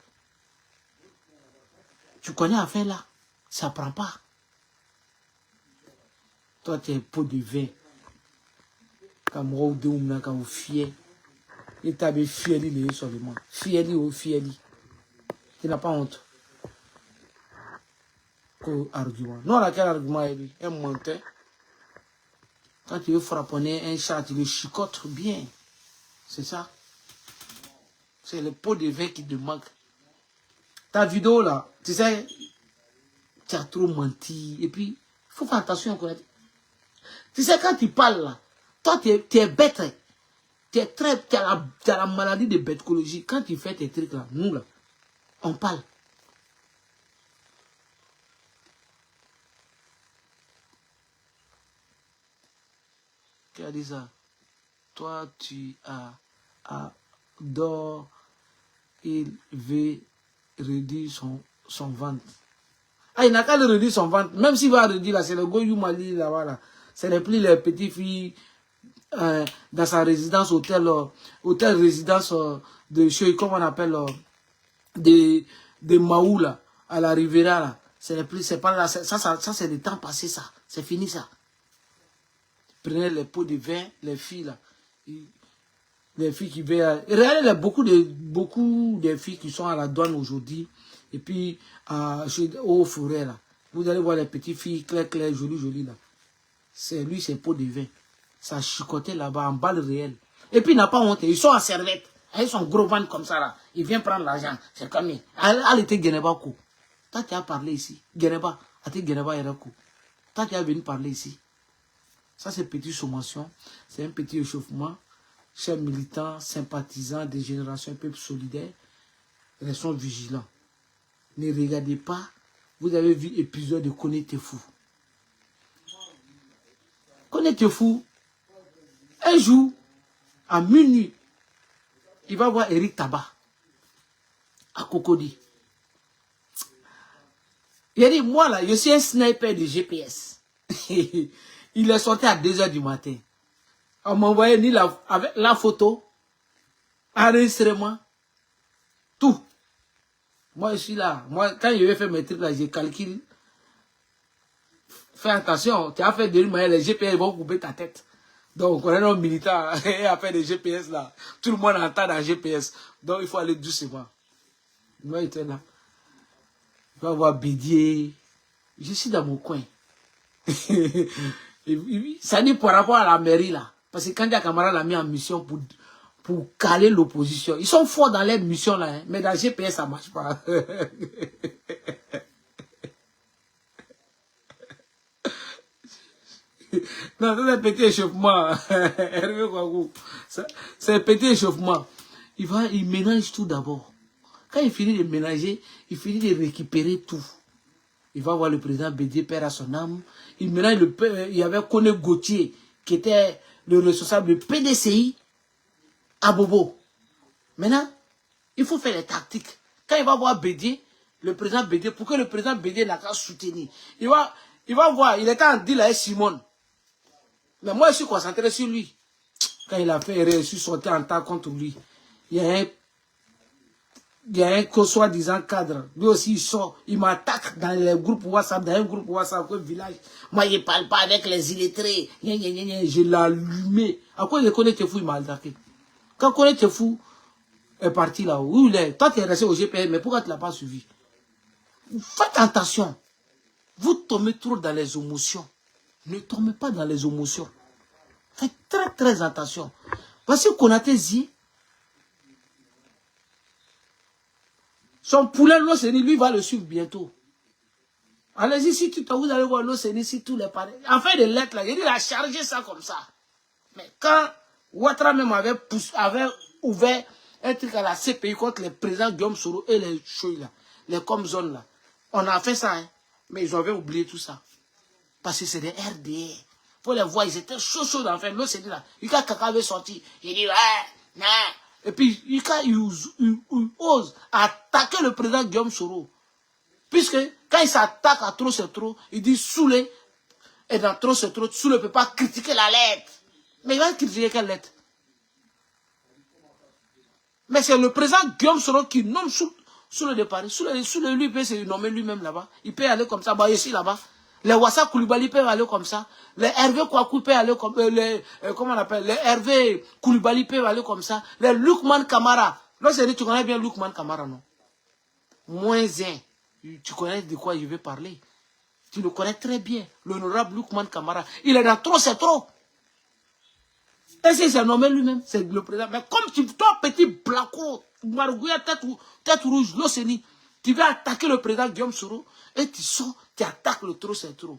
tu connais à faire là, ça ne prend pas. Toi, tu es un pot de vin. Quand vous fiez, et tu as fieli les sur le monde. Fieli ou fieli. Tu n'as pas honte. Quel argument. Non, là, quel argument est lui? Un menteur. Quand tu veux frapponner un chat, tu le chicotes bien. C'est ça. C'est le pot de vin qui te manque. Ta vidéo là, tu sais, tu as trop menti. Et puis, il faut faire attention. Tu sais, quand tu parles là, toi, tu es bête. Tu as la maladie de bêtecologie. Quand tu fais tes trucs là, nous là, on parle. Qui a dit ça? Toi, tu adores, il veut réduire son ventre. Ah, il n'a qu'à le réduire son ventre. Même s'il va réduire là, c'est le Goyou Mali là-bas. Là. Ce n'est plus les petites filles dans sa résidence, hôtel résidence de chez, comment on appelle, de Maou là, à la Rivera là. C'est pas là, ça c'est le temps passé ça. C'est fini ça. Prenez les pots de vin, les filles là. Les filles qui veulent... Regardez, il y a beaucoup de filles qui sont à la douane aujourd'hui. Et puis, au forêt, là. Vous allez voir les petites filles claires, jolies, là. C'est lui, c'est pot de vin. Ça chicotait là-bas, en balle réelle. Et puis, il n'a pas honte. Ils sont en serviette. Ils sont gros ventre comme ça, là. Il vient prendre l'argent. C'est comme... Elle était Geneba Kou. Toi, tu as parlé ici. Geneba. Geneba Erakou. Toi, tu as venu parler ici. Ça, c'est petite sommation. C'est un petit échauffement. Chers militants, sympathisants des générations peuple solidaire, restons vigilants. Ne regardez pas. Vous avez vu l'épisode de Connaître Fou. Connaître Fou, un jour, à minuit, il va voir Eric Tabat à Cocody. Il a dit, moi là, je suis un sniper de GPS. Il est sorti à 2 h du matin. On m'a envoyé avec la photo, enregistrement, tout. Moi, je suis là. Moi, quand je vais faire mes trucs là, je calcule. Fais attention, tu as fait de l'humain, les GPS vont couper ta tête. Donc, on est un militant et a fait des GPS là. Tout le monde entend dans GPS. Donc, il faut aller doucement. Moi, j'étais là. Je vais voir Bédier. Je suis dans mon coin. Ça dit par rapport à la mairie là. Parce que Kandia Camara l'a mis en mission pour caler l'opposition. Ils sont forts dans les missions là, hein, mais dans GPS ça ne marche pas. Non, c'est un petit échauffement. C'est un petit échauffement. Il mélange tout d'abord. Quand il finit de mélanger, il finit de récupérer tout. Il va voir le président Bédier, père à son âme. Il y avait Koné Gauthier, qui était le responsable du PDCI à Bobo. Maintenant, il faut faire les tactiques. Quand il va voir Bédier, le président Bédier, pour que le président Bédier n'a qu'à soutenir, il va voir, il était en deal avec Simone. Mais moi, je suis concentré sur lui. Quand il a fait erreur, je suis sorti en temps contre lui. Il y a un soi-disant cadre. Lui aussi, il sort. Il m'attaque dans les groupes WhatsApp, dans un groupe WhatsApp, au village. Moi, il ne parle pas avec les illettrés. Je l'ai allumé. À quoi il connaît Tefou, il m'a attaqué. Quand connaît Tefou est parti là, où il est? Toi, tu es resté au GPS, mais pourquoi tu ne l'as pas suivi? Faites attention. Vous tombez trop dans les émotions. Ne tombez pas dans les émotions. Faites très, très attention. Parce que Konaté dit, son poulet Loseni, lui, va le suivre bientôt. Allez-y, si vous allez voir Loseni, si tous les parents. En fait, les lettres là, il a chargé ça comme ça. Mais quand Ouattara même avait ouvert un truc à la CPI contre les présidents Guillaume Soro et les chouilles là, les comme zones là, on a fait ça, hein, mais ils avaient oublié tout ça. Parce que c'est des RDR. Faut les voir, ils étaient chauds dans le fait. L'autre, c'est là. Ika Kaka avait sorti. Il dit, ouais, non. Et puis, Ika, il ose attaquer le président Guillaume Soro. Puisque, quand il s'attaque à trop, c'est trop, il dit, Soulé, et dans trop, c'est trop, Soulé ne peut pas critiquer la lettre. Mais il va critiquer quelle lettre? Mais c'est le président Guillaume Soro qui nomme Soulé de Paris. Soulé, lui, peut se nommer lui-même là-bas. Il peut aller comme ça, bah, ici, là-bas. Les Wassa Koulibaly peuvent aller comme ça. Les Hervé Kouakou peuvent aller comme comment on appelle? Les Hervé Koulibaly peuvent aller comme ça. Les Lukman Kamara. Là, c'est dit, tu connais bien Lukman Kamara, non? Moins un. Tu connais de quoi je vais parler. Tu le connais très bien. L'honorable Lukman Kamara. Il est dans trop, c'est trop. Et si c'est nommé lui-même, c'est le président. Mais comme toi, petit blanco, Marougouya, tête rouge, Loseni, tu vas attaquer le président Guillaume Soro et tu sors, tu attaques le trop, c'est trop.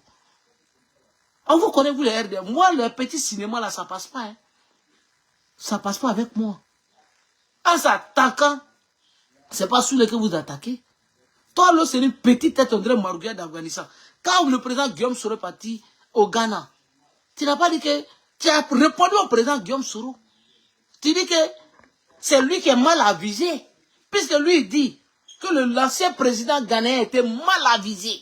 On vous connaît, vous les RDR. Moi, le petit cinéma là, ça passe pas. Hein. Ça passe pas avec moi. En s'attaquant, c'est pas sous les que vous attaquez. Toi, là, c'est une petite tête, on dirait Marougouya d'Afghanistan. Quand le président Guillaume Soro est parti au Ghana, tu n'as pas dit que Tu as répondu au président Guillaume Soro. Tu dis que c'est lui qui est mal avisé. Puisque lui dit que l'ancien président ghanéen était mal avisé.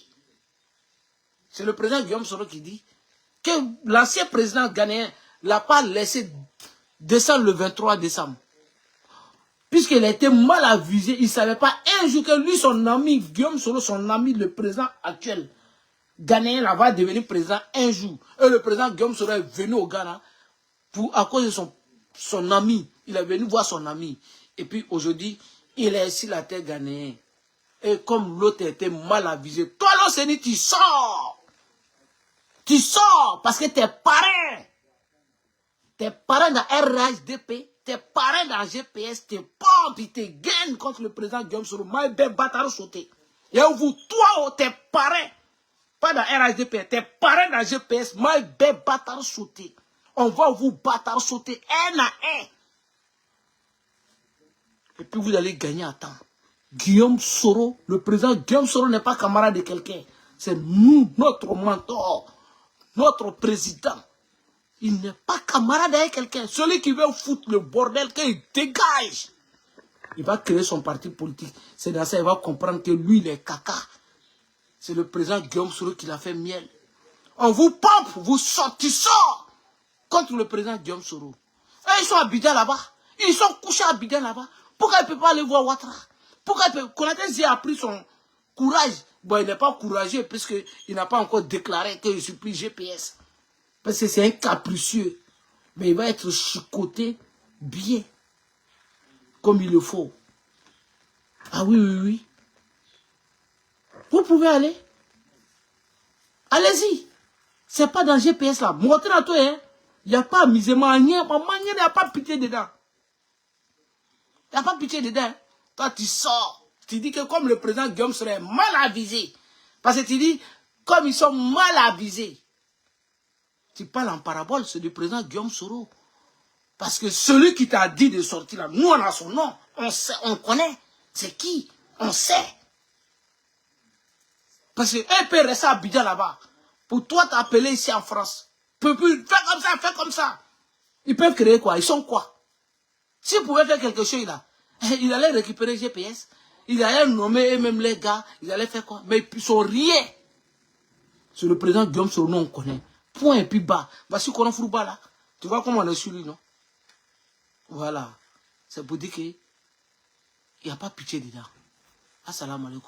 C'est le président Guillaume Soro qui dit que l'ancien président ghanéen ne l'a pas laissé descendre le 23 décembre. Puisqu'il a été mal avisé, il ne savait pas un jour que lui, son ami, Guillaume Soro, son ami, le président actuel, ghanéen, là, va devenir président un jour. Et le président Guillaume Soro est venu au Ghana à cause de son ami. Il est venu voir son ami. Et puis aujourd'hui, il est ici la terre ghanéenne. Et comme l'autre était mal avisé, toi, l'Océanie, tu sors. Tu sors parce que tes parrains dans RHDP, tes parrains dans GPS, tes pompes, ils te gagnent contre le président Guillaume Soro. Maïbé bâtard sauté. Et vous, toi, tes parrains, pas dans RHDP, tes parrains dans GPS, Maïbé bâtard sauté. On va vous bâtard sauter un à un. Et puis vous allez gagner à temps. Guillaume Soro, le président Guillaume Soro n'est pas camarade de quelqu'un. C'est nous, notre mentor, notre président. Il n'est pas camarade avec quelqu'un. Celui qui veut foutre le bordel, qu'il dégage. Il va créer son parti politique. C'est dans ça qu'il va comprendre que lui, il est caca. C'est le président Guillaume Soro qui l'a fait miel. On vous pompe, vous sortez, contre le président Guillaume Soro. Et ils sont à Abidjan là-bas. Ils sont couchés à Abidjan là-bas. Pourquoi il ne peut pas aller voir Ouattara? Pourquoi il peut... Konaté a pris son courage. Bon, il n'est pas courageux puisqu'il n'a pas encore déclaré qu'il supplie GPS. Parce que c'est un capricieux. Mais il va être chicoté bien. Comme il le faut. Ah oui, oui, oui. Vous pouvez aller. Allez-y. C'est pas dans GPS là. Montrez à toi, hein. Il n'y a pas misement rien. Il n'y a pas pitié dedans. Il n'y a pas pitié dedans. Toi, tu sors. Tu dis que comme le président Guillaume serait mal avisé. Parce que tu dis, comme ils sont mal avisés. Tu parles en parabole, c'est du président Guillaume Soro. Parce que celui qui t'a dit de sortir là, nous on a son nom. On sait, on connaît. C'est qui? On sait. Parce qu'un peut rester à Abidjan là-bas. Pour toi t'appeler ici en France. Fais comme ça, fais comme ça. Ils peuvent créer quoi? Ils sont quoi? S'ils pouvaient faire quelque chose là, ils allaient récupérer GPS. Ils allaient nommer eux-mêmes les gars. Ils allaient faire quoi? Mais ils sont rien. C'est le président Guillaume Soro, on connaît. Point et puis bas. Voici qu'on a Frouba là. Tu vois comment on est sur lui, non? Voilà. C'est pour dire qu'il n'y a pas pitié dedans. Assalamu alaikum.